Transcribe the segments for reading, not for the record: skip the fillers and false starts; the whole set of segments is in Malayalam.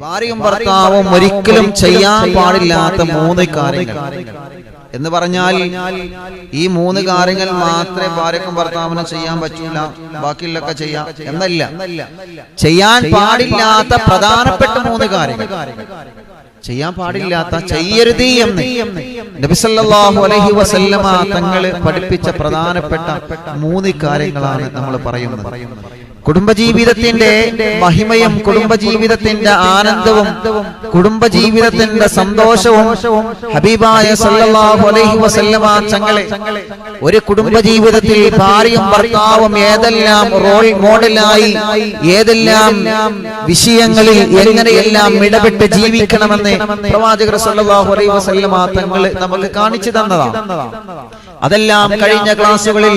ഭാര്യയും ഭർത്താവും ഒരിക്കലും ചെയ്യാൻ പാടില്ലാത്ത 3 കാര്യങ്ങൾ എന്ന് പറഞ്ഞാൽ ഈ 3 കാര്യങ്ങൾ മാത്രമേ ഭാര്യക്കും ഭർത്താവിനും ചെയ്യാൻ പറ്റില്ല, ബാക്കിയുള്ളൊക്കെ ചെയ്യാം എന്നല്ല. ചെയ്യാൻ പാടില്ലാത്ത പ്രധാനപ്പെട്ട 3 കാര്യങ്ങൾ, ചെയ്യാൻ പാടില്ലാത്ത, ചെയ്യരുത് എന്ന് നബി സല്ലല്ലാഹു അലൈഹി വസല്ലമ തങ്ങൾ പഠിപ്പിച്ച പ്രധാനപ്പെട്ട 3 കാര്യങ്ങളാണ് നമ്മൾ പറയുന്നത്. കുടുംബജീവിതത്തിന്റെ മഹിമയും കുടുംബജീവിതത്തിന്റെ ആനന്ദവും കുടുംബജീവിതത്തിന്റെ സന്തോഷവും ഹബീബായ സല്ലല്ലാഹു അലൈഹി വസല്ലമ തങ്ങളെ ഒരു കുടുംബജീവിതത്തിൽ ഭാര്യയും ഭർത്താവും ഏതെല്ലാം റോൾ മോഡലായി ഏതെല്ലാം വിഷയങ്ങളിൽ എങ്ങനെയെല്ലാം ഇടപെട്ട് ജീവിക്കണമെന്ന് പ്രവാചകർ സല്ലല്ലാഹു അലൈഹി വസല്ലമ തങ്ങൾ നമുക്ക് കാണിച്ചു തന്നതാണ്. അതെല്ലാം കഴിഞ്ഞ ക്ലാസുകളിൽ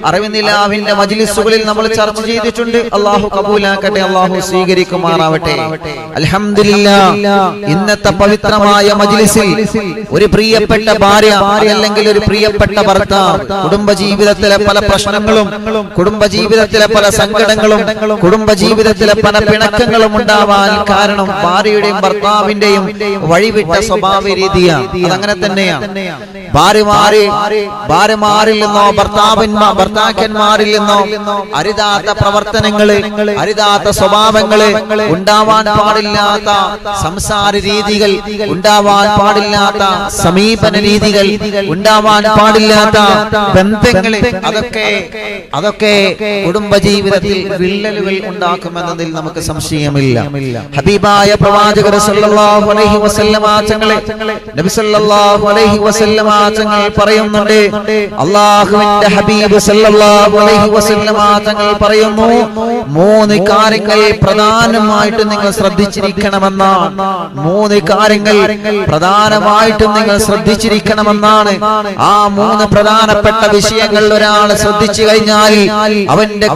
അറിവിനിലാവിന്റെ മജ്ലിസുകളിൽ നമ്മൾ ചർച്ച ചെയ്തിട്ടുണ്ട്. അല്ലാഹു കബൂലാക്കട്ടെ, അല്ലാഹു സ്വീകരിക്കുമാറാവട്ടെ. അൽഹംദുലില്ലാ, ഇന്നത്തെ പവിത്രമായ മജ്ലിസിൽ ഒരു പ്രിയപ്പെട്ട ഭാര്യ അല്ലെങ്കിൽ ഒരു പ്രിയപ്പെട്ട ഭർത്താവ് കുടുംബജീവിതത്തിലെ പല പ്രശ്നങ്ങളും കുടുംബജീവിതത്തിലെ പല സങ്കടങ്ങളും കുടുംബജീവിതത്തിലെ പല പിണക്കങ്ങളും ഉണ്ടാവാൻ കാരണം ഭാര്യയുടെയും ഭർത്താവിന്റെയും വഴിവിട്ട സ്വഭാവ രീതിയാണ്. അതങ്ങനെ തന്നെയാണ്. ഭാര്യമാരിൽ നിന്നോ ഭർത്താക്കന്മാരിൽ നിന്നോ അരുതാത്ത പ്രവർത്തനങ്ങള്, അരുതാത്ത സ്വഭാവങ്ങള്, ഉണ്ടാവാൻ പാടില്ലാത്ത സംസാര രീതികൾ, ഉണ്ടാവാൻ പാടില്ലാത്ത സമീപന രീതികൾ, ഉണ്ടാവാൻ പാടില്ലാത്ത ബന്ധങ്ങള്, അതൊക്കെ കുടുംബജീവിതത്തിൽ വിള്ളലുകൾ ഉണ്ടാക്കുമെന്നതിൽ നമുക്ക് സംശയമില്ല. ഹബീബായ പ്രവാചകർ സല്ലല്ലാഹു അലൈഹി വസല്ലമ തങ്ങളെ നബി സല്ലല്ലാഹു അലൈഹി വസല്ലമ തങ്ങൾ പറയുന്നുണ്ട്, അല്ലാഹുവിന്റെ ഹബീബ് സല്ലല്ലാഹു അലൈഹി വസല്ലമ തങ്ങൾ പറയുന്നു, 3 കാര്യങ്ങൾ പ്രധാനമായിട്ടും നിങ്ങൾ ശ്രദ്ധിച്ചിരിക്കണമെന്നാണ്. 3 കാര്യങ്ങൾ പ്രധാനമായിട്ടും നിങ്ങൾ ശ്രദ്ധിച്ചിരിക്കണമെന്നാണ്. ആ 3 പ്രധാനപ്പെട്ട വിഷയങ്ങൾ ഒരാൾ ശ്രദ്ധിച്ചു കഴിഞ്ഞാൽ അവന്റെ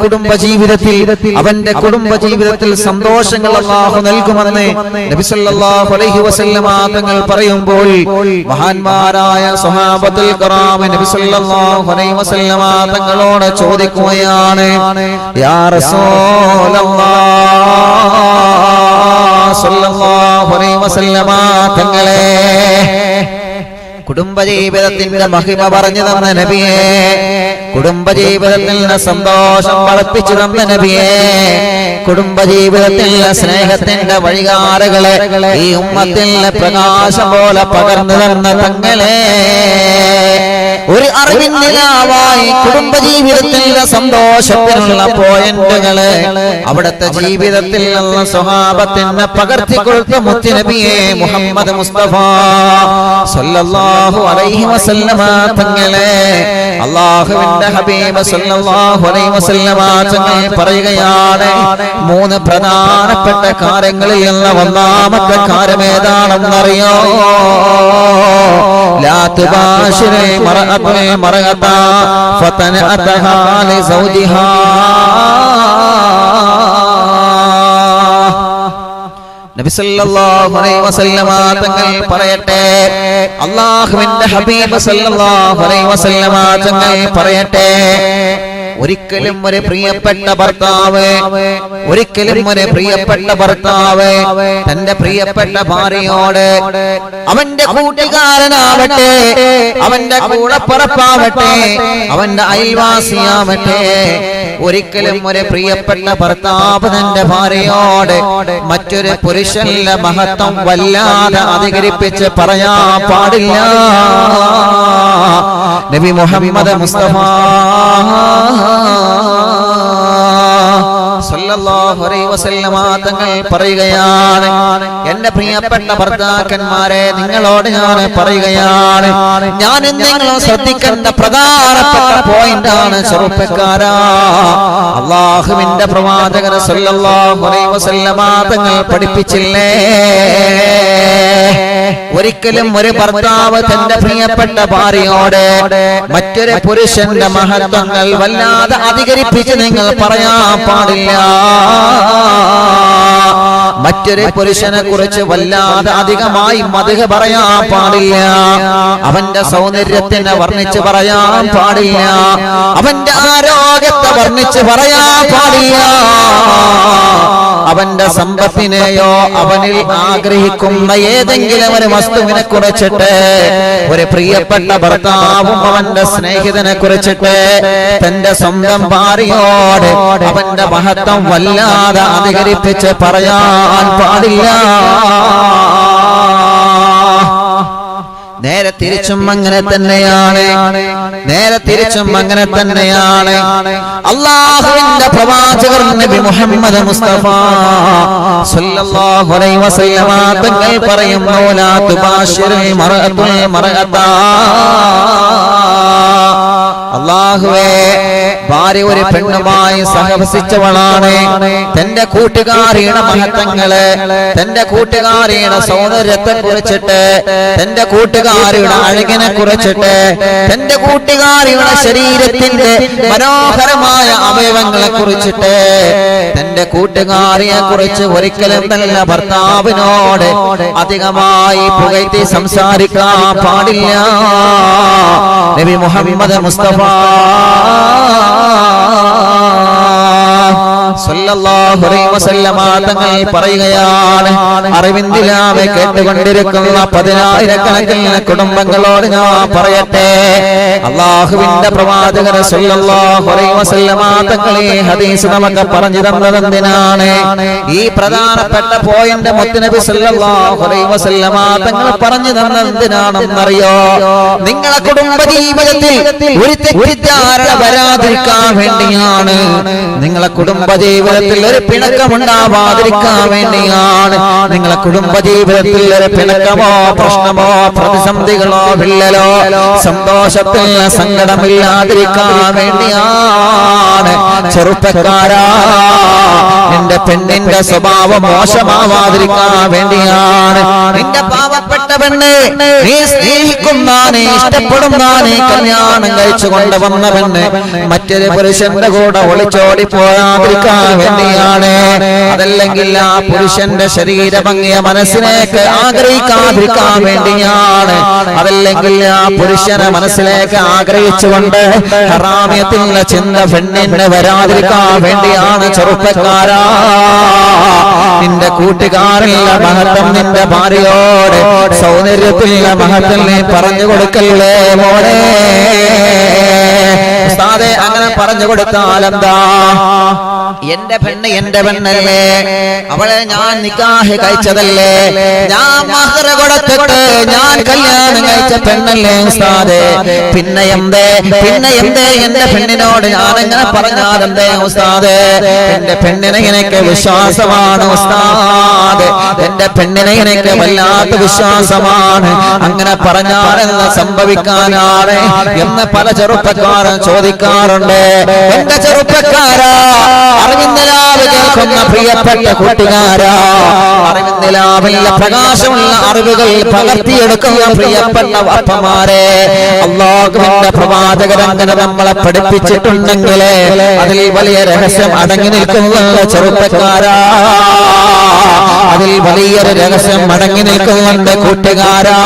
കുടുംബജീവിതത്തിൽ സന്തോഷങ്ങൾ അല്ലാഹു നൽകുമെന്ന് നബി സല്ലല്ലാഹു അലൈഹി വസല്ലമ തങ്ങൾ പറയുമ്പോൾ മഹാന്മാരായ സ്വഹാബത്തുൽ കിറാം നബി സല്ലല്ലാഹു അലൈഹി വസല്ലമ തങ്ങളോട് ചോദിക്കുകയാണ്, യാ റസൂലല്ലാഹ് സല്ലല്ലാഹു അലൈഹി വസല്ലമ തങ്ങളെ, കുടുംബജീവിതത്തിന്റെ മഹിമ പറഞ്ഞു തന്ന നബിയേ, കുടുംബജീവിതത്തിൽ സന്തോഷം വളർപ്പിച്ചു തന്ന നബിയേ, കുടുംബജീവിതത്തിൽ സ്നേഹത്തിന്റെ വഴികാരകളെ ഈ ഉമ്മത്തിൽ പ്രകാശം പോലെ പകർന്നു തന്ന തങ്ങളെ, ഒരു അറിവിന്ദിലാവായി കുടുംബജീവിതത്തിലെ സന്തോഷത്തിനുള്ള പോയിന്റുകള് അവിടുത്തെ ജീവിതത്തിൽ ഉള്ള സ്വഹാബത്തിനെ പകർത്തിക്കൊടുത്ത മുത്തുനബിയെ മുഹമ്മദ് മുസ്തഫ സല്ലല്ലാഹു അലൈഹി വസല്ലമ തങ്ങളെ, അല്ലാഹുവിന്റെ ഹബീബ് സല്ലല്ലാഹു അലൈഹി വസല്ലമ തങ്ങൾ പറയുകയാണ്, 3 പ്രധാനപ്പെട്ട കാര്യങ്ങളിൽ ഉള്ള ഒന്നാമത്തെ കാര്യം ഏതാണെന്നറിയോ? ലാ തുബാശിറു മർഅത ഫതനഅതഹാ ലിസൗജിഹാ. നബി സല്ലല്ലാഹു അലൈഹി വസല്ലമ തങ്ങൾ പറയട്ടെ, അല്ലാഹുവിന്റെ ഹബീബ് സല്ലല്ലാഹു അലൈഹി വസല്ലമ തങ്ങൾ പറയട്ടെ, ഒരിക്കലും ഒരു പ്രിയപ്പെട്ട ഭർത്താവ് തന്റെ പ്രിയപ്പെട്ട ഭാര്യയോട് അവന്റെ കൂട്ടുകാരനാവട്ടെ, അവന്റെ കൂടപ്പുറപ്പാവട്ടെ, അവന്റെ അയൽവാസിയാവട്ടെ, ഒരിക്കലും ഒരു പ്രിയപ്പെട്ട ഭർത്താവ് തന്റെ ഭാര്യയോട് മറ്റൊരു പുരുഷന്റെ മഹത്വം വല്ലാതെ അധികരിപ്പിച്ച് പറയാൻ പാടില്ല. നബി മുഹമ്മദ് മുസ്തഫ സല്ലല്ലാഹു അലൈഹി വസല്ലമ തങ്ങൾ പറയുകയാണ്, എന്റെ പ്രിയപ്പെട്ട ഭർത്താക്കന്മാരെ, നിങ്ങളോട് ഞാൻ പറയുകയാണ്, ഞാൻ നിങ്ങൾ ശ്രദ്ധിക്കേണ്ട പ്രധാനപ്പെട്ട പോയിന്റ് ആണ് ചെറുപ്പക്കാരാ. അല്ലാഹുവിന്റെ പ്രവാചകൻ സല്ലല്ലാഹു അലൈഹി വസല്ലമ തങ്ങൾ പഠിപ്പിച്ചില്ലേ, ഒരിക്കലും ഒരു ഭർത്താവ് തന്റെ പ്രിയപ്പെട്ട ഭാര്യയോട് മറ്റൊരു പുരുഷന്റെ മഹത്വങ്ങൾ വല്ലാതെ അധികരിപ്പിച്ച് നിങ്ങൾ പറയാൻ പാടില്ല. മറ്റൊരു പുരുഷനെ കുറിച്ച് വല്ലാതെ അധികമായി മദ്ഹ് പറയാൻ പാടില്ല. അവന്റെ സൗന്ദര്യത്തിനെ വർണ്ണിച്ച് പറയാൻ പാടില്ല. അവന്റെ ആരോഗ്യത്തെ വർണ്ണിച്ച് പറയാൻ പാടില്ല. അവന്റെ സമ്പത്തിനെയോ അവനിൽ ആഗ്രഹിക്കുന്ന ഏതെങ്കിലും ഒരു വസ്തുവിനെ കുറിച്ചിട്ട് ഒരു പ്രിയപ്പെട്ട ഭർത്താവും അവന്റെ സ്നേഹിതനെ കുറിച്ചിട്ട് തന്റെ സ്വന്തം ഭാര്യയോട് അവന്റെ മഹത്വം വല്ലാതെ അധികരിപ്പിച്ച് പറയാൻ പാടില്ല. നേരെ തിരിച്ചും അങ്ങനെ തന്നെയാണ്. നേരെ തിരിച്ചും അങ്ങനെ തന്നെയാണ്. അല്ലാഹുവിന്റെ പ്രവാചകർ നബി മുഹമ്മദ് മുസ്തഫ സല്ലല്ലാഹു അലൈഹി വസല്ലമ തങ്ങൾ പറയുന്നു, ലാ തുബാശിറുൽ മർഅത്തുൽ മർഅതാ. അല്ലാഹുവേ, ഭാര്യ ഒരു പെണ്ണുമായി സഹവസിച്ചവളാണ്. തന്റെ കൂട്ടുകാരിയുടെ മഹത്വങ്ങള്, തന്റെ കൂട്ടുകാരിയുടെ സൗന്ദര്യത്തെ കുറിച്ചിട്ട്, തന്റെ കൂട്ടുകാരിയുടെ അഴകിനെ കുറിച്ചിട്ട്, തന്റെ കൂട്ടുകാരിയുടെ ശരീരത്തിന്റെ മനോഹരമായ അവയവങ്ങളെ കുറിച്ചിട്ട്, തന്റെ കൂട്ടുകാരിയെ കുറിച്ച് ഒരിക്കലും നല്ല ഭർത്താവിനോട് അധികമായി പുകഴ്ത്തി സംസാരിക്കാൻ പാടില്ല. നബി മുഹമ്മദ് മുസ്തഫ സല്ലല്ലാഹു അലൈഹി വസല്ലമ തങ്ങൾ പറയുകയാണ്, അറിവിന്ദിലാവെ കേട്ടുകൊണ്ടിരിക്കുന്ന 10,000 കുടുംബങ്ങളോട് ഞാൻ പറയട്ടെ, അല്ലാഹുവിന്റെ പ്രവാചകർ സല്ലല്ലാഹു അലൈഹി വസല്ലമ തങ്ങൾ ഈ ഹദീസ് നമുക്ക് പറഞ്ഞു തന്നത് എന്തിനാണ്? ഈ പ്രധാനപ്പെട്ട പോയിന്റ് മുത്തുനബി സല്ലല്ലാഹു അലൈഹി വസല്ലമ തങ്ങൾ പറഞ്ഞു തന്നത് എന്തിനാണെന്നറിയോ? നിങ്ങളെ കുടുംബ ജീവിതത്തിൽ ഒരു തെറ്റിദ്ധാരണ വരാതിരിക്കാൻ വേണ്ടിയാണ്. നിങ്ങളെ കുടുംബ ജീവിതത്തിൽ ഒരു പിണക്കമുണ്ടാവാതിരിക്കാൻ വേണ്ടിയാണ്. നിങ്ങളെ കുടുംബ ജീവിതത്തിൽ ഒരു പിണക്കമോ പ്രശ്നമോ പ്രതിസന്ധികളോ വിള്ളലോ സന്തോഷത്തിൽ സങ്കടമില്ലാതിരിക്കാൻ വേണ്ടിയാണ്. ചെറുപ്പക്കാരാ, നിന്റെ പെണ്ണിന്റെ സ്വഭാവം മോശമാവാതിരിക്കാൻ വേണ്ടിയാണ്. നിന്റെ പാവപ്പെട്ട പെണ്ണ്, നീ സ്നേഹിക്കുന്ന, നീ ഇഷ്ടപ്പെടുന്ന, നീ കല്യാണം കഴിച്ചു കൊണ്ടുവന്ന പെണ്ണ് മറ്റൊരു പുരുഷന്റെ കൂടെ ഒളിച്ചോടി പോയാതിരിക്കാൻ വേണ്ടിയാണ്. അതല്ലെങ്കിൽ ആ പുരുഷന്റെ ശരീര ഭംഗിയ മനസ്സിലേക്ക് ആഗ്രഹിക്കാതിരിക്കാൻ വേണ്ടിയാണ്. അതല്ലെങ്കിൽ ആ പുരുഷനെ മനസ്സിലേക്ക് ആഗ്രഹിച്ചുകൊണ്ട് ഹറാമിയത്തിലുള്ള ചിന്ത പെണ്ണിന് വരാതിരിക്കാൻ വേണ്ടിയാണ്. ചെറുപ്പക്കാരാ, നിന്റെ കൂട്ടുകാരിലുള്ള മഹത്വം നിന്റെ ഭാര്യയോട് സൗന്ദര്യത്തിലുള്ള മഹത്വം നീ പറഞ്ഞു കൊടുക്കല്ലേ മോനെ. ഉസ്താദേ, അങ്ങനെ പറഞ്ഞു കൊടുത്താൽ എന്താ? എന്റെ പെണ്ണ് എന്റെ പെണ്ണല്ലേ, അവളെ ഞാൻ നിക്കാഹ് കഴിച്ചതല്ലേ, ഞാൻ മഹർ കൊടുത്തിട്ട് ഞാൻ കല്യാണം കഴിച്ച പെണ്ണല്ലേ ഉസ്താദേ. പിന്നെ എന്തേ എന്റെ പെണ്ണിനോട് ഞാൻ എങ്ങനെ പറഞ്ഞാൽ എന്തേ ഉസ്താദേ? എന്റെ പെണ്ണിനെ എനിക്ക് വിശ്വാസമാണ് ഉസ്താദ്, എന്റെ പെണ്ണിനെ എനിക്ക് വല്ലാത്ത വിശ്വാസമാണ്. അങ്ങനെ പറഞ്ഞാൽ എന്ന് സംഭവിക്കാനാണ് എന്ന് പല ചെറുപ്പക്കാരും ചോദിക്കാറുണ്ട്. എന്റെ ചെറുപ്പക്കാരാ, അറിവിന്ദിലാവ് കേൾക്കുന്ന പ്രിയപ്പെട്ട കൂട്ടുകാരാ, അറിവിന്ദിലാവിലെ പ്രകാശമുള്ള അറിവുകൾ പകർത്തിയെടുക്കുന്ന പ്രിയപ്പെട്ട വാപ്പമാരെ, അല്ലാഹുവിന്റെ പ്രവാചകരങ്ങനെ നമ്മളെ പഠിപ്പിച്ചിട്ടുണ്ടെങ്കിൽ അതിൽ വലിയ രഹസ്യം അടങ്ങി നിൽക്കുന്ന ചെറുപ്പക്കാരാ, അതിൽ വലിയൊരു രഹസ്യം അടങ്ങി നിൽക്കുന്നുണ്ട് കൂട്ടുകാരാ.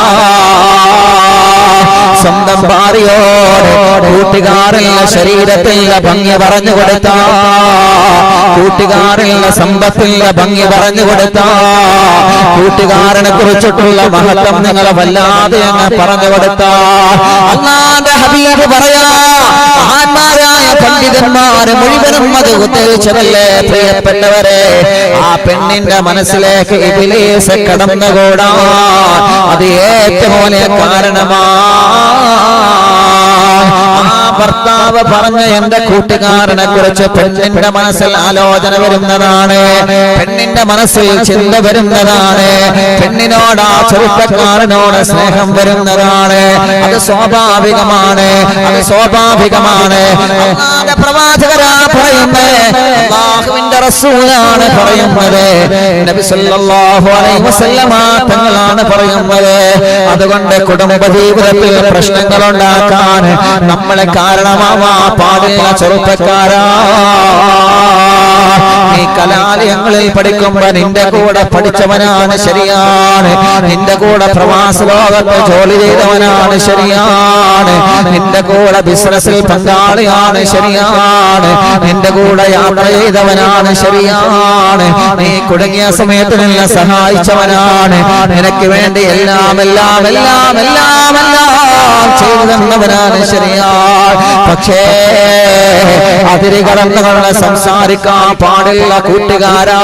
സ്വന്തം ഭാര്യയോട് കൂട്ടുകാരിലുള്ള ശരീരത്തിലുള്ള ഭംഗി പറഞ്ഞു കൊടുത്ത, കൂട്ടുകാരിലുള്ള സമ്പത്തിലുള്ള ഭംഗി പറഞ്ഞു കൊടുത്ത, കൂട്ടുകാരനെ കുറിച്ചിട്ടുള്ള മഹത്വം നിങ്ങളെ വല്ലാതെ അങ്ങ് പറഞ്ഞു കൊടുത്ത, അല്ലാഹുവിന്റെ ഹബീബ് പറയാ, മഹാന്മാരായ പണ്ഡിതന്മാര് മുഴുവനും അത് ഉദ്ധരിച്ചതല്ലേ പ്രിയപ്പെട്ടവരെ. ആ പെണ്ണിന്റെ മനസ്സിലേക്ക് ഇബ്ലീസ് കടന്നുകൂടാൻ അത് ഏറ്റവും വലിയ കാരണമാണ്. ആ ഭർത്താവ് പറഞ്ഞ എന്റെ കൂട്ടുകാരനെ കുറിച്ച് പെണ്ണിന്റെ മനസ്സിൽ ആലോചന വരുന്നതാണ്, പെണ്ണിന്റെ മനസ്സിൽ ചിന്ത വരുന്നതാണ്, പെണ്ണിനോട് ആ ചെറുപ്പക്കാരനോട് സ്നേഹം വരുന്നതാണ്. അത് സ്വാഭാവികമാണ്, അത് സ്വാഭാവികമാണ്. അല്ലാഹുവിന്റെ പ്രവാചകരാ പറയുന്നത്, അല്ലാഹുവിന്റെ റസൂലാണ് പറയുന്നത്, നബി സല്ലല്ലാഹു അലൈഹി വസല്ലമ തങ്ങളാണ് പറയുന്നത്. അതുകൊണ്ട് കുടുംബ ജീവിതത്തിൽ പ്രശ്നങ്ങൾ ഉണ്ടാക്കാൻ നമ്മളെ കാരണമാവാൻ പാടില്ല ചെറുപ്പക്കാരാ. നീ കലാലയങ്ങളിൽ പഠിക്കുമ്പോ നിന്റെ കൂടെ പഠിച്ചവനാണ് ശരിയാണ്, നിന്റെ കൂടെ പ്രവാസ ലോകത്ത് ജോലി ചെയ്തവനാണ് ശരിയാണ്, നിന്റെ കൂടെ ബിസിനസ്സിൽ പങ്കാളിയാണ് ശരിയാണ്, നിന്റെ കൂടെ യാത്ര ചെയ്തവനാണ് ശരിയാണ്, നീ കുടുങ്ങിയ സമയത്ത് നിന്നെ സഹായിച്ചവനാണ്, നിനക്ക് വേണ്ടി എല്ലാം എല്ലാം എല്ലാം എല്ലാം എല്ലാം ചെയ്തു തന്നവനാണ് ശരിയാണ്. പക്ഷേ അതിര് കടന്നുകൊണ്ട് സംസാരിക്കാൻ പാടില്ല കൂട്ടുകാരാ.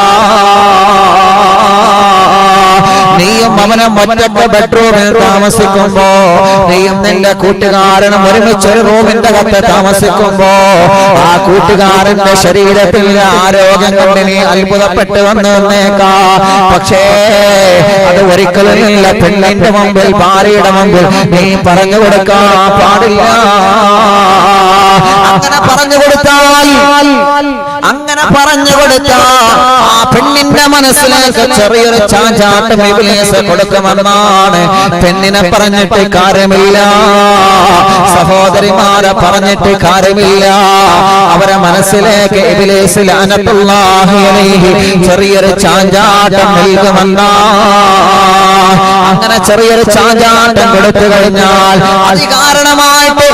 നീയും അവനും ഒറ്റ ബെഡ്റൂമിൽ താമസിക്കുമ്പോ, നീയും നിന്റെ കൂട്ടുകാരനും ഒരുമിച്ചൊരു റൂമിന്റെ അകത്ത് താമസിക്കുമ്പോ, ആ കൂട്ടുകാരന്റെ ശരീരത്തിൽ ആരോഗ്യം കൊണ്ട് നീ അത്ഭുതപ്പെട്ട് വന്നേക്കാ. പക്ഷേ അത് ഒരിക്കലുമില്ല പെണ്ണിന്റെ മുമ്പിൽ, ഭാര്യയുടെ മുമ്പിൽ നീ പറഞ്ഞു കൊടുക്കാൻ പാടില്ല. അങ്ങനെ പറഞ്ഞു കൊടുത്താൽ ആ പെണ്ണിന്റെ മനസ്സിലേക്ക് ചെറിയൊരു ചാഞ്ചാട്ടം ഇബ്ലീസ് കൊടുക്കുമെന്നാണ്. പെണ്ണിനെ പറഞ്ഞിട്ട് കാര്യമില്ല, സഹോദരിമാരെ പറഞ്ഞിട്ട് കാര്യമില്ല, അവരെ മനസ്സിലേക്ക് ഇബ്ലീസ് ലഅനത്തുല്ലാഹി അലൈഹി ചെറിയൊരു ചാഞ്ചാട്ടം നൽകുമെന്നാണ്. അങ്ങനെ ചെറിയൊരു ചാഞ്ചാട്ടം കൊടുത്തു കഴിഞ്ഞാൽ അതികാരണമായിട്ട്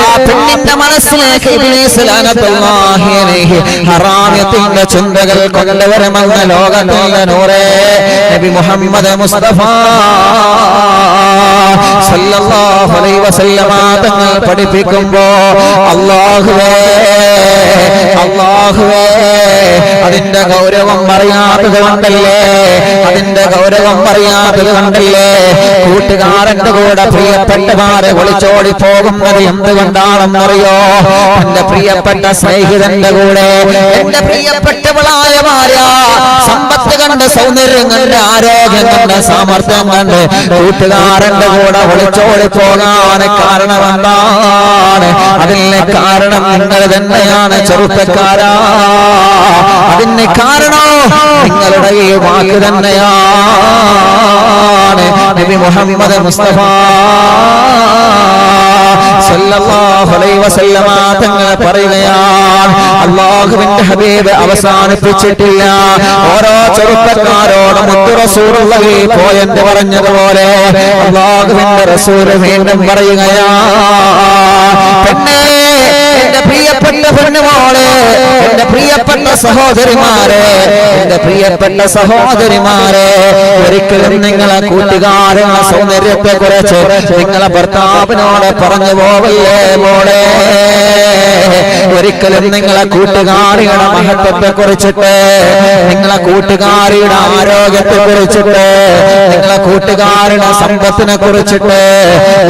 ആ പെണ്ണിന്റെ മനസ്സിലേക്ക് ഇബ്ലീസ് ലഅനത്തുല്ലാഹി അലൈഹി ഹറാമിയത്തിന്റെ ചിന്തകൾ കൊണ്ടുവരുമെന്ന് ലോകത്തിന്റെ നൂറേ നബി മുഹമ്മദ് മുസ്തഫ സല്ലല്ലാഹു അലൈഹി വസല്ലമ തങ്ങൾ പഠിപ്പിക്കുമ്പോ അല്ലാഹുവേ അതിന്റെ ഗൗരവം അറിയാത്തത് കൊണ്ടല്ലേ കൂട്ടുകാരന്റെ കൂടെ പ്രിയപ്പെട്ടവരെ ഒളിച്ചോടി പോകുന്നത് എന്തുകൊണ്ടാണെന്നറിയോ? എന്റെ പ്രിയപ്പെട്ട സ്നേഹിതന്റെ കൂടെ, എന്റെ പ്രിയപ്പെട്ടവളായ ഭാര്യ സമ്പത്ത് കണ്ട്, സൗന്ദര്യം കണ്ട്, ആരോഗ്യം കണ്ട്, സാമർത്ഥ്യം കണ്ട് കൂട്ടുകാരന്റെ കൂടെ ഒളിച്ചോടി പോകാൻ കാരണം എന്താണ്? അതിന് കാരണം നിങ്ങൾ തന്നെയാണ് ചെറുപ്പക്കാരാ. അതിന് കാരണം നിങ്ങളുടെ ഈ വാക്ക് തന്നെയാണ്. നബി മുഹമ്മദ് മുസ്തഫ സല്ലല്ലാഹു അലൈഹി വസല്ലമ തങ്ങൾ പറയുകയാണ്, അല്ലാഹുവിന്റെ ഹബീബ് അവസാനിപ്പിച്ചിട്ടില്ല. ഓരോ ചെറുപ്പക്കാരോടും മുത്തു റസൂലുള്ളാഹി പോയെന്ന് പറഞ്ഞതുപോലെ അല്ലാഹുവിന്റെ റസൂൽ വീണ്ടും പറയുകയാണ്, പെണ്ണേ, എന്റെ പ്രിയപ്പെട്ട പെണ്ണുമോളെ, എന്റെ പ്രിയപ്പെട്ട സഹോദരിമാരെ, ഒരിക്കലും നിങ്ങളെ കൂട്ടുകാരുടെ സൗന്ദര്യത്തെ കുറിച്ച് നിങ്ങളെ ഭർത്താവിനോട് പറഞ്ഞു പോവല്ലേ മോളെ. ഒരിക്കലും നിങ്ങളെ കൂട്ടുകാരിയുടെ മഹത്വത്തെ കുറിച്ചിട്ട്, നിങ്ങളെ കൂട്ടുകാരിയുടെ ആരോഗ്യത്തെ കുറിച്ചിട്ട്, നിങ്ങളെ കൂട്ടുകാരുടെ സമ്പത്തിനെ കുറിച്ചിട്ട്,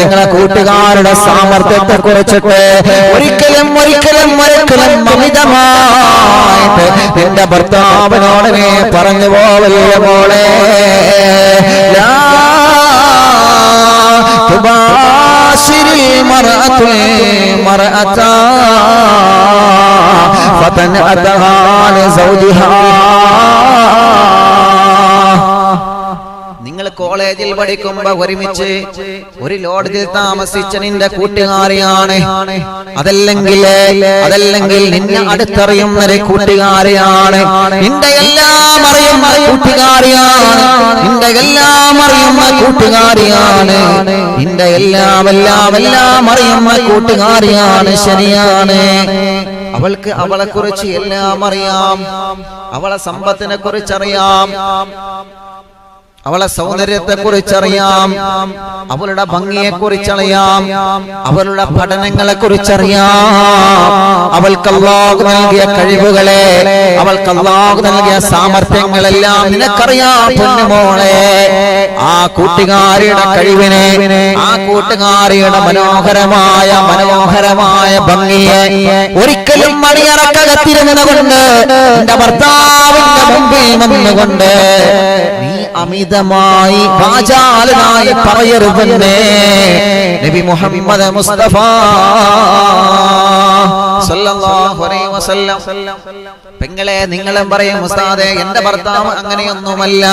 നിങ്ങളെ കൂട്ടുകാരുടെ സാമർത്ഥ്യത്തെ കുറിച്ചിട്ട് ഒരിക്കലും അമിതമായിട്ട് നിന്റെ ഭർത്താവിനോട് നീ പറഞ്ഞു പോവല്ലേ മോളെ. തുബാശിരിൽ മർഅത ഫതൻഅതഹാ ലിസൗജിഹാ. നിങ്ങൾ കോളേജിൽ പഠിക്കുമ്പോ ഒരുമിച്ച് ഒരു ലോഡ്ജിൽ താമസിച്ച നിന്റെ കൂട്ടുകാരിയാണ്, അതല്ലെങ്കിൽ നിന്നെ അടുത്തറിയുന്ന ഒരു കൂട്ടുകാരിയാണ്, നിന്റെ എല്ലാം അറിയുന്ന കൂട്ടുകാരിയാണ്, നിന്റെ എല്ലാം അറിയുന്ന കൂട്ടുകാരിയാണ്, നിന്റെ എല്ലാം അറിയുന്ന കൂട്ടുകാരിയാണ്. ശരിയാണ്, അവൾക്ക് അവളെ കുറിച്ച് എല്ലാം അറിയാം, അവളെ സമ്പത്തിനെ കുറിച്ചറിയാം, അവളെ സൗന്ദര്യത്തെ കുറിച്ചറിയാം, അവളുടെ ഭംഗിയെ കുറിച്ചറിയാം, അവളുടെ പഠനങ്ങളെ കുറിച്ചറിയാം, അവൾക്ക് അല്ലാഹു നൽകിയ കഴിവുകളെ, അവൾക്ക് അല്ലാഹു നൽകിയ സാമർത്ഥ്യങ്ങളെല്ലാം നിനക്കറിയാം പൊന്നുമോളെ. ആ കൂട്ടുകാരിയുടെ കഴിവിനെ, ആ കൂട്ടുകാരിയുടെ മനോഹരമായ ഭംഗിയെ ഒരിക്കലും മണിയറക്കകത്തിരുന്നുകൊണ്ട് എന്റെ ഭർത്താവിന്റെ മുമ്പിൽ വന്നുകൊണ്ട് നീ അമിതമായി വാചാലനായി പറയരുതെന്നേ നബി മുഹമ്മദ് മുസ്തഫ സല്ലല്ലാഹു അലൈഹി വസല്ലം. പെങ്ങളെ നിങ്ങളും പറയും ഉസ്താദേ എന്റെ ഭർത്താവ് അങ്ങനെയൊന്നുമല്ല.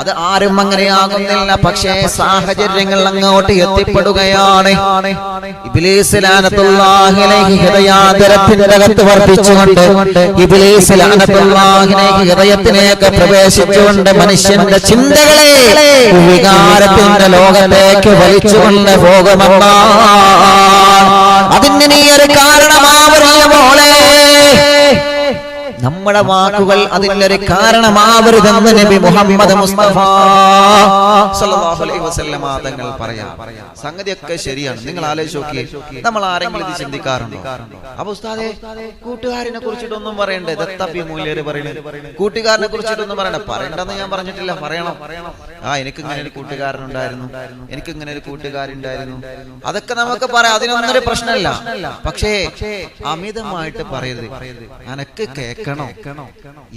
അത് ആരും അങ്ങനെയാകുന്നില്ല. പക്ഷേ സാഹചര്യങ്ങൾ അങ്ങോട്ട് എത്തിപ്പെടുകയാണ്. ഇബ്ലീസ് ലഅനത്തുല്ലാഹി അലൈഹി ഹൃദയാന്തരത്തിന്റെ അകത്ത് വർദ്ധിച്ചുകൊണ്ട് ഇബ്ലീസ് ലഅനത്തുല്ലാഹി അലൈഹി ഹൃദയത്തിലേക്ക് പ്രവേശിച്ചുകൊണ്ട് മനുഷ്യന്റെ ചിന്തകളെ വികാരത്തിന്റെ ലോകത്തേക്ക് വലിച്ചുകൊണ്ട് പോകുമെന്നാണ്. അതിന് നീ ഒരു കാരണമാവരുത് മോളെ. നമ്മുടെ വാക്കുകൾ അതിലൊരു കാരണമാവരുതെന്ന് നബി മുഹമ്മദ് മുസ്തഫ സല്ലല്ലാഹു അലൈഹി വസല്ലം തങ്ങൾ പറയാം. സംഗതിയൊക്കെ ശരിയാണ്. നിങ്ങൾ ആലോചിച്ച് നോക്കിയേ, നമ്മൾ ആരെങ്കിലും ഇത് ചിന്തിക്കാറുണ്ടോ? അപ്പൊ ഉസ്താദേ കൂട്ടുകാരനെ കുറിച്ചിട്ടൊന്നും പറയണ്ടേ? ദത്താപ്പി മൂല്യര് പറയുന്നത് കൂട്ടുകാരനെ കുറിച്ചിട്ടൊന്നും പറയണ്ടെന്ന് ഞാൻ പറഞ്ഞിട്ടില്ല. പറയണം. എനിക്ക് ഇങ്ങനെ ഒരു കൂട്ടുകാരനുണ്ടായിരുന്നു, എനിക്ക് ഇങ്ങനെ ഒരു കൂട്ടുകാരുണ്ടായിരുന്നു, അതൊക്കെ നമുക്ക് പറയാം. അതിനൊന്നും ഒരു പ്രശ്നമല്ല. പക്ഷേ അമിതമായിട്ട് പറയരുത്. അനക്ക് കേൾക്കണം,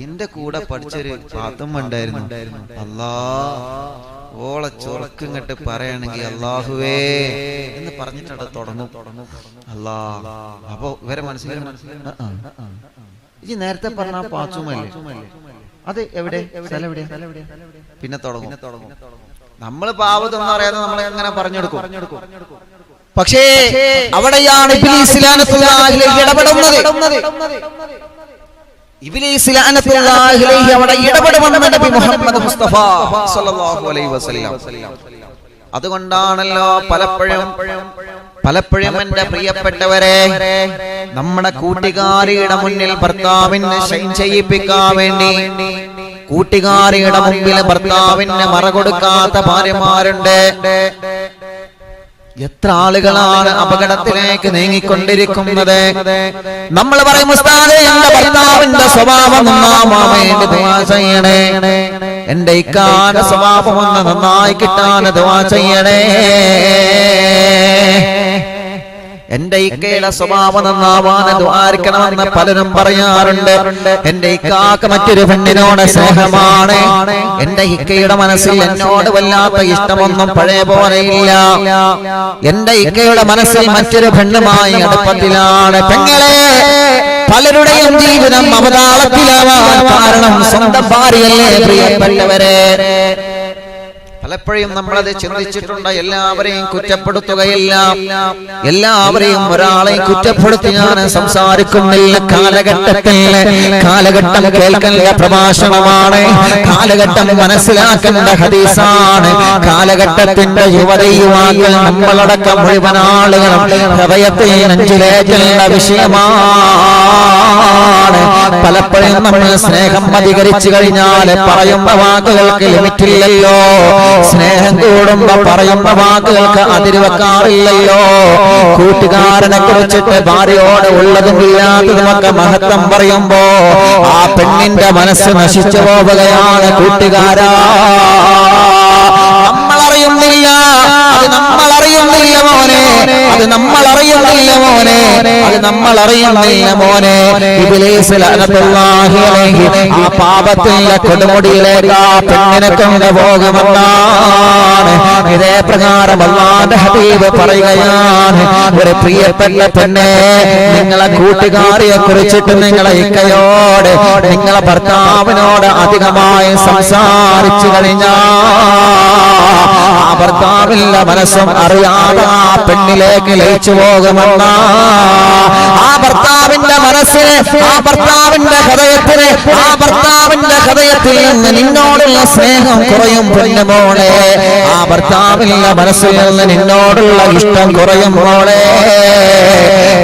എന്റെ കൂടെ പഠിച്ചൊരു പാത്തുമ്മ ഉണ്ടായിരുന്നു, അല്ലാ ഓളെ ചൊറക്കിങ്ങട്ട് പറയണെങ്കിൽ അല്ലാഹുവേ എന്ന് പറഞ്ഞിട്ട് തുടങ്ങും. അല്ലാ അപ്പൊ ഇവരെ മനസ്സിലായി ഈ നേരത്തെ പറഞ്ഞ പാത്തുമ്മല്ലേ, അത് എവിടെ സ്ഥലം എവിടെയാ? പിന്നെ തുടങ്ങും. നമ്മള് പാവത്തൊന്നും അറിയാതെ നമ്മളെ അങ്ങനെ പറഞ്ഞെടുക്കും. പക്ഷേ അവിടെയാണ് ഇബ്ലീസ് ലഅനത്തുല്ലാഹി അലൈഹി ഇടപെടുന്നത്. ഇബ്ലീസ് ലഅനത്തുല്ലാഹി അലൈഹി അവിടെ ഇടപെടുമെന്ന് നബി മുഹമ്മദ് മുസ്തഫ സല്ലല്ലാഹു അലൈഹി വസല്ലം. അതുകൊണ്ടാണല്ലോ പലപ്പോഴും എന്റെ പ്രിയപ്പെട്ടവരെ, നമ്മുടെ കൂട്ടുകാരിയുടെ മുന്നിൽ ഭർത്താവിനെ ഷൈൻ ചെയ്യിപ്പിക്കാൻ വേണ്ടി കൂട്ടുകാരിയുടെ മുമ്പിൽ ഭർത്താവിന് മറ കൊടുക്കാത്ത ഭാര്യമാരുണ്ട്. എത്ര ആളുകളാണ് അപകടത്തിലേക്ക് നീങ്ങിക്കൊണ്ടിരിക്കുന്നത്. നമ്മൾ പറയും ഉസ്താദേ എന്റെ ഭർത്താവിന്റെ സ്വഭാവം നന്നാവാൻ വേണ്ടി ദുആ ചെയ്യണേ, എന്റെ ഇക്കാന്റെ സ്വഭാവം ഒന്ന് നന്നായി കിട്ടാൻ ദുആ ചെയ്യണേ, എന്റെ ഇക്കയുടെ സ്വഭാവം നന്നാവാൻ ദ്വാരിക്കണമെന്ന് പലരും പറയാറുണ്ട്. എന്റെ ഇക്കാക്ക് മറ്റൊരു പെണ്ണിനോട് സ്നേഹമാണ്, എന്റെ ഇക്കയുടെ മനസ്സിൽ എന്നോട് വല്ലാത്ത ഇഷ്ടമൊന്നും പഴയ പോലെയില്ല, എന്റെ ഇക്കയുടെ മനസ്സിൽ മറ്റൊരു പെണ്ണുമായി അടുപ്പത്തിലാണ്. പെങ്ങളെ, പലരുടെയും ജീവിതം അവതാളത്തിലാവാൻ കാരണം സ്വന്തം ഭാര്യയല്ലേ പ്രിയപ്പെട്ടവരെ. പലപ്പോഴും നമ്മളത് ചിന്തിച്ചിട്ടുണ്ട്. എല്ലാവരെയും കുറ്റപ്പെടുത്തുകയില്ല, എല്ലാവരെയും ഒരാളെയും കുറ്റപ്പെടുത്തി ഞാൻ സംസാരിക്കുന്നില്ല. കാലഘട്ടം കേൾക്കേണ്ട പ്രഭാഷണമാണ്, കാലഘട്ടം മനസ്സിലാക്കേണ്ട ഹദീസാണ്. കാലഘട്ടത്തിന്റെ യുവതയുവാക്കൾ നമ്മളടക്കം മുഴുവൻ ആളുകളും ഹൃദയത്തിൽ നെഞ്ചിലേറ്റുള്ള വിഷയമാണ്. പലപ്പോഴും നമ്മൾ സ്നേഹം അധികരിച്ചു കഴിഞ്ഞാൽ പറയുന്ന വാക്കുകൾക്ക് ലിമിറ്റില്ലല്ലോ. സ്നേഹം കൂടുമ്പോ പറയുന്ന വാക്കുകൾക്ക് അതിരുവെക്കാറില്ലല്ലോ. കൂട്ടുകാരനെ കുറിച്ചിട്ട് ഭാര്യയോട് ഉള്ളതും ഇല്ലാത്തതുമൊക്കെ മഹത്വം പറയുമ്പോ ആ പെണ്ണിന്റെ മനസ്സ് നശിച്ചു പോവുകയാണ്. കൂട്ടുകാരാ, നമ്മളറിയുന്നില്ല, അത് നമ്മളറിയുന്നില്ല മോനെ, അത് നമ്മളറിയുന്നില്ല മോനെ, അത് നമ്മളറിയുന്നില്ല മോനെ. ഇബ്ലീസ് ലഅനത്തുല്ലാഹി അലൈഹി ആ പാപത്തിന്റെ കൊടുമുടിയിലേക്ക് ആ പെണ്ണിനെ കൊണ്ടുപോകുമെന്നാണ്. ഇതേ പ്രകാരം അല്ലാഹുവിന്റെ ഹബീബ് പറയുകയാണ്, ഒരു പ്രിയപ്പെട്ട പെണ്ണെ, നിങ്ങളെ കൂട്ടുകാരിയെ കുറിച്ചിട്ട് നിങ്ങളെ ഇക്കയോട് നിങ്ങളെ ഭർത്താവിനോട് അധികമായി സംസാരിച്ചു കഴിഞ്ഞാൽ ആ ഭർത്താവിന്റെ മനസ്സും അറിയാതെ ആ പെണ്ണിലേക്ക് ലയിച്ചു പോകുമെന്ന ആ ഭർത്താവിന്റെ മനസ്സിന്, ആ ഭർത്താവിന്റെ ഹൃദയത്തിന്, ആ ഭർത്താവിന്റെ ഹൃദയത്തിൽ നിന്ന് നിന്നോടുള്ള സ്നേഹം കുറയും പൊന്നുമോളെ. ആ ഭർത്താവിന്റെ മനസ്സിൽ നിന്ന് നിന്നോടുള്ള ഇഷ്ടം കുറയും മോളെ.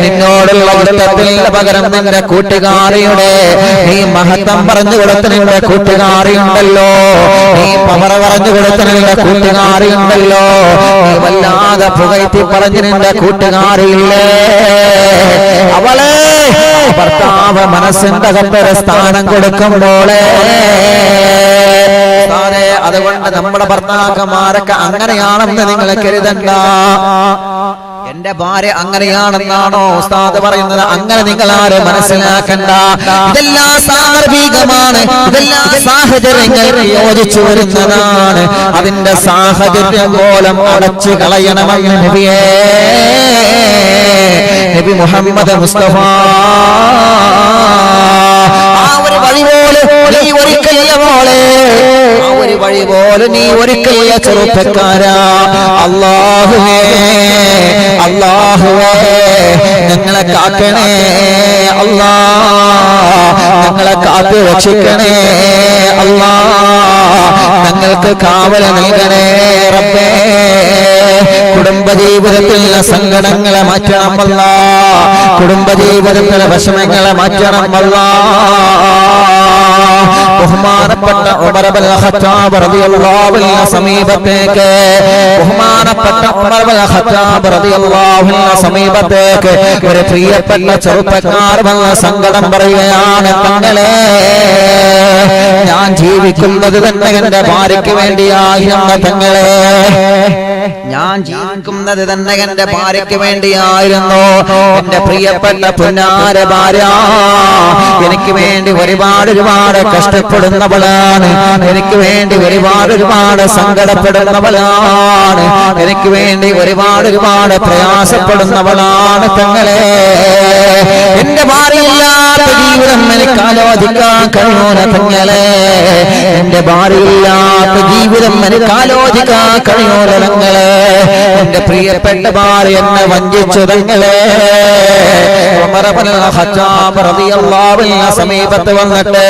നിന്നോടുള്ള ഇഷ്ടത്തിന് പകരം നിന്റെ കൂട്ടുകാരിയുടെ നീ മഹത്വം പറഞ്ഞു കൊടുത്ത നിന്റെ കൂട്ടുകാരിയുണ്ടല്ലോ, നീ പവർ പറഞ്ഞു കൊടുത്ത നിന്റെ കൂട്ടുകാരിയുണ്ടല്ലോ, നീ വല്ലാതെ പുകഴ്ത്തി പറഞ്ഞു നിന്റെ കൂട്ടുകാരിയില്ലേ, അവളെ ഭർത്താവ് മനസ്സിന്റെ അകത്തൊരു സ്ഥാനം കൊടുക്കുമ്പോളെ. അതുകൊണ്ട് നമ്മുടെ ഭർത്താക്കന്മാരൊക്കെ അങ്ങനെയാണെന്ന് നിങ്ങൾ കരുതണ്ട. എന്റെ ഭാര്യ അങ്ങനെയാണെന്നാണോ ഉസ്താദ് പറയുന്നത്? അങ്ങനെ നിങ്ങൾ ആരും മനസ്സിലാക്കണ്ട. ഇതെല്ലാം സാന്ദർഭികമാണ്, ഇതെല്ലാം സാഹചര്യങ്ങൾക്ക് യോജിച്ചു വരുന്നതാണ്. അതിന്റെ സാഹചര്യം പോലും അടച്ചു കളയണമെന്ന് നബി മുഹമ്മദ് മുസ്തഫ ആ ഒരു വഴി പോലെ നീ ഒരിക്കലില്ല മോളെ, ആ ഒരു വഴി പോലെ നീ ഒരിക്കലില്ല ചെറുപ്പക്കാരാ. അല്ലാഹുവേ അല്ലാഹുവേ ഞങ്ങളെ കാക്കണേ അല്ലാ, ഞങ്ങളെ കാത്തു രക്ഷിക്കണേ അല്ലാ, ഞങ്ങൾക്ക് കാവൽ നൽകണേ റബ്ബേ. കുടുംബജീവിതത്തിലെ സങ്കടങ്ങളെ മാറ്റണം അല്ലാ, കുടുംബജീവിതത്തിലെ വിഷമങ്ങളെ മാറ്റണം അല്ലാ. ബഹുമാനപ്പെട്ട ഉമർ ഇബ്നുൽ ഖത്താബ് റളിയല്ലാഹു അൻഹു സമീപത്തേക്ക്, ബഹുമാനപ്പെട്ട ഉമർ ഇബ്നുൽ ഖത്താബ് റളിയല്ലാഹു അൻഹു സമീപത്തേക്ക് ഒരു പ്രിയപ്പെട്ട ചെറുപ്പക്കാരൻ വന്ന സങ്കടം പറയുകയാണ്. തങ്ങളെ, ഞാൻ ജീവിക്കുന്നത് തന്നെ എന്റെ ഭാര്യയ്ക്ക് വേണ്ടിയായിരുന്നു. തങ്ങളെ, ഞാൻ ജീവിക്കുന്നത് തന്നെ എന്റെ ഭാര്യയ്ക്ക് വേണ്ടിയായിരുന്നു. എന്റെ പ്രിയപ്പെട്ട പുന്നാര ഭാര്യ എനിക്ക് വേണ്ടി ഒരുപാട് കഷ്ടപ്പെടുന്നവളാണ്, എനിക്ക് വേണ്ടി ഒരുപാട് സങ്കടപ്പെടുന്നവളാണ്, എനിക്ക് വേണ്ടി ഒരുപാട് പ്രയാസപ്പെടുന്നവളാണ്. തങ്ങളെ, എന്റെ ഭാര്യയില്ലാത്ത ജീവിതം എനിക്ക് ആലോചിക്കാൻ കഴിയൂല. തങ്ങളെ, എന്റെ ഭാര്യയില്ലാത്ത ജീവിതം എനിക്ക് ആലോചിക്കാൻ കഴിയൂല. തങ്ങളെ, എന്റെ പ്രിയപ്പെട്ട ഭാര്യ എന്നെ വഞ്ചിച്ചു. തങ്ങളെ, ഉമർ ഇബ്നുൽ ഖത്താബ് റളിയല്ലാഹു അൻഹു സമീപത്ത് വന്നിട്ട്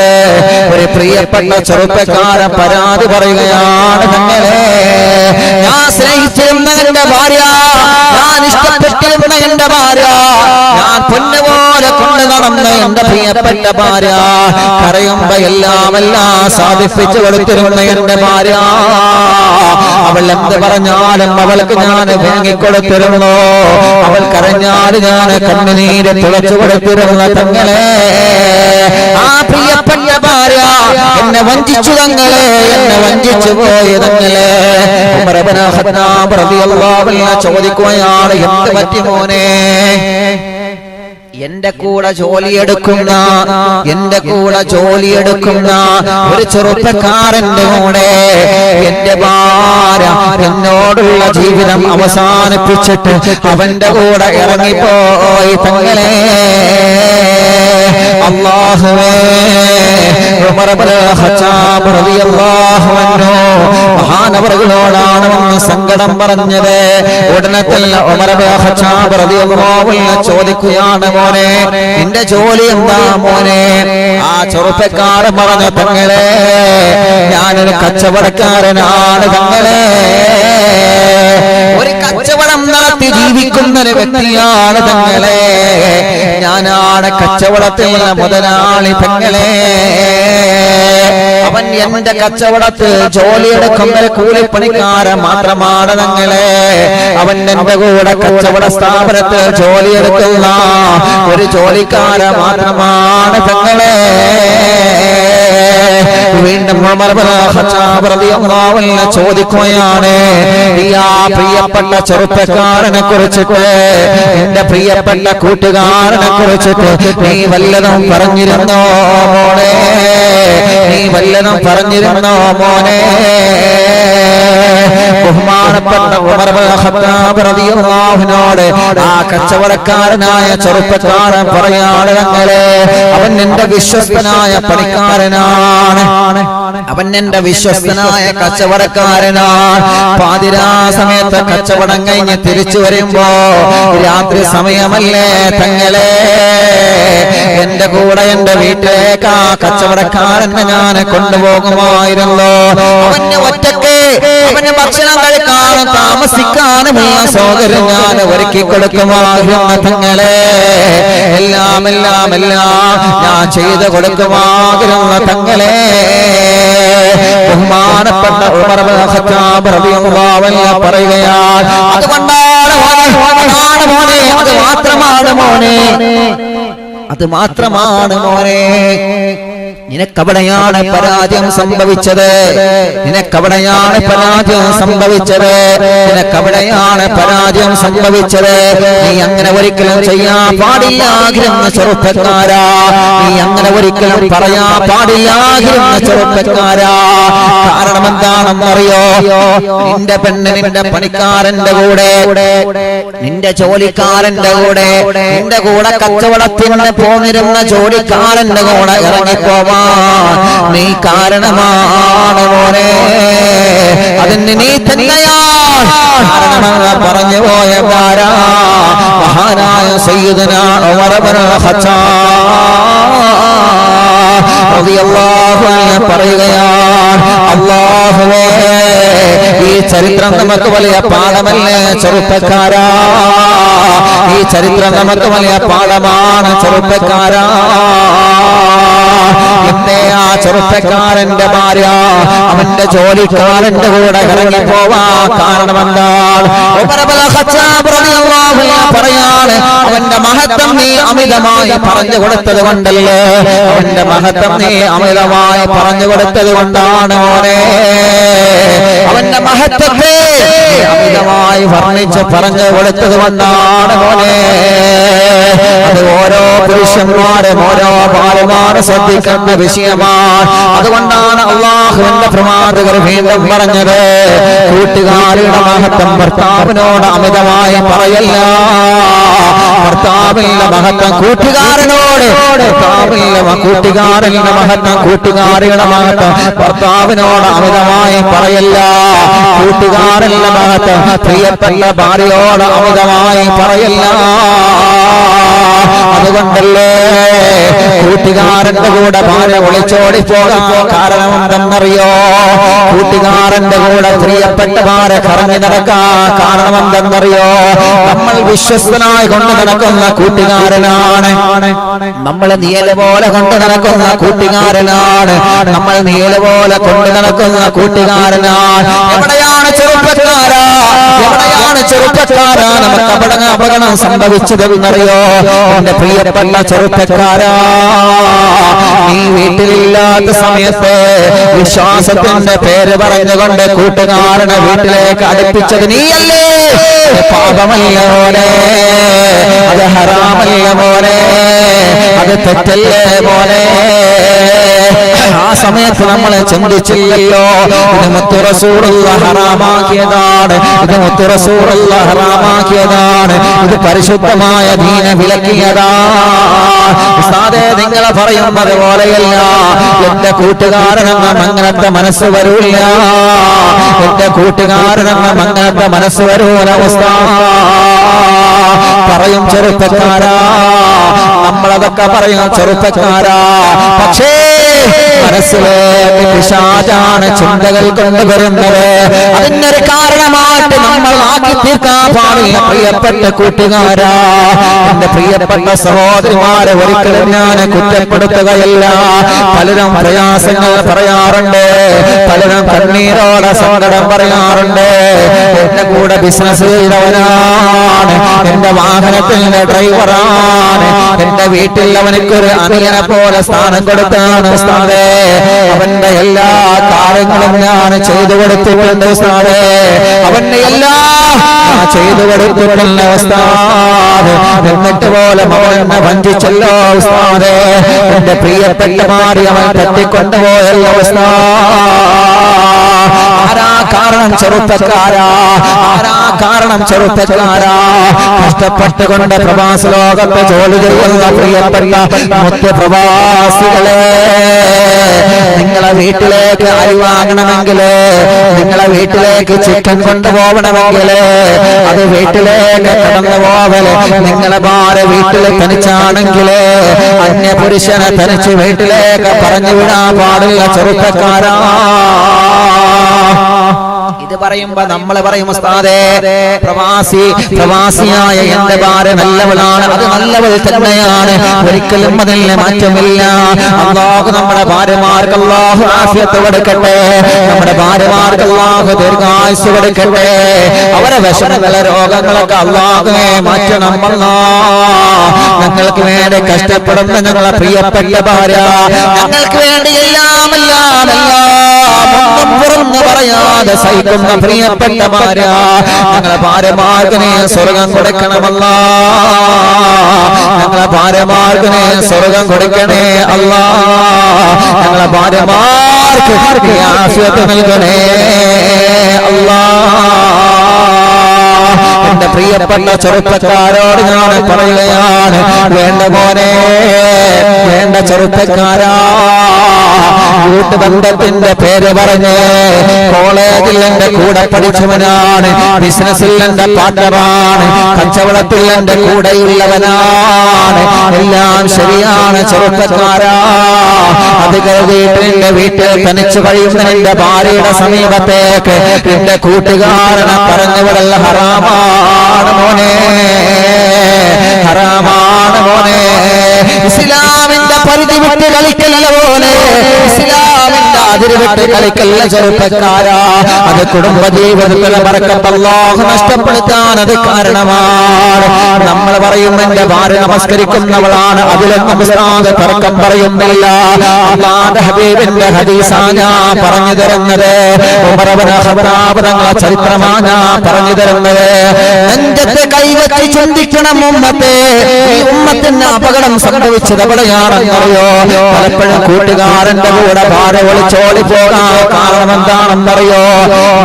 ഒരു പ്രിയപ്പെട്ട ചെറുപ്പക്കാരൻ പരാതി പറയുകയാണ്. തങ്ങളെ, ഞാൻ സ്നേഹിച്ചിരുന്ന എന്റെ ഭാര്യ, ഞാൻ ഇഷ്ടപ്പെട്ടിരുന്ന എന്റെ ഭാര്യ, ഞാൻ പൊന്നുപോലെ കൊണ്ട് നടന്ന എന്റെ പ്രിയപ്പെട്ട ഭാര്യ, കരയുമ്പോ എല്ലാം സാധിപ്പിച്ചു കൊടുത്തിരുന്ന എന്റെ ഭാര്യ, അവൾ എന്ത് പറഞ്ഞാലും അവൾക്ക് ഞാൻ വാങ്ങിക്കൊടുത്തിരുന്നു. അവൾ കരഞ്ഞാൽ ഞാൻ കണ്ണുനീര് തുളച്ചു കൊടുത്തിരുന്ന. തങ്ങളെ, ആ പ്രിയപ്പെട്ട ഭാര്യ എന്നെ വഞ്ചിച്ചു. തങ്ങളെ, എന്നെ വഞ്ചിച്ചു പോയി. തങ്ങളെ, ഉമർ ഇബ്നുൽ ഖത്താബ് റളിയല്ലാഹു അൻഹു ചോദിക്കുകയാണ്, എന്ത് പറ്റി മോനെ? എന്റെ കൂടെ ജോലിയെടുക്കുന്ന ഒരു ചെറുപ്പക്കാരന്റെ കൂടെ എന്റെ ഭാര്യ എന്നോടുള്ള ജീവിതം അവസാനിപ്പിച്ചിട്ട് അവന്റെ കൂടെ ഇറങ്ങിപ്പോയി. തങ്ങളെ, അല്ലാഹുവേ, ഉമർ ഇബ്നുൽ ഖത്താബ് റളിയല്ലാഹു അൻഹു മഹാനവറുകളോടാണ് വന്ന് സങ്കടം പറഞ്ഞത്. ഉടനെ തന്നെ ഉമർ ഇബ്നുൽ ഖത്താബ് റളിയല്ലാഹു അൻഹു ചോദിക്കുകയാണ്, മോനെ നിന്റെ ജോലി എന്താ മോനെ? ആ ചെറുപ്പക്കാരൻ പറഞ്ഞു, തങ്ങളെ, ഞാനൊരു കച്ചവടക്കാരനാണ്. തങ്ങളെ, ഒരു കച്ചവടം നടത്തി ജീവിക്കുന്ന ഒരു വ്യക്തിയാണ്. തങ്ങളെ, ഞാനാണ് കച്ചവടത്തിൽ മുതലാളി. തങ്ങളെ, അവൻ എന്റെ കച്ചവടത്തിൽ ജോലിയെടുക്കുന്ന കൂലിപ്പണിക്കാരൻ മാത്രമാണ്. തങ്ങളെ, അവൻ എന്റെ കൂടെ കച്ചവട സ്ഥാപനത്തിൽ ജോലിയെടുക്കുന്ന ഒരു ജോലിക്കാരൻ മാത്രമാണ്. തങ്ങളെ, വീണ്ടും ഉമർ ഇബ്നുൽ ഖത്താബ് റളിയല്ലാഹു അൻഹു ചോദിക്കുകയാണ്, ഈ പ്രിയപ്പെട്ട ചെറുപ്പക്കാരനെ കുറിച്ചിട്ട്, എന്റെ പ്രിയപ്പെട്ട കൂട്ടുകാരനെ കുറിച്ചിട്ട് നീ വല്ലതും പറഞ്ഞിരുന്നോ മോനെ? നീ വല്ലതും പറഞ്ഞിരുന്നോ മോനെ? ബഹുമാനപ്പെട്ട ഉമർ ഇബ്നുൽ ഖത്താബ് റളിയല്ലാഹു അൻഹുനോട് ആ കച്ചവടക്കാരനായ ചെറുപ്പക്കാരൻ പറയാണ്, തങ്ങളെ, അവൻ എന്റെ വിശ്വസ്തനായ പണിക്കാരനാണ്, അവൻ എന്റെ വിശ്വസ്തനായ കച്ചവടക്കാരനാണ്. പാതിരാ സമയത്ത് കച്ചവടം കഴിഞ്ഞ് തിരിച്ചു വരുമ്പോ രാത്രി സമയമല്ലേ തങ്ങളെ, എന്റെ കൂടെ എന്റെ വീട്ടിലേക്ക് ആ കച്ചവടക്കാരനെ ഞാൻ കൊണ്ടുപോകുമായിരുന്നു. അവന് ഒറ്റക്ക് അവന് ഭക്ഷണം കഴിക്കാനും താമസിക്കാനും സൗകര്യം ഞാൻ ഒരുക്കി കൊടുക്കുമായിരുന്നു. തങ്ങളെ, എല്ലാം ഞാൻ ചെയ്തു കൊടുക്കുമായിരുന്നു. തങ്ങളെ, ബഹുമാനപ്പെട്ട ഉമർ ഇബ്നുൽ ഖത്താബ് റളിയല്ലാഹു അൻഹു പറയുകയാണ്, അതുകൊണ്ടാണ് മോനെ, അത് മാത്രമാണ് മോനെ, അത് മാത്രമാണ് മോനെ. നിനക്കവിടെയാണ് പരാജയം സംഭവിച്ചത്, നിനക്കവിടെയാണ് പരാജയം സംഭവിച്ചത്, നിനക്കവിടെയാണ് പരാജയം സംഭവിച്ചത്. നീ അങ്ങനെ ഒരിക്കലും ചെയ്യാൻ പാടില്ലാകിരുന്ന ചെറുപ്പക്കാരാ, നീ അങ്ങനെ ഒരിക്കലും പറയാൻ പാടില്ലാകിരുന്ന ചെറുപ്പക്കാരാ. കാരണം എന്താണെന്നറിയോ? നിന്റെ പെണ്ണ് നിന്റെ പണിക്കാരന്റെ കൂടെ, നിന്റെ ജോലിക്കാരന്റെ കൂടെ, നിന്റെ കൂടെ കച്ചവടത്തിന് പോന്നിരുന്ന ജോലിക്കാരന്റെ കൂടെ ഇറങ്ങിപ്പോവാൻ നീ കാരണമാണ് മോനെ. അതിന് നീ തന്നെയാണ് കാരണമെന്ന് പറഞ്ഞു പോയ മഹാനായ സയ്യിദുനാ ഉമർ ഇബ്നുൽ ഖത്താബ് റളിയല്ലാഹു അൻഹു പറയുകയാണ്, അല്ലാഹുവേ ഈ ചരിത്രം നമുക്ക് വലിയ പാഠമല്ലേ ചെറുപ്പക്കാരാ, ഈ ചരിത്രം നമുക്ക് വലിയ പാഠമാണ് ചെറുപ്പക്കാരാ. എന്തേ ആ ചെറുപ്പക്കാരന്റെ ഭാര്യ അവന്റെ ജോലിക്കാരന്റെ കൂടെ ഇറങ്ങി പോവാ കാരണമെന്താണ്? പറയാണ്, അവന്റെ മഹത്വം നീ അമിതമായി പറഞ്ഞു കൊടുത്തത് കൊണ്ടല്ലേ, അവന്റെ മഹത്വം നീ അമിതമായി പറഞ്ഞു കൊടുത്തത് കൊണ്ടാണ് മോനെ. അവന്റെ മഹത്വത്തെ അമിതമായി വർണ്ണിച്ച് പറഞ്ഞു കൊടുത്തത് കൊണ്ടാണ് മോനെ. അത് ഓരോ പുരുഷന്മാരും ഓരോ ഭാര്യമാരും ശ്രദ്ധിക്കേണ്ട വിഷയമാണ്. അതുകൊണ്ടാണ് അല്ലാഹുവിന്റെ പ്രവാചകർ വീണ്ടും പറഞ്ഞത്, കൂട്ടുകാരുടെ മഹത്വം ഭർത്താവിനോട് അമിതമായി പറയല്ല. ഭർത്താവിന്റെ മഹത്വം കൂട്ടുകാരനോട്, ഭർത്താവിന്റെ കൂട്ടുകാരന്റെ മഹത്വം കൂട്ടുകാരിയുടെ മഹത്വം ഭർത്താവിനോട് അമിതമായി പറയല്ല. കൂട്ടുകാരന്റെ മഹത്വം പ്രിയപ്പെട്ട ഭാര്യയോട് അമിതമായി പറയല്ല. അതുകൊണ്ടല്ലേ കൂട്ടുകാരന്റെ കൂടെ ഭാര്യ ഒളിച്ചോടി പോകാൻ കാരണം എന്തെന്നറിയോ? കൂട്ടുകാരന്റെ കൂടെ പ്രിയപ്പെട്ട ഭാര്യ കറങ്ങി നടക്കാൻ കാരണം എന്തെന്നറിയോ? നമ്മൾ വിശ്വസ്തനായി കൊണ്ട് നടക്കുന്ന കൂട്ടുകാരനാണ്, നമ്മൾ നീല പോലെ കൊണ്ട് നടക്കുന്ന കൂട്ടുകാരനാണ്, നമ്മൾ നീല പോലെ കൊണ്ട് നടക്കുന്ന കൂട്ടുകാരനാണ്. എവിടെയാണ് ചെറുപ്പക്കാരാ, എവിടെയാണ് ചെറുപ്പക്കാരാ നമുക്ക് അപകടം സംഭവിച്ചതെന്നറിയോ? എന്റെ പ്രിയപ്പെട്ട ചെറുപ്പക്കാരാ, നീ വീട്ടിലില്ലാത്ത സമയത്ത് വിശ്വാസത്തിന്റെ പേര് പറഞ്ഞുകൊണ്ട് കൂട്ടുകാരനെ വീട്ടിലേക്ക് അടുപ്പിച്ചത് നീയല്ലേ? പാപമല്ല മോനെ, അത് ഹറാമല്ല മോനെ, അത് തെറ്റല്ലേ മോനെ. ആ സമയത്ത് നമ്മളെ ചിന്തിച്ചില്ലല്ലോ, ഇത് മുത്തു റസൂലുള്ളാഹി ഹറാമാക്കിയതാണ്, ഇത് മുത്തു റസൂലുള്ളാഹി ഹറാമാക്കിയതാണ്, ഇത് പരിശുദ്ധമായ ദീന വിലക്കിയതാണ്. ഉസ്താദേ നിങ്ങളെ പറയുന്നത് പോലെയല്ല, എന്റെ കൂട്ടുകാരനെന്ന അങ്ങനത്തെ മനസ്സ് വരൂല്ല, എന്റെ കൂട്ടുകാരനെന്ന അങ്ങനത്തെ മനസ്സ് വരൂല ഉസ്താദ്. പറയും ചെറുപ്പക്കാരാ, നമ്മളതൊക്കെ പറയും ചെറുപ്പക്കാരാ, പക്ഷേ മനസ്സിലേക്ക് പിശാചാണ് ചിന്തകൾ കൊണ്ടുവരുന്നത്. അതിനൊരു കാരണമായിട്ട് നമ്മൾ ആക്കി തീർക്കാൻ പാടില്ല. പ്രിയപ്പെട്ട കൂട്ടുകാരാ, എന്റെ പ്രിയപ്പെട്ട സഹോദരിമാരെ ഒരിക്കലും ഞാൻ കുറ്റപ്പെടുത്തുകയല്ല. പലരും പ്രയാസങ്ങൾ പറയാറുണ്ട്, പലരും കണ്ണീരോടെ സങ്കടം പറയാറുണ്ട്. എന്റെ കൂടെ ബിസിനസ് ചെയ്തവനാണ്, എന്റെ വാഹനത്തിന്റെ ഡ്രൈവറാണ്, എന്റെ വീട്ടിൽ അവനക്കൊരു അനിയനെ പോലെ സ്ഥാനം കൊടുത്താണ് ഉസ്താദേ, അവന്റെ എല്ലാ കാര്യങ്ങളും ഞാൻ ചെയ്തു കൊടുത്തിട്ടുണ്ട് ഉസ്താദേ, അവന്റെ എല്ലാ ചെയ്തു കൊടുത്തിട്ടുള്ള ഉസ്താദ്. എന്നിട്ട് പോലെ അവനെ വഞ്ചിച്ചല്ലോ ഉസ്താദേ, എന്റെ പ്രിയപ്പെട്ട ഭാര്യ അവൻ തട്ടിക്കൊണ്ടുപോയല്ലോ ഉസ്താദ്. ആരാ കാരണം ചെറുപ്പക്കാരാ, ആരാ കാരണം ചെറുപ്പക്കാരാ? കഷ്ടപ്പെട്ടുകൊണ്ട് പ്രവാസ ലോകത്ത് ജോലി ചെയ്യുന്ന പ്രിയപ്പെട്ട മുത്തു പ്രവാസികളെ, നിങ്ങളെ വീട്ടിലേക്ക് അരി വാങ്ങണമെങ്കിൽ, നിങ്ങളെ വീട്ടിലേക്ക് ചിക്കൻ കൊണ്ടുപോകണമെങ്കിൽ, അത് വീട്ടിലേക്ക് കടന്നു പോവല് നിങ്ങളെ ഭാര്യ വീട്ടിൽ തനിച്ചാണെങ്കിൽ അന്യ പുരുഷനെ തനിച്ച് വീട്ടിലേക്ക് പറഞ്ഞു വിടാൻ പാടില്ല ചെറുപ്പക്കാരാ. ഇത് പറയുമ്പോ നമ്മൾ പറയും ഉസ്താദേ പ്രവാസിയായ എന്റെ ഭാര്യ നല്ലവളാണ്, അത് നല്ലവൾ തന്നെയാണ്, ഒരിക്കലും അതിൽ മാറ്റമില്ല. അല്ലാഹു നമ്മുടെ ഭാര്യമാർക്ക് അല്ലാഹു ആഫിയത്ത് കൊടുക്കട്ടെ, നമ്മുടെ ഭാര്യമാർക്ക് അല്ലാഹു ദീർഘായുസ്സ് കൊടുക്കട്ടെ, അവരെ വിഷമങ്ങളെ രോഗങ്ങളൊക്കെ അല്ലാഹുവേ മാറ്റണം. ഞങ്ങൾക്ക് വേണ്ടി കഷ്ടപ്പെടുന്ന ഞങ്ങളെ പ്രിയപ്പെട്ട ഭാര്യ, ഞങ്ങൾക്ക് വേണ്ടി എല്ലാം ഒന്നും പുറന്നു പറയാതെ സഹിക്കുന്ന പ്രിയപ്പെട്ട ഭാര്യ, ഞങ്ങളെ ഭാര്യമാർക്ക് നീ സ്വർഗം കൊടുക്കണമല്ല, ഞങ്ങളെ ഭാര്യമാർക്ക് നീ സ്വർഗം കൊടുക്കണേ അല്ലാ, ഞങ്ങളെ ഭാര്യമാർക്ക് ആഫിയത്ത് നൽകണേ അല്ലാ. എന്റെ പ്രിയപ്പെട്ട ചെറുപ്പക്കാരോട് ഞാൻ പറയുകയാണ്, വേണ്ട മോനെ, വേണ്ട ചെറുപ്പക്കാരാ, കൂട്ടുബന്ധത്തിന്റെ പേര് പറഞ്ഞ് കോളേജിൽ എന്റെ കൂടെ പഠിച്ചവനാണ്, ബിസിനസ്സിൽ എന്റെ പാർട്ണറാണ്, കച്ചവടത്തിൽ എന്റെ കൂടെയുള്ളവനാണ്, എല്ലാം ശരിയാണ് ചെറുപ്പക്കാരാ. അത് കരുതിയിട്ട് എന്റെ വീട്ടിൽ തനിച്ചു കഴിയുന്ന എന്റെ ഭാര്യയുടെ സമീപത്തേക്ക് എന്റെ കൂട്ടുകാരനെ പറഞ്ഞുവിടൽ ഹറാമാണ് മോനെ, ഹറാമാണ് മോനെ. ഇസ്ലാമിന്റെ പരിധി വിട്ട് കളിക്കല്ല പോലെ, ഇസ്ലാമിന്റെ അതിര് വിട്ട് കളിക്കല്ല ചെറുപ്പക്കാരാ. അത് കുടുംബജീവിതത്തിലെ ബർക്കത്ത് അല്ലാഹു നഷ്ടപ്പെടുത്താൻ അത് കാരണമാണ്. നമ്മൾ പറയും എന്റെ ഭാര്യ നമസ്കരിക്കുന്നവളാണ്, അതിലൊന്നും ഉസ്താദ് തർക്കം പറയുന്നില്ല. അല്ലാഹുവിന്റെ ഹബീബിന്റെ ഹദീസാണ് ഞാൻ പറഞ്ഞു തരുന്നത്, ഉമർ ഇബ്നു ഖത്താബ് തങ്ങളുടെ ചരിത്രമാണ് ഞാൻ പറഞ്ഞു തരുന്നത്. നെഞ്ചത്തെ കൈവച്ച് ചിന്തിക്കണം ഉമ്മത്തെ, ഈ ഉമ്മത്തിന് അപകടം സംഭവിച്ചത് എവിടെയാണെന്നറിയോ? പലപ്പോഴും കൂട്ടുകാരന്റെ കൂടെ ഭാര്യ ഒളിച്ചോടി പോകാൻ കാരണം എന്താണെന്നറിയോ?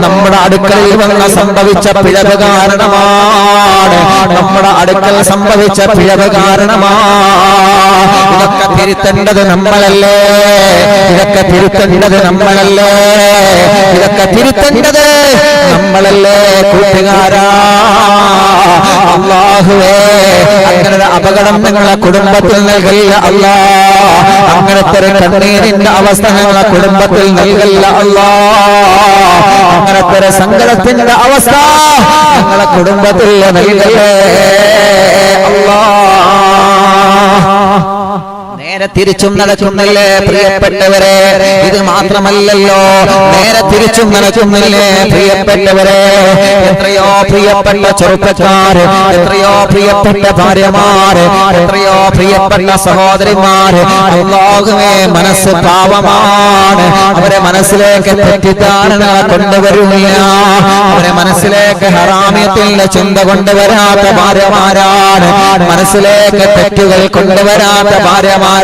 നമ്മുടെ അടുക്കളയിൽ വന്ന് സംഭവിച്ച പിഴവ് കാരണമാണ്, നമ്മുടെ അടുക്കൽ സംഭവിച്ച പിഴവ് കാരണമാണ്. ഇതൊക്കെ തിരുത്തേണ്ടത് നമ്മളല്ലേ, ഇതൊക്കെ തിരുത്തേണ്ടത് നമ്മളല്ലേ, ഇതൊക്കെ തിരുത്തേണ്ടത് നമ്മളല്ലേ കൂട്ടുകാരാ. അല്ലാഹുവേ, അങ്ങനെ ഒരു അപകടം നിങ്ങളെ കുടുംബത്തിൽ നൽകില്ല അല്ലാ, അങ്ങനത്തെ ഒരു കണ്ണീരിന്റെ അവസ്ഥ ഞങ്ങളെ കുടുംബത്തിൽ നൽകില്ല അല്ലാ, അങ്ങനത്തെ ഒരു സങ്കടത്തിന്റെ അവസ്ഥ ഞങ്ങളെ കുടുംബത്തിൽ നൽകല്ലേ അല്ലാ. നേരെ തിരിച്ചും നടക്കുന്നില്ലേ പ്രിയപ്പെട്ടവരെ? ഇത് മാത്രമല്ലല്ലോ, നേരെ തിരിച്ചും നടക്കുന്നില്ലേ പ്രിയപ്പെട്ടവരെ? എത്രയോ പ്രിയപ്പെട്ട ചെറുപ്പക്കാര്, എത്രയോ പ്രിയപ്പെട്ട ഭാര്യമാര്, എത്രയോ പ്രിയപ്പെട്ട സഹോദരിമാര്, അല്ലാഹുവേ മനസ്സ് പാവമാണ്, അവരെ മനസ്സിലേക്ക് തെറ്റിദ്ധാരണ കൊണ്ടുവരില്ല, അവരെ മനസ്സിലേക്ക് ഹറാമിയത്തിന്റെ ചിന്ത കൊണ്ടുവരാത്ത ഭാര്യമാരാണ്, മനസ്സിലേക്ക് തെറ്റുകൾ കൊണ്ടുവരാത്ത ഭാര്യമാരാണ്.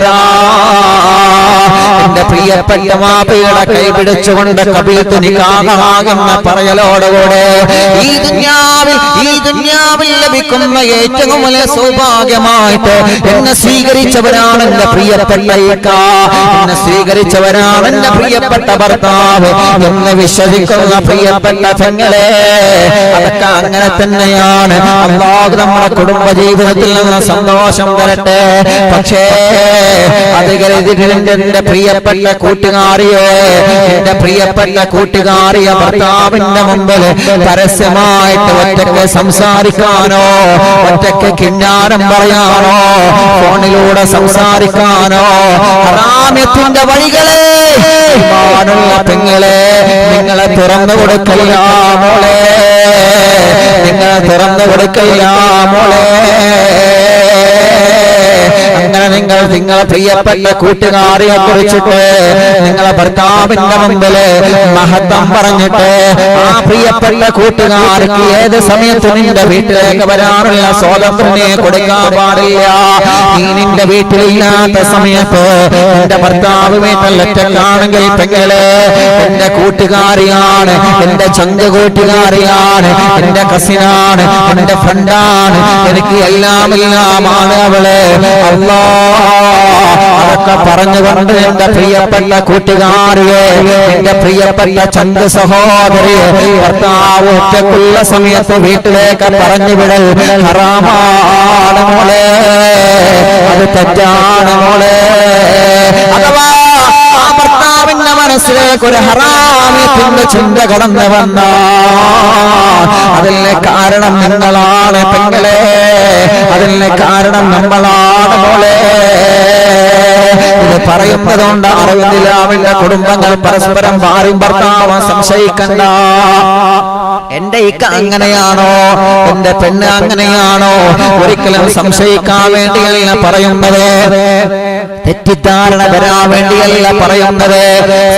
എന്റെ പ്രിയപ്പെട്ട മാപ്പിയുടെ കൈ പിടിച്ചുകൊണ്ട് കബീത്ത് നിക്കാഹാകുന്ന പറയലോടുകൂടെ ഈ ദുനിയാവിൽ ലഭിക്കുന്ന ഏറ്റവും വലിയ സൗഭാഗ്യമായിട്ട് എന്നെ സ്വീകരിച്ചവരാണ് എന്റെ പ്രിയപ്പെട്ട ഇക്ക, എന്നെ സ്വീകരിച്ചവരാണ് എന്റെ പ്രിയപ്പെട്ട ഭർത്താവ്, എന്നെ വിശ്വസിക്കുന്ന പ്രിയപ്പെട്ട പെങ്ങളെ. അതൊക്കെ അങ്ങനെ തന്നെയാണ്. അല്ലാഹു നമ്മുടെ കുടുംബ ജീവിതത്തിൽ നിന്ന് സന്തോഷം തരട്ടെ. പക്ഷേ അത് കരുതിയിട്ട് എന്റെ പ്രിയപ്പെട്ട കൂട്ടുകാരിയെ, എന്റെ പ്രിയപ്പെട്ട കൂട്ടുകാരിയെ ഭർത്താവിന്റെ മുമ്പിൽ പരസ്യമായിട്ട് ഒറ്റയ്ക്ക് സംസാരിക്കാനോ, ഒറ്റയ്ക്ക് കിന്നാരം പറയാനോ, ഫോണിലൂടെ സംസാരിക്കാനോ, ഹറാമിയത്തിന്റെ വഴികളെ മാനുള്ള പെങ്ങളെ നിങ്ങളെ തുറന്നു കൊടുക്കല്ല മോളെ, നിങ്ങളെ തുറന്നു കൊടുക്കല്ല മോളെ. അങ്ങനെ നിങ്ങളെ പ്രിയപ്പെട്ട കൂട്ടുകാരിയെ കുറിച്ചിട്ട് നിങ്ങളെ ഭർത്താവിന്റെ മുമ്പില് മഹത്വം പറഞ്ഞിട്ട് ആ പ്രിയപ്പെട്ട കൂട്ടുകാർക്ക് ഏത് സമയത്തും നിന്റെ വീട്ടിലേക്ക് വരാനുള്ള സ്വാതന്ത്ര്യം കൊടുക്കാൻ പാടില്ല. നീ നിന്റെ വീട്ടിലില്ലാത്ത സമയത്ത് എന്റെ ഭർത്താവ് വീട്ടിൽ ഒറ്റക്കാണെങ്കിൽ പെങ്ങളെ എന്റെ കൂട്ടുകാരിയാണ്, എന്റെ ചന്ത കൂട്ടുകാരിയാണ്, എന്റെ കസിനാണ്, എന്റെ ഫ്രണ്ടാണ്, എനിക്ക് എല്ലാമാണ് അവളെ. അതൊക്കെ പറഞ്ഞുകൊണ്ട് എന്റെ പ്രിയപ്പെട്ട കൂട്ടുകാരിയെ, എന്റെ പ്രിയപ്പെട്ട ചന്ത സഹോദരിയെ ഭർത്താവ് ഒറ്റക്കുള്ള സമയത്ത് വീട്ടിലേക്ക് പറഞ്ഞു വിടൽ ഹറാമാണ് മോളെ, അത് തെറ്റാണ് മോളെ. അഥവാ ആ ഭർത്താവിന്റെ മനസ്സിലേക്ക് ഒരു ഹറാമിന്റെ ചിന്ത കടന്നു വന്ന അതിന് കാരണം നിങ്ങളാണ് പെങ്ങളെ, അതിന് കാരണം നമ്മളാണ് മോളെ. ഇത് പറയുന്നതുകൊണ്ട് അറിവില്ലാവില്ല കുടുംബങ്ങൾ പരസ്പരം ഭാര്യയും ഭർത്താവും സംശയിക്കണ്ട. എന്റെ ഇക്ക അങ്ങനെയാണോ, എന്റെ പെണ്ണ് അങ്ങനെയാണോ, ഒരിക്കലും സംശയിക്കാൻ വേണ്ടിയല്ല പറയുന്നത്, തെറ്റിദ്ധാരണ വരാൻ വേണ്ടിയല്ല പറയുന്നത്.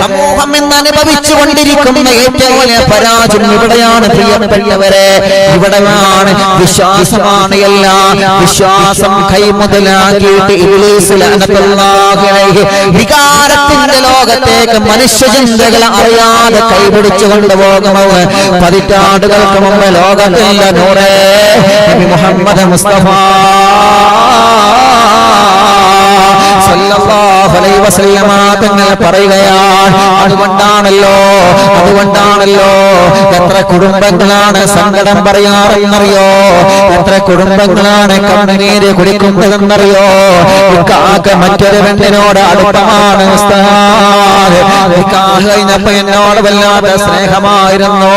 സമൂഹം എന്ന് അനുഭവിച്ചു കൊണ്ടിരിക്കുന്ന ഏറ്റവും വലിയ പരാജയം ഇവിടെയാണ് പ്രിയപ്പെട്ടവരെ, ഇവിടെയാണ്. വിശ്വാസമാണ് എല്ലാം. വിശ്വാസം കൈമുതലാക്കിയിട്ട് ഇബ്ലീസ് ലഅനത്തുല്ലാഹി അലൈഹി വികാരത്തിന്റെ ലോകത്തേക്ക് മനുഷ്യചിന്തകൾ അറിയാതെ കൈപിടിച്ചു കൊണ്ടുപോകുമോ. പതിറ്റാണ്ടുകൾക്ക് മുമ്പ് ലോകത്തിന്റെ നൂറേ നബി മുഹമ്മദ് മുസ്തഫ സല്ലല്ലാഹു അലൈഹി വസല്ലമ തങ്ങൾ പറയുകയാണ്. അതുകൊണ്ടാണല്ലോ എത്ര കുടുംബങ്ങളാണ് സങ്കടം പറയാറെന്നറിയോ, എത്ര കുടുംബങ്ങളാണ് കണ്ണുനീര് കുടിക്കുന്നതെന്നറിയോ. ഇക്കാക്ക് മറ്റൊരു പെണ്ണിനോട് അടുപ്പമാണ് ഉസ്താദ്, നിക്കാഹ് കഴിഞ്ഞപ്പോ എന്നോട് വല്ലാത്ത സ്നേഹമായിരുന്നു,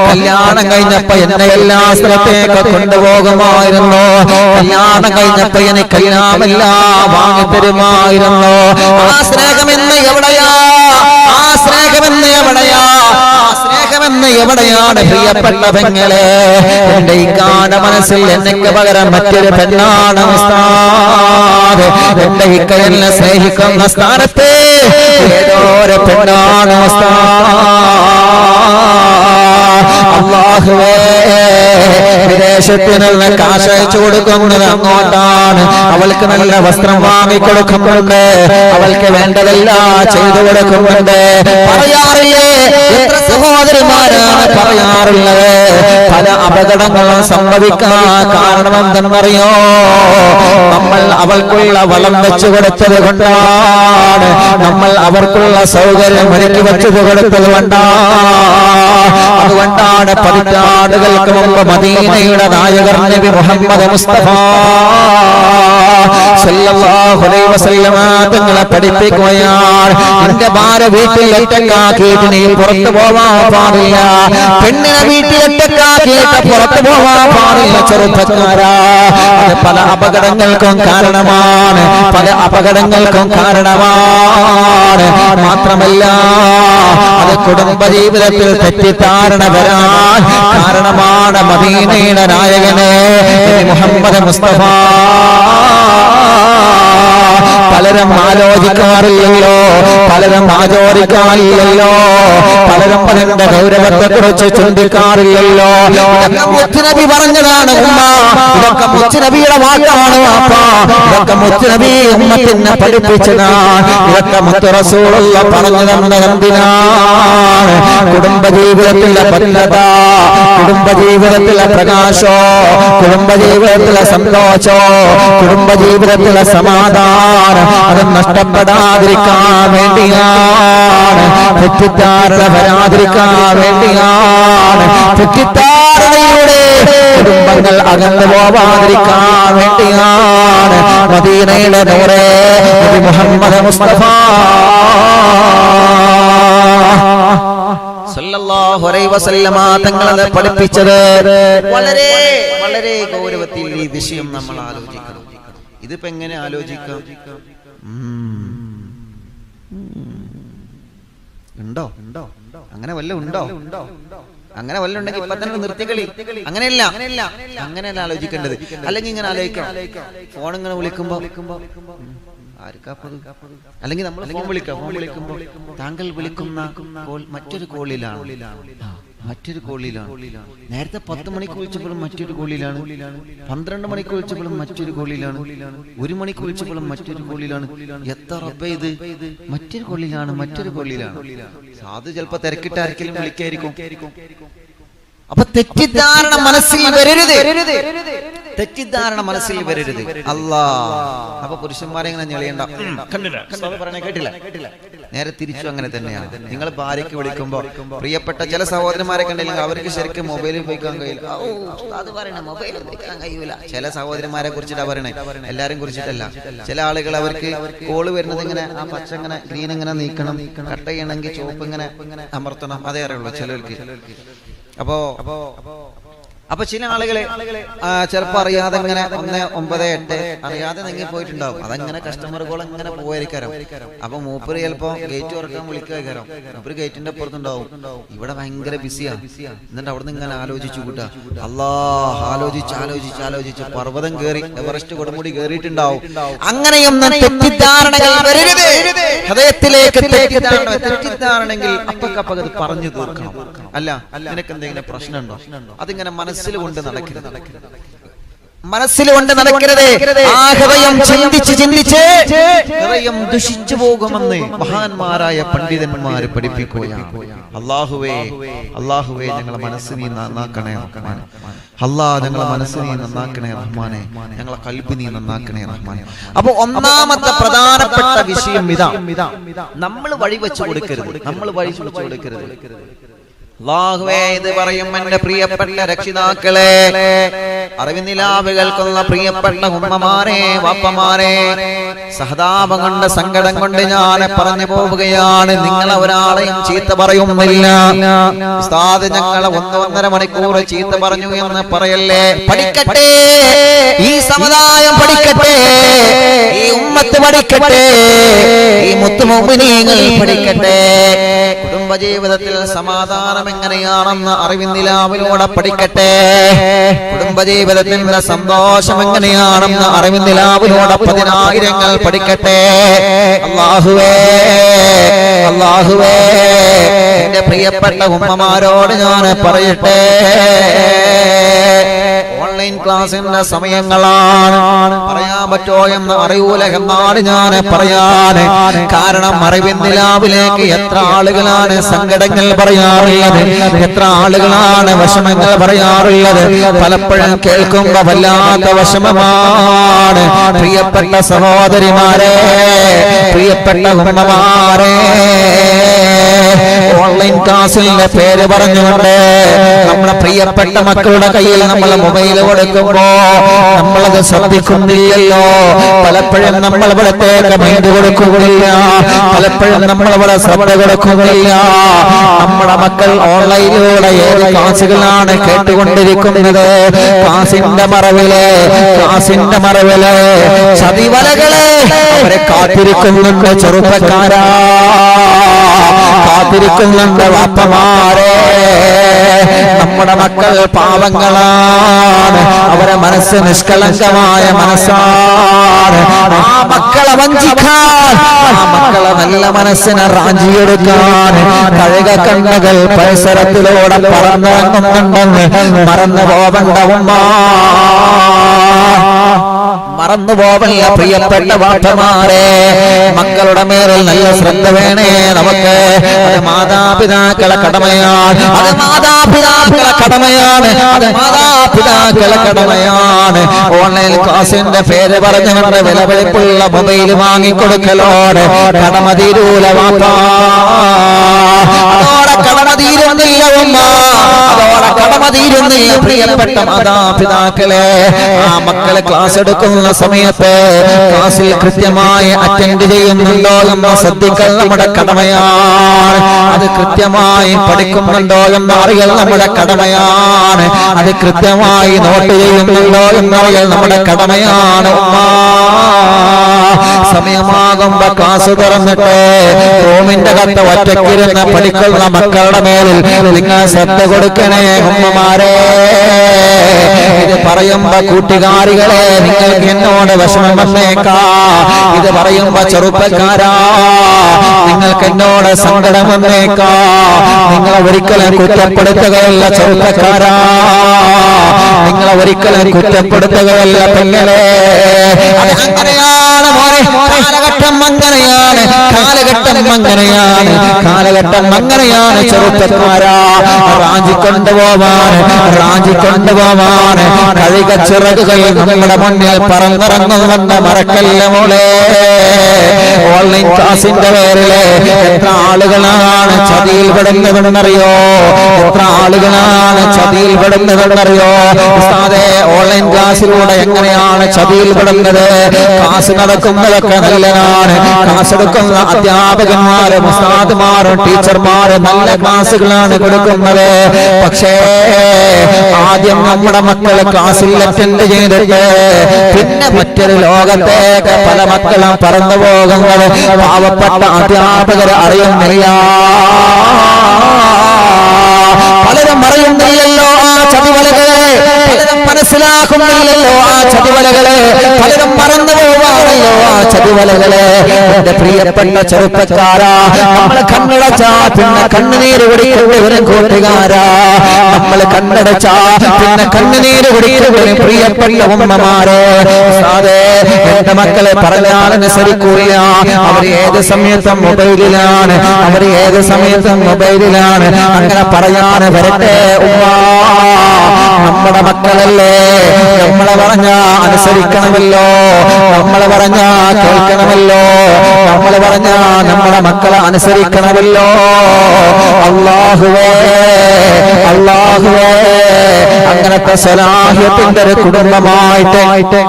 കല്യാണം കഴിഞ്ഞപ്പോ എന്നെ എല്ലാ സ്ഥലത്തേക്ക് കൊണ്ടുപോകുമായിരുന്നു, കല്യാണം കഴിഞ്ഞപ്പോ എനിക്കെല്ലാമെല്ലാം വാങ്ങിത്തരുമായിരുന്നു. ആ സ്നേഹമെന്ന് എവിടെയാ, ആ സ്നേഹമെന്ന് എവിടെയാ, ആ സ്നേഹമെന്ന് എവിടെയാണ് പ്രിയപ്പെട്ട പെങ്ങളെ. എന്റെ ഇക്കാന മനസ്സിൽ എനിക്ക് പകരം മറ്റൊരു പെണ്ണാണ് ഉസ്താദ്. എന്റെ ഇക്ക എന്നെ സ്നേഹിക്കുന്ന സ്ഥാനത്ത് ഏതോ ഒരു പെണ്ണാണ് ഉസ്താദ്. അല്ലാഹുവേ, വിദേശത്തിനുള്ള കാശ് അയച്ചു കൊടുക്കുന്നത് അങ്ങോട്ടാണ്. അവൾക്ക് നല്ല വസ്ത്രം വാങ്ങിക്കൊടുക്കുന്നുണ്ട്, അവൾക്ക് വേണ്ടതെല്ലാം ചെയ്തു കൊടുക്കുന്നുണ്ട്. പറയാറില്ലേ, എത്ര സഹോദരിമാരാണ് പറയാറുള്ളത്, പല അപകടങ്ങളും സംഭവിക്കാൻ കാരണം എന്തെന്നറിയോ, നമ്മൾ അവൾക്കുള്ള വളം വെച്ചു കൊടുത്തത് കൊണ്ടാണ്, നമ്മൾ അവർക്കുള്ള സൗകര്യം ഒരുക്കി വെച്ചത് കൊടുത്തത് കൊണ്ടാണ്. അതുകൊണ്ടാണ് പതിറ്റാണ്ടുകൾക്ക് മുമ്പ് മദീനയുടെ നായകർ നബി മുഹമ്മദ് മുസ്തഫ സല്ലല്ലാഹു അലൈഹി വസല്ലമ തങ്ങളെ പഠിപ്പിക്കുകയാണ്. എന്റെ ഭാര്യ വീട്ടിൽ ഒറ്റക്കാക്കിയിട്ട് നീ പുറത്തു പോവാൻ പാടില്ല, പെണ്ണിനെ വീട്ടിൽ ഒറ്റക്കാക്കിയിട്ട് പുറത്തു പോവാൻ പാടില്ല ചെറുപ്പക്കാരാ. അത് പല അപകടങ്ങൾക്കും കാരണമാണ്, പല അപകടങ്ങൾക്കും കാരണമാണ്. മാത്രമല്ല അത് കുടുംബജീവിതത്തിൽ തെറ്റിദ്ധാരണ വരാൻ കാരണമാണ്. മദീനയുടെ നായകനെ മുഹമ്മദ് മുസ്തഫ പലരും ആലോചിക്കാറില്ലല്ലോ, പലരും ആചോദിക്കാറില്ലല്ലോ, പലരും അതിന്റെ ഗൗരവത്തെ കുറിച്ച് ചിന്തിക്കാറില്ലല്ലോ. ഇതൊക്കെ മുത്തുനബി പറഞ്ഞതാണ് ഉമ്മ, ഇതൊക്കെ മുത്തുനബിയുടെ വാക്കാണ് വാപ്പ, ഇതൊക്കെ മുത്തുനബി ഉമ്മത്തിനെ പഠിപ്പിച്ചതാണ്, ഇതൊക്കെ മുത്തു റസൂലുള്ള പറഞ്ഞു തന്നത് എന്തിനാണ്? കുടുംബജീവിതത്തിലെ ഭദ്രത, കുടുംബജീവിതത്തിലെ പ്രകാശോ, കുടുംബജീവിതത്തിലെ സന്തോഷോ, കുടുംബജീവിതത്തിലെ സമാധാനം അത് നഷ്ടപ്പെടാതിരിക്കാൻ വേണ്ടിയാണ്, തെറ്റിദ്ധാരണ വരാതിരിക്കാൻ വേണ്ടിയാണ്, തെറ്റിദ്ധാരണയുടെ കുടുംബങ്ങൾ അകന്നു പോവാതിരിക്കാൻ വേണ്ടിയാണ് മദീനയുടെ നൂറേ നബി മുഹമ്മദ് മുസ്തഫ സല്ലല്ലാഹു അലൈഹി വസല്ലമ തങ്ങളെ പഠിപ്പിച്ചത്. വളരെ വളരെ ഗൗരവത്തിൽ ഈ വിഷയം നമ്മൾ ആലോചിക്കണം. ഇതിപ്പോ എങ്ങനെ ആലോചിക്കാം? ഉണ്ടോ അങ്ങനെ വല്ല ഉണ്ടോ? അങ്ങനെ വല്ല ഉണ്ടെങ്കിൽ ഇപ്പൊ തന്നെ നിർത്തിക്കളി. അങ്ങനെയല്ല ആലോചിക്കേണ്ടത്. അല്ലെങ്കിൽ ഇങ്ങനെ ആലോചിക്കണം, ഫോൺ ഇങ്ങനെ വിളിക്കുമ്പോ ആർക്കാപ്പത്, അല്ലെങ്കിൽ നമ്മൾ ഫോൺ വിളിക്കുമ്പോ താങ്കൾ വിളിക്കുന്ന കോൾ മറ്റൊരു കോളിലാണ്, നേരത്തെ 10 മണിക്ക് വിളിച്ചപ്പോഴും മറ്റൊരു കോളിലാണ്, 12 മണിക്ക് വിളിച്ചപ്പോഴും മറ്റൊരു കോളിലാണ്, 1 മണിക്ക് വിളിച്ചപ്പോഴും മറ്റൊരു കോളിലാണ്. എത്ര റബ്ബേ ഇത് മറ്റൊരു കോളിലാണ്. സാധു ചിലപ്പോ തിരക്കിട്ട് ആർക്കെങ്കിലും വിളിക്കായിരിക്കും. അപ്പൊ തെറ്റിദ്ധാരണ മനസ്സിൽ വരരുത്. തെറ്റിദ്ധാരണ മനസ്സിൽ വരരുത്. അപ്പൊ പുരുഷന്മാരെ ഇങ്ങനെ ഞെളിയണ്ട, കേട്ടില്ല. നേരെ തിരിച്ചു അങ്ങനെ തന്നെയാണ്. നിങ്ങൾ ഭാര്യയ്ക്ക് വിളിക്കുമ്പോ പ്രിയപ്പെട്ട ചില സഹോദരന്മാരെ കണ്ടില്ലെങ്കിൽ അവർക്ക് ശരിക്കും മൊബൈൽ ഉപയോഗിക്കാൻ കഴിയില്ല. അത് പറയണ മൊബൈൽ ഉപയോഗിക്കാൻ കഴിയൂല. ചില സഹോദരന്മാരെ കുറിച്ചിട്ടാ പറയണേ, എല്ലാരും കുറിച്ചിട്ടല്ല. ചില ആളുകൾ അവർക്ക് കോള് വരുന്നത് ഇങ്ങനെ ആ പച്ച ഇങ്ങനെ ഗ്രീൻ ഇങ്ങനെ നീക്കണം, കട്ട് ചെയ്യണമെങ്കിൽ ചുവപ്പ് ഇങ്ങനെ അമർത്തണം, അതേ അറിയുള്ളൂ ചിലർക്ക്. അപ്പൊ ചില ആളുകളെ ചിലപ്പോ അറിയാതെ ഇങ്ങനെ 198 അറിയാതെ നീങ്ങി പോയിട്ടുണ്ടാവും. അതങ്ങനെ കസ്റ്റമർ കോൾ ഇങ്ങനെ പോയിരിക്കാരം. അപ്പൊ മൂപ്പര് ചിലപ്പോ ഗേറ്റ് തുറക്കാൻ വിളിക്കാരം. മൂപ്പര് ഗേറ്റിന്റെ അപ്പുറത്തുണ്ടാവും. ഇവിടെ ഭയങ്കര ബിസിയാ. എന്നിട്ട് അവിടെ നിന്ന് ഇങ്ങനെ ആലോചിച്ചു കൂട്ടാ, ആലോചിച്ച് പർവ്വതം കയറി എവറസ്റ്റ് കൊടുമുടി കയറിയിട്ടുണ്ടാവും. അങ്ങനെയൊന്നും തെറ്റിദ്ധാരണകൾ വരരുത്. ഹൃദയത്തിലേക്ക് തെറ്റിദ്ധാരണെങ്കിൽ അപ്പക്കപ്പത് പറഞ്ഞു തീർക്കണം. അല്ല നിനക്ക് എന്തെങ്കിലും പ്രശ്നമുണ്ടോ, അതിങ്ങനെ മനസ്സിൽ കൊണ്ട് നടക്കരുത്. ആ ഹൃദയം ചിന്തിച്ച് ഹൃദയം ദുഷിച്ചു പോകുമെന്ന് മഹാന്മാരായ പണ്ഡിതന്മാര് പഠിപ്പിക്കുകയാണ്. അല്ലാഹുവേ ഞങ്ങളെ മനസ്സ് നീ നന്നാക്കണേ റഹ്മാനെ. ഞങ്ങളെ മനസ്സ് നീ നന്നാക്കണേ റഹ്മാനെ. ഞങ്ങളെ ഖൽബ് നീ നന്നാക്കണേ റഹ്മാനെ. അപ്പൊ ഒന്നാമത്തെ പ്രധാനപ്പെട്ട വിഷയം ഇതാ, നമ്മൾ വഴി വെച്ചു കൊടുക്കരുത്. അല്ലാഹുവേ, ഇത് പറയും എന്റെ പ്രിയപ്പെട്ട രക്ഷിതാക്കളെ, അറിവിനിലാവ് കേൾക്കുന്ന പ്രിയപ്പെട്ട ഉമ്മമാരെ, വാപ്പമാരെ, സഹതാപം കൊണ്ട് സങ്കടം കൊണ്ട് ഞാൻ പറഞ്ഞു പോവുകയാണ്. നിങ്ങളെ ഒരാളെയും ചീത്ത പറയുന്നില്ല. ഉസ്താദ് ഞങ്ങളെ 1.5 മണിക്കൂർ ചീത്ത പറഞ്ഞു എന്ന് പറയല്ലേ. പഠിക്കട്ടെ, ഈ സമുദായം പഠിക്കട്ടെ, ഈ ഉമ്മത്ത് പഠിക്കട്ടെ, ഈ മുത്തുമുഅ്മിനീങ്ങൾ പഠിക്കട്ടെ. കുടുംബജീവിതത്തിൽ സമാധാനം എങ്ങനെയാണെന്ന് അറിവിനിലാവിലൂടെ പഠിക്കട്ടെ. കുടുംബജീവിതത്തിന്റെ സന്തോഷം എങ്ങനെയാണെന്ന് അറിവിനിലാവിലൂടെ 10,000 പഠിക്കട്ടെ. അല്ലാഹുവേ എന്റെ പ്രിയപ്പെട്ട ഉമ്മമാരോട് ഞാൻ പറയട്ടെ, ഓൺലൈൻ ക്ലാസിന്റെ സമയങ്ങളാണ്. പറയാൻ പറ്റോ എന്ന് അറിയൂല എന്നാണ് ഞാൻ പറയാൻ കാരണം. അറിവിനിലാവിലേക്ക് എത്ര ആളുകളാണ് സങ്കടങ്ങൾ പറയാറുള്ളത്, എത്ര ആളുകളാണ് വിഷമങ്ങൾ പറയാറുള്ളത്. പലപ്പോഴും കേൾക്കുമ്പോ വല്ലാത്ത വിഷമമാണ്. പ്രിയപ്പെട്ട സഹോദരിമാരെ, പ്രിയപ്പെട്ട ഉമ്മമാരെ, ഓൺലൈൻ ക്ലാസ്സിന്റെ പേര് പറഞ്ഞുകൊണ്ട് നമ്മുടെ പ്രിയപ്പെട്ട മക്കളുടെ കയ്യിൽ നമ്മൾ മൊബൈൽ കൊടുക്കുമ്പോ നമ്മളത് ശ്രദ്ധിക്കുന്നില്ലല്ലോ. പലപ്പോഴും നമ്മൾ ഇവിടത്തേക്ക് മൈൻഡ് കൊടുക്കുന്നില്ല, പലപ്പോഴും നമ്മൾ ഇവിടെ ശ്രദ്ധ കൊടുക്കുന്നില്ല. നമ്മുടെ മക്കൾ ഓൺലൈനിലൂടെ ഏത് ക്ലാസുകളാണ് കേട്ടുകൊണ്ടിരിക്കുന്നത്. ക്ലാസിന്റെ മറവിലെ ചതിവലകളെ അവരെ കാത്തിരിക്കുന്നുണ്ട്. ചെറുപ്പക്കാരാ, കാത്തിരിക്കുന്നുണ്ട് വാപ്പമാരെ. നമ്മുടെ മക്കൾ പാവങ്ങളാണ്, അവരെ മനസ്സ് നിഷ്കളങ്കമായ മനസ്സാണ്. ആ മക്കളെ വഞ്ചിക്കാൻ, ആ മക്കളെ നല്ല മനസ്സിനെ റാഞ്ചിയെടുക്കാൻ കഴുക കണ്ണുകൾ പരിസരത്തിലൂടെ പറന്നിറങ്ങുന്നുണ്ടെന്ന് മറന്നു പോവണ്ട ഉമ്മ, മറന്നു പോവല്ല പ്രിയപ്പെട്ട വാപ്പമാരെ. മക്കളുടെ മേലിൽ നല്ല ശ്രദ്ധ വേണേ നമുക്ക്. അത് മാതാപിതാക്കളെ കടമയാണ്, അത് മാതാപിതാക്കളെ കടമയാണ്. ഓൺലൈൻ ക്ലാസിന്റെ പേര് പറഞ്ഞവരുടെ വിലപിടിപ്പുള്ള മൊബൈൽ വാങ്ങിക്കൊടുക്കലോടെ കടമ തീരൂല വാപ്പാ, അതോടെ കടമ തീരുന്നില്ല ഉമ്മ, അതോടെ കടമ തീരുന്നില്ല പ്രിയപ്പെട്ട മാതാപിതാക്കളെ. ആ മക്കളെ ക്ലാസ് എടുക്കുന്ന സമയത്ത് ക്ലാസ്സിൽ കൃത്യമായി അറ്റൻഡ് ചെയ്യുന്നുണ്ടോ എന്ന് ശ്രദ്ധിക്കൽ നമ്മുടെ കടമയാണ്. അത് കൃത്യമായി പഠിക്കുന്നുണ്ടോ എന്ന് അറിയൽ നമ്മുടെ കടമയാണ്. അത് കൃത്യമായി നോട്ട് ചെയ്യുന്നുണ്ടോ എന്നറിയൽ നമ്മുടെ കടമയാണ്. സമയമാകുമ്പോ ക്ലാസ് തുറന്നിട്ട് റൂമിന്റെ കത്ത് ഒറ്റയ്ക്കിരുന്ന് പഠിക്കുന്ന മക്കളുടെ മേലിൽ നിങ്ങൾ ശ്രദ്ധ കൊടുക്കണേ ഉമ്മമാരെ. ഇത് പറയുമ്പോ കൂട്ടുകാരികളെ നിങ്ങൾക്ക് എന്നോട് വിഷമം വന്നേക്കാ. ഇത് പറയുമ്പോ ചെറുപ്പക്കാരാ നിങ്ങൾക്ക് എന്നോട് സങ്കടം വന്നേക്കാ. നിങ്ങളെ ഒരിക്കലും കുറ്റപ്പെടുത്തുകയല്ല ചെറുപ്പക്കാരാ, നിങ്ങളെ ഒരിക്കലും കുറ്റപ്പെടുത്തുകയല്ല പെങ്ങളെ. അത് അങ്ങനെയാണ് മോനെ. കാലഘട്ടം അങ്ങനെയാണ്, കാലഘട്ടം അങ്ങനെയാണ്, കാലഘട്ടം അങ്ങനെയാണ്. ചെറുപ്പക്കാരാ, റാഞ്ചിക്കൊണ്ടുപോവാൻ കഴുക ചിറകുകൾ നമ്മുടെ മുന്നിൽ പറന്നിറങ്ങുമെന്ന് മറക്കല്ല മോളെ. ഓൺലൈൻ ക്ലാസിന്റെ പേരില് എത്ര ആളുകളാണ് ചതിയിൽ പെടുന്നതെന്നറിയോ? എത്ര ആളുകളാണ് ചതിയിൽ പെടുന്നതെന്നറിയോ? ഉസ്താദേ, ഓൺലൈൻ ക്ലാസ്സിലൂടെ എങ്ങനെയാണ് ചതിയിൽ പെടുന്നത്? ക്ലാസ് നടക്കുന്നതൊക്കെ നല്ലതാണ്, ക്ലാസ് എടുക്കുന്ന അധ്യാപകന്മാരും ഉസ്താദുമാരും ടീച്ചർമാരും നല്ല ക്ലാസ്സുകളാണ് കൊടുക്കുന്നത്. പക്ഷേ ആദ്യം നമ്മുടെ മക്കൾ ക്ലാസ്സിൽ അറ്റൻഡ് ചെയ്തിട്ട് പിന്നെ മറ്റൊരു ലോകത്തേക്ക് പല മക്കളും പറന്നു പോകുന്നത് പാവപ്പെട്ട അധ്യാപകർ അറിയുന്നില്ല. പലരും അറിയുന്നില്ലല്ലോ ആ ചതിവലകളെ, പലരും മനസ്സിലാക്കുന്നില്ലല്ലോ ആ ചതിവലകളെ, പലരും മറന്നു പോവാണല്ലോ ആ ചതിവലകളെ. എന്റെ പ്രിയപ്പെട്ട ചെറുപ്പക്കാരാ, നമ്മൾ കണ്ണടച്ചാ പിന്നെ കണ്ണുനീര് കുടിക്കുന്നവരും കൂട്ടുകാരാ, നമ്മൾ കണ്ണടച്ചാ പിന്നെ കണ്ണുനീര് കുടിക്കുന്നവരും പ്രിയപ്പെട്ട ഉമ്മമാരെ. സാധേ, എന്റെ മക്കളെ പറഞ്ഞാൽ അനുസരിക്കൂല. അവർ ഏത് സമയത്തും മൊബൈലിലാണ്, അവർ ഏത് സമയത്തും മൊബൈലിലാണ്. അങ്ങനെ പറയാൻ വരട്ടെ ഉമ്മ, നമ്മുടെ മക്കളല്ലേ, നമ്മളെ പറഞ്ഞാ അനുസരിക്കണമല്ലോ, നമ്മളെ പറഞ്ഞാ കേൾക്കണമല്ലോ, നമ്മളെ പറഞ്ഞാ നമ്മുടെ മക്കളെ അനുസരിക്കണമല്ലോ. അല്ലാഹുവേ, അല്ലാഹുവേ, അങ്ങനത്തെ സ്വലാഹ്യത്തിന്റെ ഒരു കുടുംബമായിട്ട്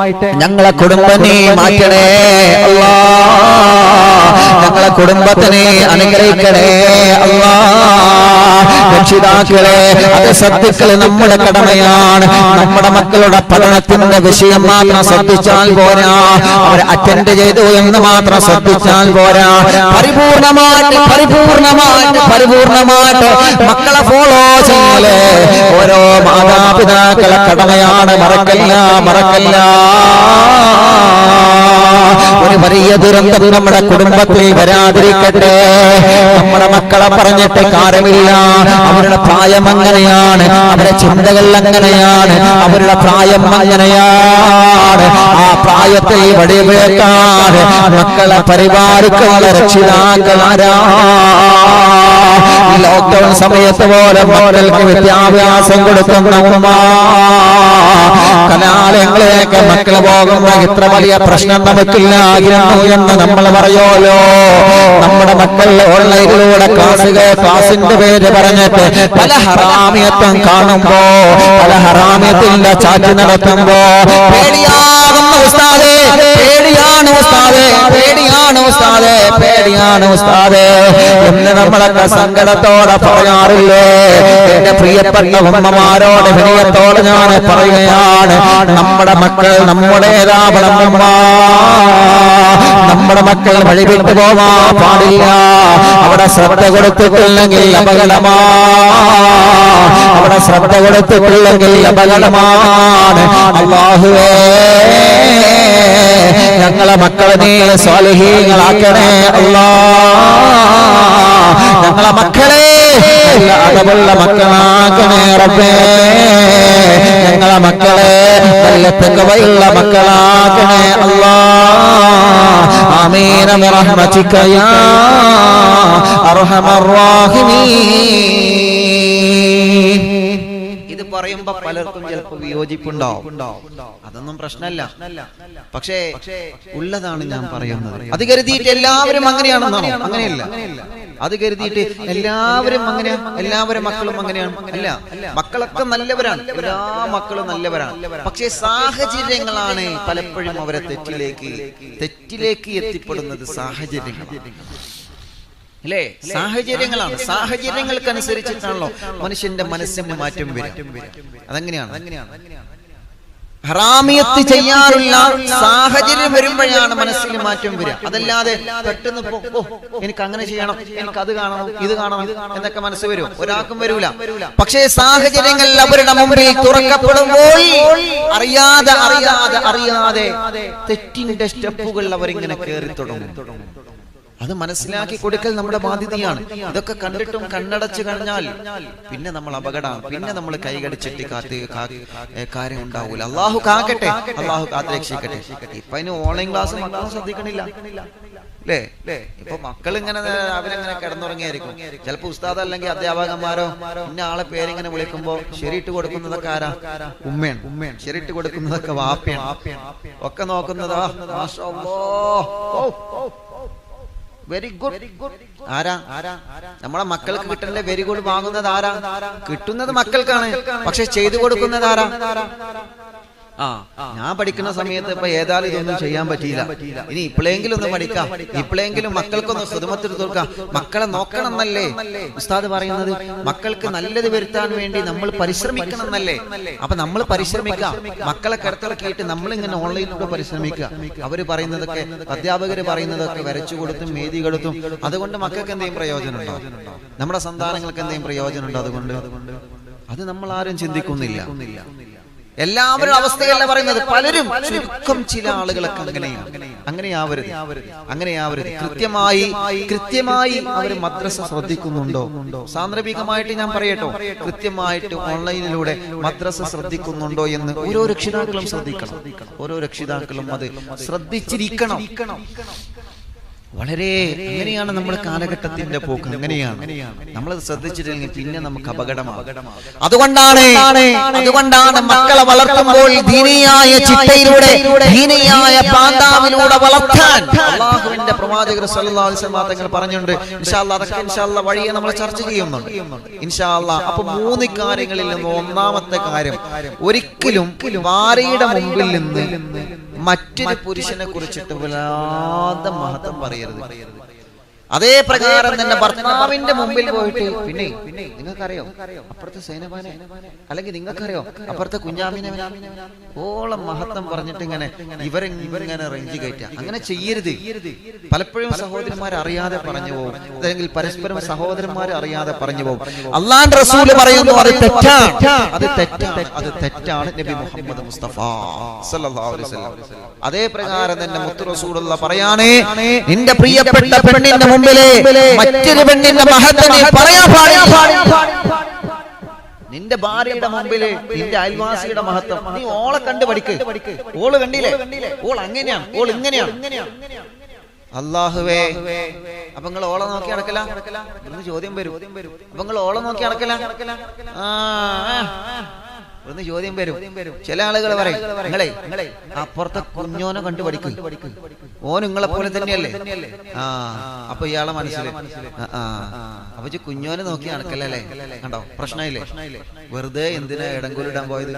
ഞങ്ങളെ കുടുംബം നീ മാറ്റണേ അല്ലാ. ഞങ്ങളെ കുടുംബത്തിനെ അനുഗ്രഹിക്കണേ അല്ലാ. രക്ഷിതാക്കളെ, അത് ശ്രദ്ധിക്കൽ നമ്മുടെ കടമയാണ്. നമ്മുടെ മക്കളുടെ പഠനത്തിന്റെ വിഷയം മാത്രം ശ്രദ്ധിച്ചാൽ പോരാ, അവർ അറ്റൻഡ് ചെയ്തു എന്ന് മാത്രം ശ്രദ്ധിച്ചാൽ പോരാ. പരിപൂർണമായിട്ട് മക്കളെ ഫോളോ ചെയ്യല് ഓരോ മാതാപിതാക്കളെ കടമയാണ്. മറക്കല്ല. ഒരു വലിയ ദുരന്തം നമ്മുടെ കുടുംബത്തിൽ വരാതിരിക്കട്ടെ. നമ്മുടെ മക്കളെ പറഞ്ഞിട്ട് കാര്യമില്ല. അവരുടെ പ്രായം അങ്ങനെയാണ്, അവരുടെ ചിന്തകൾ അങ്ങനെയാണ്, അവരുടെ പ്രായം അങ്ങനെയാണ്. ആ പ്രായത്തിൽ വടിവേക്കാതെ മക്കളെ പരിപാലിക്കുന്ന രക്ഷിതാക്കളാരാ? ലോക്ക്ഡൌൺ സമയത്ത് പോലെ മക്കൾക്ക് വിദ്യാഭ്യാസം കൊടുക്കുന്ന ഉമ്മ, കലാലയങ്ങളിലേക്ക് മക്കൾ പോകുമ്പോ ഇത്ര വലിയ പ്രശ്നം നമുക്കില്ലായിരുന്നു എന്ന് നമ്മൾ പറയുമല്ലോ. നമ്മുടെ മക്കൾ ഓൺലൈനിലൂടെ ക്ലാസിന്റെ പേര് പറഞ്ഞിട്ട് പല ഹറാമിയത്വം കാണുമ്പോ, പല ഹറാമിയത്തിന്റെ ചാറ്റ് നടത്തുമ്പോ പേടിയാകുന്ന ഉസ്താദേ, പേടിയാണ് ഉസ്താദേ, പേടിയാണ് ഉസ്താദേ, പേടിയാണ് ഉസ്താദേ എന്ന് നമ്മളൊക്കെ സങ്കടത്തോടെ പറയാറില്ലേ? എന്റെ പ്രിയപ്പെട്ട ഉമ്മമാരോട് വിനയത്തോടെ ഞാൻ പറയുകയാണ്, നമ്മുടെ മക്കൾ നമ്മുടേതാവണം. നമ്മുടെ മക്കൾ വഴിവിട്ടു പോവാൻ പാടില്ല. അവിടെ ശ്രദ്ധ കൊടുത്തിട്ടില്ലെങ്കിൽ അപകടമാ, അവിടെ ശ്രദ്ധ കൊടുത്തിട്ടില്ലെങ്കിൽ അപകടമാണ്. അല്ലാഹുവേ, ഞങ്ങളെ മക്കളെ നീ സ്വാലിഹീങ്ങളാക്കണേ അല്ലാ. ഞങ്ങളെ മക്കളെ നല്ല അതവുള്ള മക്കളാക്കണേ റബ്ബേ. ഞങ്ങളെ മക്കളെ നല്ല തഖ്വയുള്ള മക്കളാക്കണേ അല്ലാ. ആമീൻ ബിറഹ്മതിക യാ അർഹമർ റഹീമീൻ. ഇത് പറയുമ്പോ പലർക്കും ചിലപ്പോൾ വിയോജിപ്പുണ്ടാവും. അതൊന്നും പ്രശ്നമല്ല. പക്ഷേ ഉള്ളതാണ് ഞാൻ പറയുന്നത്. അത് കരുതിയിട്ട് എല്ലാവരും അങ്ങനെയാണെന്നാണോ? അങ്ങനെയല്ല. അത് കരുതിയിട്ട് എല്ലാവരും അങ്ങനെയാ, എല്ലാവരും മക്കളും അങ്ങനെയാണ് അല്ല. മക്കളൊക്കെ നല്ലവരാണ്, എല്ലാ മക്കളും നല്ലവരാണ്. പക്ഷേ സാഹചര്യങ്ങളാണ് പലപ്പോഴും അവരെ തെറ്റിലേക്ക് എത്തിപ്പെടുന്നത്. സാഹചര്യങ്ങളാണ് അല്ലേ? സാഹചര്യങ്ങളാണ്. സാഹചര്യങ്ങൾക്കനുസരിച്ചിട്ടാണല്ലോ മനുഷ്യന്റെ മനസ്സിന് മാറ്റം വരും. അതെങ്ങനെയാണ്? ഹറാമിയത്ത് ചെയ്യാനുള്ള സാഹചര്യം വരുമ്പോഴാണ് മനസ്സിൽ മാറ്റം വരിക. അതല്ലാതെ പെട്ടെന്ന് എനിക്ക് അങ്ങനെ ചെയ്യണം, എനിക്ക് അത് കാണണം, ഇത് കാണണം എന്നൊക്കെ മനസ്സ് വരും. ഒരാൾക്കും വരൂല. പക്ഷേ സാഹചര്യങ്ങൾ അവരുടെ മുമ്പിൽ തുറക്കപ്പെടുമ്പോൾ അറിയാതെ തെറ്റിന്റെ സ്റ്റെപ്പുകൾ അവരിങ്ങനെ കയറി തുടങ്ങും. അത് മനസ്സിലാക്കി കൊടുക്കൽ നമ്മുടെ ബാധ്യതയാണ്. ഇതൊക്കെ കണ്ടിട്ടും കണ്ണടച്ചു കഴിഞ്ഞാൽ പിന്നെ നമ്മൾ അപകടമാണ്. പിന്നെ നമ്മൾ കൈകടിച്ചിട്ട് കാര്യം ഉണ്ടാവൂല. അള്ളാഹു കാക്കട്ടെ, അള്ളാഹു കാത്ത് രക്ഷിക്കട്ടെ. ഇപ്പൊ അതിന് ഓൺലൈൻ ക്ലാസ് മക്കളും ശ്രദ്ധിക്കണില്ല. അല്ലേ? ഇപ്പൊ മക്കൾ ഇങ്ങനെ അവരിങ്ങനെ കിടന്നുറങ്ങിയായിരിക്കും. ചിലപ്പോ ഉസ്താദ് അല്ലെങ്കിൽ അധ്യാപകന്മാരോ ഇന്ന ആളെ പേരിങ്ങനെ വിളിക്കുമ്പോ ശരിയിട്ട് കൊടുക്കുന്നതൊക്കെ ആരാ? ഉമ്മയാണ്. ശരിയിട്ട് കൊടുക്കുന്നതൊക്കെ വാപ്പയാണ്. ഒക്കെ നോക്കുന്നതാ മാഷാ അല്ലാഹ്, വെരി ഗുഡ്. ആരാ? നമ്മളെ മക്കൾക്ക് കിട്ടുന്ന വെരി ഗുഡ് വാങ്ങുന്നത് ആരാ? കിട്ടുന്നത് മക്കൾക്കാണ്, പക്ഷെ ചെയ്തു കൊടുക്കുന്നത് ആരാ? ഞാൻ പഠിക്കുന്ന സമയത്ത് ഇപ്പൊ ഏതായാലും ഇതൊന്നും ചെയ്യാൻ പറ്റിയില്ല. ഇനി ഇപ്പോഴെങ്കിലും ഒന്ന് പഠിക്കാം, ഇപ്പോഴെങ്കിലും മക്കൾക്കൊന്ന് ഖിദ്മത്ത് കൊടുക്കാം. മക്കളെ നോക്കണം എന്നല്ലേ ഉസ്താദ് പറയുന്നത്? മക്കൾക്ക് നല്ലത് വരുത്താൻ വേണ്ടി നമ്മൾ പരിശ്രമിക്കണം എന്നല്ലേ? അപ്പൊ നമ്മൾ പരിശ്രമിക്കാം. മക്കളെ കിടത്തിറക്കിയിട്ട് നമ്മളിങ്ങനെ ഓൺലൈനിലൂടെ പരിശ്രമിക്കുക. അവര് പറയുന്നതൊക്കെ, അധ്യാപകര് പറയുന്നതൊക്കെ വരച്ചു കൊടുത്തും എഴുതി കൊടുത്തും, അതുകൊണ്ട് മക്കൾക്ക് എന്തെങ്കിലും പ്രയോജനം ഉണ്ടോ? നമ്മുടെ സന്താനങ്ങൾക്ക് എന്തെങ്കിലും പ്രയോജനം ഉണ്ടോ? അതുകൊണ്ട് അത് നമ്മൾ ആരും ചിന്തിക്കുന്നില്ല. എല്ലാവരുടെ അവസ്ഥയല്ല പറയുന്നത്. പലരും, ചുരുക്കം ചില ആളുകളൊക്കെ അങ്ങനെയാവരുത്. കൃത്യമായി അവർ മദ്രസ ശ്രദ്ധിക്കുന്നുണ്ടോ? സാന്ദർഭികമായിട്ട് ഞാൻ പറയട്ടോ, കൃത്യമായിട്ട് ഓൺലൈനിലൂടെ മദ്രസ ശ്രദ്ധിക്കുന്നുണ്ടോ എന്ന് ഓരോ രക്ഷിതാക്കളും ശ്രദ്ധിക്കണം. ഓരോ രക്ഷിതാക്കളും അത് ശ്രദ്ധിച്ചിരിക്കണം. വളരെ അങ്ങനെയാണ് നമ്മുടെ കാലഘട്ടത്തിന്റെ പോക്ക്. അങ്ങനെയാണ് നമ്മളത് ശ്രദ്ധിച്ചിട്ടില്ലെങ്കിൽ പിന്നെ നമുക്ക് അപകടമാകും. അതുകൊണ്ടാണ് മക്കളെ വളർത്തുമ്പോൾ ദീനിയായ ചിട്ടയിലൂടെ, ദീനിയായ പാന്താവിലൂടെ വളർത്താൻ അല്ലാഹുവിന്റെ പ്രവാചകർ സല്ലല്ലാഹു അലൈഹി വസല്ലം തങ്ങൾ പറഞ്ഞിട്ടുണ്ട്. ഇൻഷാ അല്ലാഹ് അതൊക്കെ ഇൻഷാ അല്ലാഹ് വഴിയെ നമ്മൾ ചർച്ച ചെയ്യുന്നുണ്ട് ഇൻഷാ അല്ലാഹ്. അപ്പൊ 3 കാര്യങ്ങളിൽ നിന്ന് ഒന്നാമത്തെ കാര്യം, ഒരിക്കലും ഭാര്യയുടെ മുമ്പിൽ നിന്ന് മറ്റൊരു പുരുഷനെ കുറിച്ചിട്ട് വല്ലാതെ മഹത്വം പറയരുത്. അതേ പ്രകാരം തന്നെ ഭർത്താവിന്റെ മുമ്പിൽ പോയിട്ട്, പിന്നെ നിങ്ങൾക്കറിയോ അപ്പുറത്തെ സൈനബാനെ, അല്ലെങ്കിൽ നിങ്ങൾക്കറിയോ അപ്പുറത്തെ കുഞ്ഞാമിനെ, ഓളം മഹത്വം പറഞ്ഞിട്ട് ഇവരിങ്ങനെ റേഞ്ച് കയറ്റുക. അങ്ങനെ ചെയ്യരുത്. പലപ്പോഴും സഹോദരന്മാർ അറിയാതെ പറഞ്ഞു പോകും, അല്ലെങ്കിൽ പരസ്പരം സഹോദരന്മാർ അറിയാതെ പറഞ്ഞു പോകും. അല്ലാഹുവിന്റെ റസൂൽ പറയുന്നു അത് തെറ്റാണ്. നബി മുഹമ്മദ് മുസ്തഫ സല്ലല്ലാഹു അലൈഹി വസല്ലം അതേ പ്രകാരം തന്നെ മുത്തു റസൂലുള്ളാഹി പറയാണ്, നിന്റെ പ്രിയപ്പെട്ട പെണ്ണിന്റെ മുമ്പിലെ മറ്റൊരു പെണ്ണിന്റെ മഹത്വം നീ പറയാൻ പാടില്ല. നിന്റെ ഭാര്യയുടെ മുമ്പില് നിന്റെ അയൽവാസിയുടെ മഹത്വം നീ ഓളെ കണ്ടു പഠിക്ക്. ഓള് കണ്ടില്ലേ, ഓൾ അങ്ങനെയാണ്, ഓൾ ഇങ്ങനെയാണ്. അല്ലാഹുവേ, അപ്പൊ നിങ്ങൾ ഓളെ നോക്കി നടക്കല എന്ന് ചോദ്യം വരും. അപ്പൊ നിങ്ങൾ ഓളെ നോക്കി നടക്കല ഒന്ന് ചോദ്യം വരും. ചില ആളുകൾ പറയും, നിങ്ങളെ അപ്പുറത്തെ കുഞ്ഞോനെ കണ്ടു പഠിക്കും, ഓൻ നിങ്ങളെ പോലെ തന്നെയല്ലേ. അപ്പൊ ഇയാളെ മനസ്സിൽ അപ്പൊ കുഞ്ഞോനെ നോക്കി നടക്കല്ലേ. കണ്ടോ, പ്രശ്നമില്ലേ? വെറുതെ എന്തിനാ ഇടങ്കൂലിടാൻ പോയത്?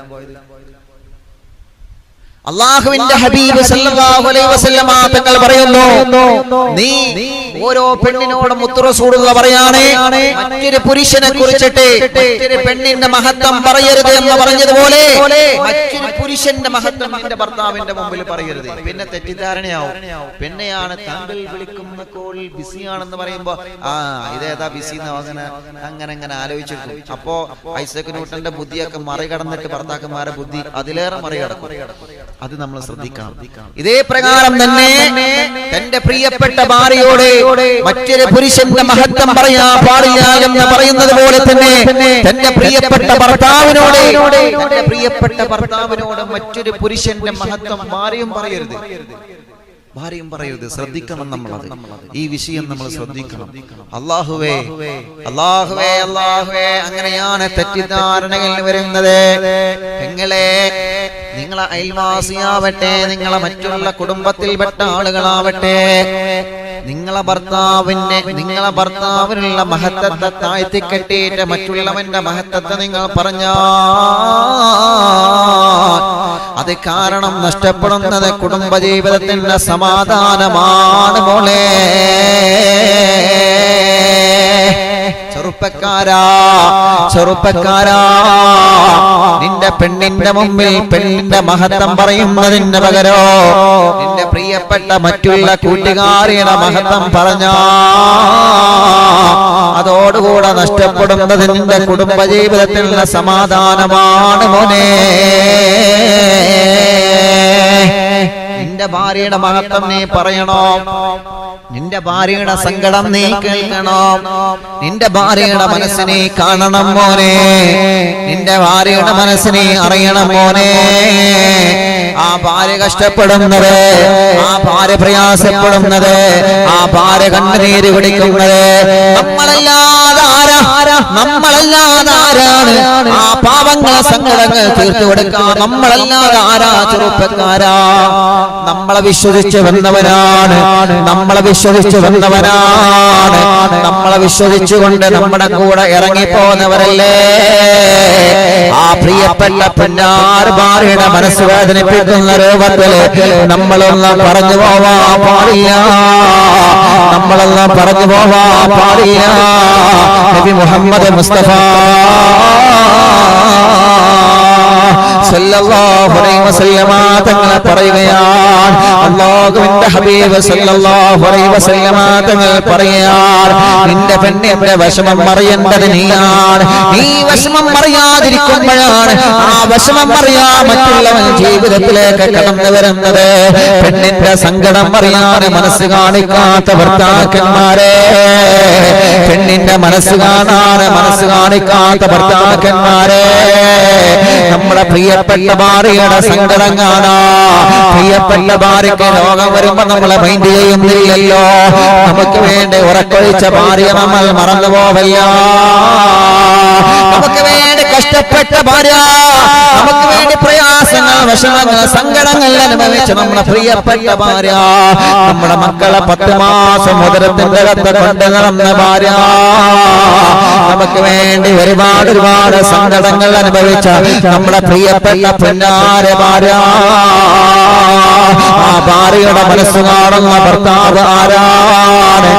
അല്ലാഹുവിന്റെ ഹബീബ് സല്ലല്ലാഹു അലൈഹി വസല്ലം തങ്ങൾ പറയുന്നു, നീ ഓരോ പെണ്ണിനോടും മുത്ത് റസൂലുള്ളാഹി പറയാണ്, മറ്റൊരു പുരുഷനെ കുറിച്ചിട്ട് മറ്റൊരു പെണ്ണിന്റെ മഹത്വം പറയരുത് എന്ന് പറഞ്ഞതുപോലെ മറ്റൊരു പുരുഷന്റെ മഹത്വം നിന്റെ ഭർത്താവിന്റെ മുമ്പിൽ പറയരുത്. പിന്നെ തെറ്റിദ്ധാരണയാവും. പിന്നെയാണ് താങ്കൾ വിളിക്കുന്ന കോൾ ബിസിയാണെന്ന് പറയുമ്പോ ഇതേതാ ബിസി അങ്ങനെ ആലോചിച്ചിരുന്നു. അപ്പോ ഐസക് ന്യൂട്ടന്റെ ബുദ്ധിയൊക്കെ മറികടന്നിട്ട് ഭർത്താക്കന്മാരെ ബുദ്ധി അതിലേറെ മറികടക്കും. അത് നമ്മൾ ശ്രദ്ധിക്കണം. ഇതേ പ്രകാരം തന്നെ തന്റെ പ്രിയപ്പെട്ട ഭാര്യയോട് മറ്റൊരു പുരുഷന്റെ മഹത്വം പറയാൻ പാടില്ല എന്ന് പറയുന്നത് പോലെ തന്നെ തന്റെ പ്രിയപ്പെട്ട ഭർത്താവിനോട് മറ്റൊരു പുരുഷന്റെ മഹത്വം ഭാര്യയും പറയരുത്. ശ്രദ്ധിക്കണം. നമ്മളത് ഈ വിഷയം നമ്മൾ ശ്രദ്ധിക്കണം. അല്ലാഹുവേ, അങ്ങനെയാണ് തെറ്റിദ്ധാരണകൾ വരുന്നത്. നിങ്ങളെ അയൽവാസിയാവട്ടെ, നിങ്ങളെ മറ്റുള്ള കുടുംബത്തിൽപ്പെട്ട ആളുകളാവട്ടെ, നിങ്ങളെ ഭർത്താവിനുള്ള മഹത്വത്തെ താഴ്ത്തിക്കെട്ടിയിട്ട് മറ്റുള്ളവന്റെ മഹത്വത്തെ നിങ്ങൾ പറഞ്ഞാൽ അത് കാരണം നഷ്ടപ്പെടുന്നത് കുടുംബജീവിതത്തിന്റെ സമാധാനമാണ് മോളെ. ചെറുപ്പക്കാരാ, നിന്റെ പെണ്ണിന്റെ മുമ്പിൽ പെണ്ണിന്റെ മഹത്വം പറയുന്നതിന് പകരോ നിന്റെ പ്രിയപ്പെട്ട മറ്റുള്ള കൂട്ടുകാരിയുടെ മഹത്വം പറഞ്ഞാ അതോടുകൂടെ നഷ്ടപ്പെടുന്നത് നിന്റെ കുടുംബജീവിതത്തിലുള്ള സമാധാനമാണ് മോനെ. നിന്റെ ഭാര്യയുടെ മഹത്വം നീ പറയണോ, നിന്റെ ഭാര്യയുടെ സങ്കടം നീ കേൾക്കണോ, നിന്റെ ഭാര്യയുടെ മനസ്സിനെ കാണണം മോനെ, നിന്റെ ഭാര്യയുടെ മനസ്സിനെ അറിയണം മോനെ. ആ ഭാര്യ കഷ്ടപ്പെടുന്നത്, ആ ഭാര്യ പ്രയാസപ്പെടുന്നത്, ആ ഭാര്യ കണ്ണുനീര് കുടിക്കുന്നത് നമ്മളല്ലാതെ ആരാണ് ആ പാവങ്ങളെ സങ്കടങ്ങൾ തീർത്തു കൊടുക്കാൻ? നമ്മളല്ലാതെ ആരാ ചെറുപ്പക്കാരാ? നമ്മളെ വിശ്വസിച്ച് വന്നവനാണ്, നമ്മളെ വിശ്വസിച്ച് വന്നവനാണ്, നമ്മളെ വിശ്വസിച്ചുകൊണ്ട് നമ്മുടെ കൂടെ ഇറങ്ങിപ്പോന്നവരല്ലേ. ആ പ്രിയപ്പെട്ട പൊന്നാർ ഭാര്യയുടെ മനസ്സ് വേദനിപ്പിക്കുന്ന രൂപത്തില് നമ്മളൊന്നും പറഞ്ഞു പോവാ പാടില്ല, നമ്മളൊന്നും പറഞ്ഞു പോവാ പാടില്ല. നബി മുഹമ്മദ് മുസ്തഫ സല്ലല്ലാഹു അലൈഹി വസല്ലമ തങ്ങൾ പറയുകയാണ്, അല്ലാഹുവിന്റെ ഹബീബ് സല്ലല്ലാഹു അലൈഹി വസല്ലമ തങ്ങൾ പറയുകയാണ്, നിന്റെ പെണ്ണിന്റെ വിഷമം അറിയേണ്ടത് നീയാണ്. നീ വിഷമം അറിയാതിരിക്കുമ്പോഴാണ് ആ വിഷമം അറിയാൻ മറ്റുള്ളവൻ ജീവിതത്തിലേക്ക് കടന്നു വരുന്നത്. പെണ്ണിന്റെ സങ്കടം അറിയാൻ മനസ്സ് കാണിക്കാത്ത ഭർത്താക്കന്മാരെ, പെണ്ണിന്റെ മനസ്സ് കാണാൻ മനസ്സ് കാണിക്കാത്ത ഭർത്താക്കന്മാരെ, നമ്മുടെ പ്രിയപ്പെട്ട ഭാര്യയുടെ സങ്കടം കാണാ, പ്രിയപ്പെട്ട ഭാര്യയ്ക്ക് രോഗം വരുമ്പോ നമ്മളെ മൈൻഡ് ചെയ്യുന്നില്ലല്ലോ. നമുക്ക് വേണ്ടി ഉറക്കൊഴിച്ച ഭാര്യ നമ്മൾ മറന്നു പോവല്ല, നമുക്ക് വേണ്ടി കഷ്ടപ്പെട്ട ഭാര്യ, നമുക്ക് വേണ്ടി പ്രയാസങ്ങൾ വിഷമങ്ങൾ സങ്കടങ്ങൾ അനുഭവിച്ച നമ്മുടെ പ്രിയപ്പെട്ട ഭാര്യ, നമ്മുടെ മക്കളെ 10 മാസം ഉദരത്തിന്റെ അകത്ത് കൊണ്ട് നടന്ന ഭാര്യ, നമുക്ക് വേണ്ടി ഒരുപാട് സങ്കടങ്ങൾ അനുഭവിച്ച നമ്മുടെ പ്രിയപ്പെട്ട പൊന്നാര ഭാര്യ. ആ ഭാര്യയുടെ മനസ്സ് കാണുന്ന ഭർത്താവ് ആരാണ്?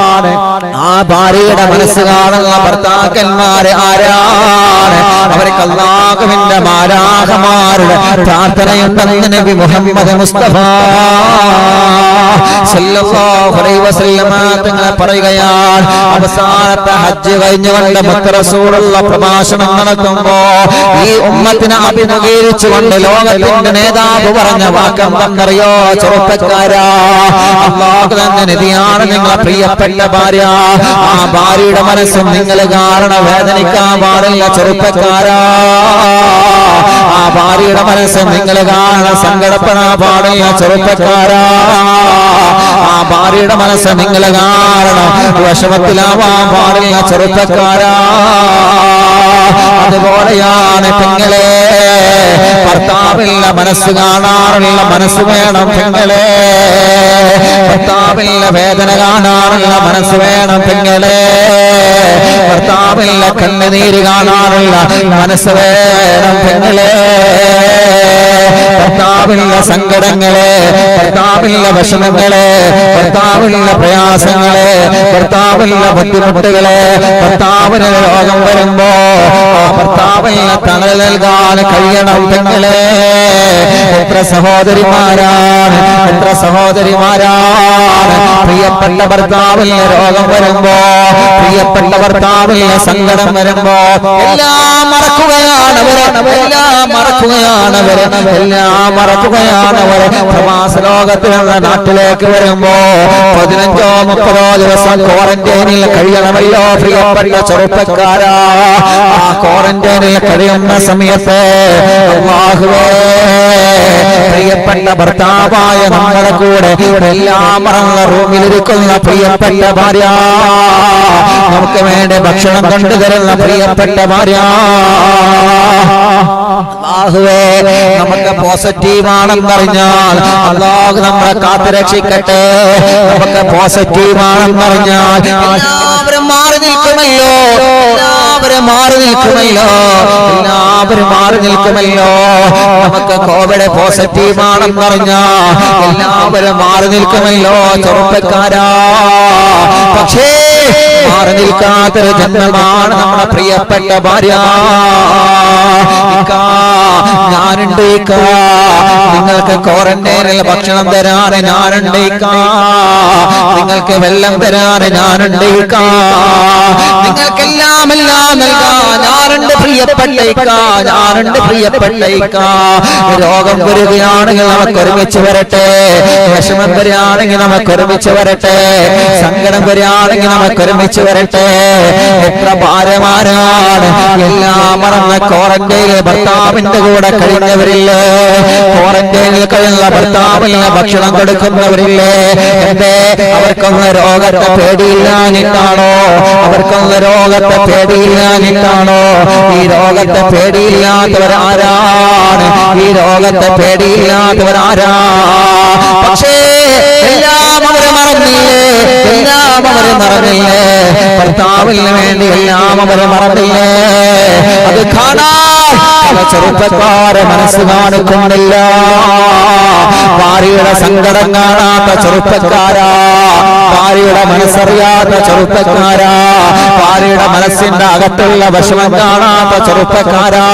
ആ ഭാര്യയുടെ മനസ്സ് കാണുന്ന ഭർത്താക്കന്മാര് ആരാണ്? അവർക്ക് അല്ലാഹുവിന്റെ മാലാഖമാരുടെ പ്രാർത്ഥനയുണ്ടെന്ന് നബി മുഹമ്മദ് മുസ്തഫ സല്ലല്ലാഹു അലൈഹി വസല്ലമ തങ്ങൾ പറയുകയാണ്. അവസാനത്തെ ഹജ്ജ് കഴിഞ്ഞുകൊണ്ട് മുത്ത് റസൂലുള്ള പ്രഭാഷണം നടത്തുമ്പോ ഈ ഉമ്മത്തിനെ അഭിമുഖീകരിച്ചുകൊണ്ട് ലോകത്തിന്റെ നേതാവ് പറഞ്ഞ വാക്കെന്തെന്നറിയോ ചെറുപ്പക്കാരാ? അല്ലാഹു തന്നെ നിധിയാണ് നിങ്ങളെ പ്രിയപ്പെട്ട ഭാര്യ. ആ ഭാര്യയുടെ മനസ്സും നിങ്ങൾ കാരണം വേദനിക്കാൻ പാടില്ല ചെറുപ്പക്കാരാ. ആ ഭാര്യയുടെ മനസ്സും നിങ്ങൾ കാരണം സങ്കടപ്പെടാൻ പാടില്ല ചെറുപ്പക്കാരാ. ആ ഭാര്യയുടെ മനസ്സ് നിങ്ങൾ കാരണം വിഷമത്തിലാവാൻ പാടില്ല ചെറുപ്പക്കാരാ. അതുപോലെയാണ് പെങ്ങളെ, ഭർത്താവില്ല മനസ്സ് കാണാറുള്ള മനസ്സ് വേണം പെങ്ങളെ, ഭർത്താവില്ല വേദന കാണാറുള്ള മനസ്സ് വേണം പെങ്ങളെ, ഭർത്താവില്ല കണ്ണുനീര് കാണാറുള്ള മനസ്സ് വേണം പെങ്ങളെ, ഭർത്താവില്ല സങ്കടങ്ങളെ, ഭർത്താവില്ല വിഷമങ്ങളെ, ഭർത്താവില്ല പ്രയാസങ്ങളെ, ഭർത്താവില്ല ബുദ്ധിമുട്ടുകളെ, ഭർത്താവിന് രോഗം വരുമ്പോ ഭർത്താവിന് തണൽ നൽകാൻ കഴിയണം പെങ്ങളെ. എത്ര സഹോദരിമാരാണ്, എത്ര സഹോദരിമാരാണ് പ്രിയപ്പെട്ട ഭർത്താവിന് രോഗം വരുമ്പോ, പ്രിയപ്പെട്ട ഭർത്താവിന് സങ്കടം വരുമ്പോ എല്ലാം മറക്കുകയാണവര്, എല്ലാം മറക്കുകയാണവര്, എല്ലാം മറക്കുകയാണവര്. പ്രവാസ ലോകത്തിൽ നിന്ന് നാട്ടിലേക്ക് വരുമ്പോ 15-30 ദിവസം ക്വാറന്റൈനിൽ കഴിയണമല്ലോ പ്രിയപ്പെട്ട ചെറുപ്പക്കാരാ. ആ ക്വാറന്റൈനിൽ കഴിയുന്ന സമയത്ത് അല്ലാഹുവേ, പ്രിയപ്പെട്ട ഭർത്താവായ നമ്മുടെ കൂടെ എല്ലാം മറന്ന റൂമിലിരിക്കുന്ന പ്രിയപ്പെട്ട ഭാര്യ, നമുക്ക് വേണ്ടി ഭക്ഷണം കൊണ്ടുതരുന്ന പ്രിയപ്പെട്ട ഭാര്യ, അല്ലാഹുവേ നമുക്ക് പോസിറ്റീവാണെന്നറിഞ്ഞാൽ അല്ലാഹു നമ്മളെ കാത്തുരക്ഷിക്കട്ടെ. നമുക്ക് പോസിറ്റീവാണെന്നറിഞ്ഞാൽ എല്ലാവരും മാറി നിൽക്കുമല്ലോ, എല്ലാവരും മാറി നിൽക്കുമല്ലോ, എല്ലാവരും മാറി നിൽക്കുമല്ലോ. നമുക്ക് കോവിഡ് പോസിറ്റീവാണെന്നറിഞ്ഞാൽ എല്ലാവരും മാറി നിൽക്കുമല്ലോ ചെറുപ്പക്കാരാ. പക്ഷേ മാറി നിൽക്കാത്തൊരു ജന്മമാണ് നമ്മുടെ പ്രിയപ്പെട്ട ഭാര്യ. ഞാനുണ്ട്, നിങ്ങൾക്ക് ക്വാറന്റൈനിൽ ഭക്ഷണം തരാൻ ഞാനുണ്ട്, നിങ്ങൾക്ക് വെള്ളം തരാൻ ഞാനുണ്ട്, നിങ്ങൾക്കെല്ലാം എല്ലാം നൽകാൻ ഞാനുണ്ട് പ്രിയ പ്രിയപ്പെട്ട ഞാനുണ്ട് പ്രിയപ്പെട്ട രോഗം വരികയാണെങ്കിൽ നമുക്ക് ഒരുമിച്ച് വരട്ടെ, വിഷമം വരികയാണെങ്കിൽ നമുക്ക് ഒരുമിച്ച് വരട്ടെ, സങ്കടം വരികയാണെങ്കിൽ നമുക്ക് ഒരുമിച്ച് വരട്ടെ. എത്ര ഭാര്യമാരാണ് എല്ലാം മറന്ന ക്വാറന്റൈനിൽ ഭർത്താവിന്റെ കൂടെ കഴിഞ്ഞവരില്ലേ, ക്വാറന്റൈനിൽ കഴിയുന്ന ഭർത്താവിന് ഭക്ഷണം കൊടുക്കുന്നവരില്ലേ. എന്തേ? അവർക്കൊന്ന് രോഗത്തെ പേടിയില്ലാഞ്ഞിട്ടാണോ? അവർക്കൊന്ന് രോഗത്തെ പേടിയില്ലാഞ്ഞിട്ടാണോ? ഈ രോഗത്തെ പേടിയില്ലാത്തവരാരാണ്? ഈ രോഗത്തെ പേടിയില്ലാത്തവരാരാ? പക്ഷേ എല്ലാം അവര് മറന്നില്ലേ, എല്ലാം അവര് മറന്നില്ലേ, ഭർത്താവിന് വേണ്ടി എല്ലാം അവര് മറന്നില്ലേ. അത് കാണാൻ പല ചെറുപ്പക്കാരെ മനസ്സ് കാണിക്കുന്നില്ല. ഭാര്യയുടെ സങ്കടം കാണാത്ത ചെറുപ്പക്കാരാ, ഭാര്യയുടെ മനസ്സറിയാത്ത ചെറുപ്പക്കാരാ, ഭാര്യയുടെ മനസ്സിന്റെ അകത്തുള്ള വിഷമം കാണാത്ത ചെറുപ്പക്കാരാ.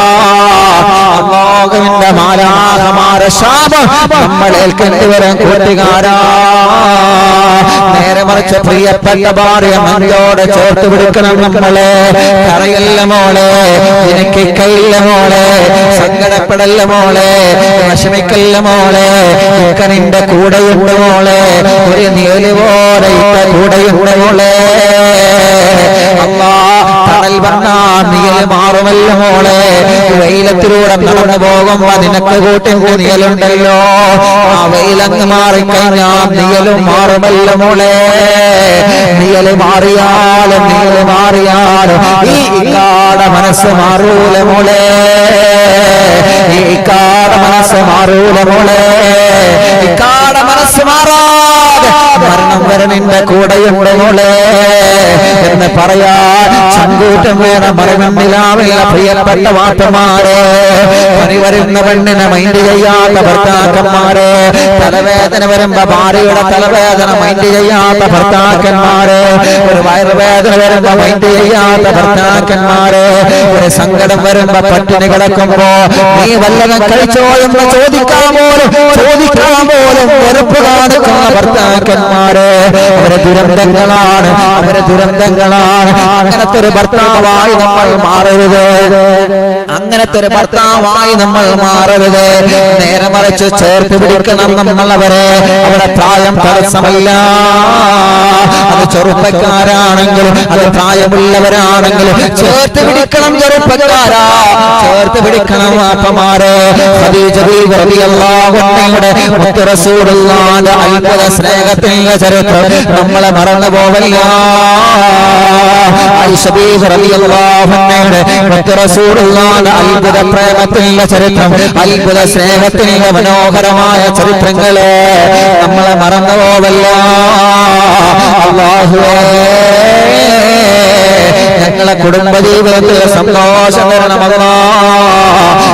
അല്ലാഹുവിന്റെ മാലാഖമാരെ ശാപം നമ്മൾ ഏൽക്കേണ്ടി വരും കൂട്ടുകാരാ. നേരെ മറിച്ച് പ്രിയപ്പെട്ട ഭാര്യ മഞ്ചോടെ ചേർത്ത് പിടിക്കണം നമ്മളെ. കരയല്ല മോളെ, എനിക്ക് കൈയില്ല മോളെ, സങ്കടപ്പെടല്ല മോളെ, വിഷമിക്കല്ല മോളെ, നിന്റെ കൂടെയുണ്ട് മോളെ, ഒരു നീല് പോലെ കൂടെയുണ്ട് മോളെ. അല്ലാ തണൽ വന്നാ നീല് മാറുമല്ല മോളെ. വെയിലത്തിലൂടെ നടന്നു പോകുമ്പോ നിനക്ക് കൂട്ടിന്റെ നീലുണ്ടല്ലോ, ആ വെയിലങ്ങ് മാറിക്കഴിഞ്ഞാ നീലും മാറുമല്ല മോളെ. നീല് മാറിയാലും നീല് മാറിയാലും ഈ കാട മനസ്സ് മാറൂല മോളെ, ഈ കാട മനസ്സ് മാറൂല മോളെ. ഈ കാട മനസ്സ് മാറാതെ മരണം വരെ നിന്റെ കൂടെയുണ്ട് മോളെ എന്ന് പറയാൻ ചങ്കൂറ്റം വേണം. മരമെന്നിലാവില്ല പ്രിയപ്പെട്ട വാട്ടന്മാരെ, പനി വരുന്ന പെണ്ണിനെ മൈൻഡ് ചെയ്യാത്ത ഭർത്താക്കന്മാരെ, തലവേദന വരുമ്പോ ഭാര്യയുടെ തലവേദന മൈൻഡ് ചെയ്യാത്ത ഭർത്താക്കന്മാരെ, ഒരു വയറുവേദന വരുമ്പോ മൈൻഡ് ചെയ്യാത്ത ഭർത്താക്കന്മാരെ, ഒരു സങ്കടം വരുമ്പോ പട്ടിണി കിടക്കുമ്പോ നീ വല്ലതും കഴിച്ചോ എന്ന് ചോദിക്കാൻ പോലും വെറുപ്പ് കാണിക്കുന്ന ഭർത്താക്കന്മാരെ, അവരെ ദുരന്തങ്ങളാണ്, അവരെ ദുരന്തങ്ങളാണ്. അങ്ങനത്തെ ഒരു ഭർത്താവായി നമ്മൾ മാറരുത്, അങ്ങനത്തെ ഒരു ഭർത്താവായി നമ്മൾ മാറരുത്. നേരെ മറിച്ച് ചേർത്ത് പിടിക്കണം നമ്മൾ അവരെ. അവരുടെ പ്രായം തടസ്സമല്ല, അത് ചെറുപ്പക്കാരാണെങ്കിലും അത് പ്രായമുള്ളവരാണെങ്കിലും ചേർത്ത് പിടിക്കണം ചെറുപ്പക്കാരാ, ചേർത്ത് പിടിക്കണം വാപ്പമാരെ. ഖദീജ ബീവി റളിയല്ലാഹു അൻഹയുടെ മുത്ത് റസൂലുള്ളാഹിന്റെ അത്ഭുത സ്നേഹത്തിന്റെ ചരിത്രം നമ്മളെ മറന്നു പോവല്ല. ആയിഷ ബീവി റളിയല്ലാഹു അൻഹയുടെ മുത്ത് റസൂലുള്ളാഹിന്റെ അത്ഭുത പ്രേമത്തിന്റെ ചരിത്രം, അത്ഭുത സ്നേഹത്തിന്റെ മനോഹരമായ ചരിത്രങ്ങളെ നമ്മളെ മറന്നു പോവല്ല. അല്ലാഹുവേ ഞങ്ങളെ കുടുംബജീവിതത്തിൽ സന്തോഷം തരണമല്ലാ,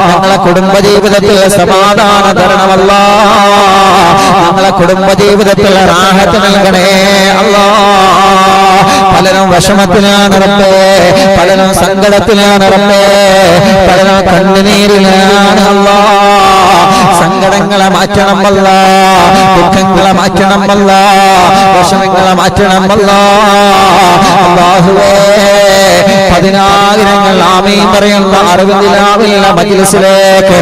ഞങ്ങളെ കുടുംബജീവിതത്തിൽ സമാധാനം തരണമല്ലാ, ഞങ്ങളെ കുടുംബജീവിതത്തിൽ റാഹത്ത് നൽകണേ അല്ലാ. പലരും വിഷമത്തിലാണ് റബ്ബേ, പലരും സങ്കടത്തിലാണ് റബ്ബേ, പലരും കണ്ണുനീരിലാണ് അല്ലാ. സങ്കടങ്ങളെ മാറ്റണം അല്ലാ, ദുഃഖങ്ങളെ മാറ്റണം അല്ലാ, വിഷമങ്ങളെ മാറ്റണം അല്ലാ. അല്ലാഹുവേ പതിനായിരങ്ങൾ ആമീൻ പറയുന്ന അറിവില്ലാവില്ല മജ്ലിസിലേക്ക്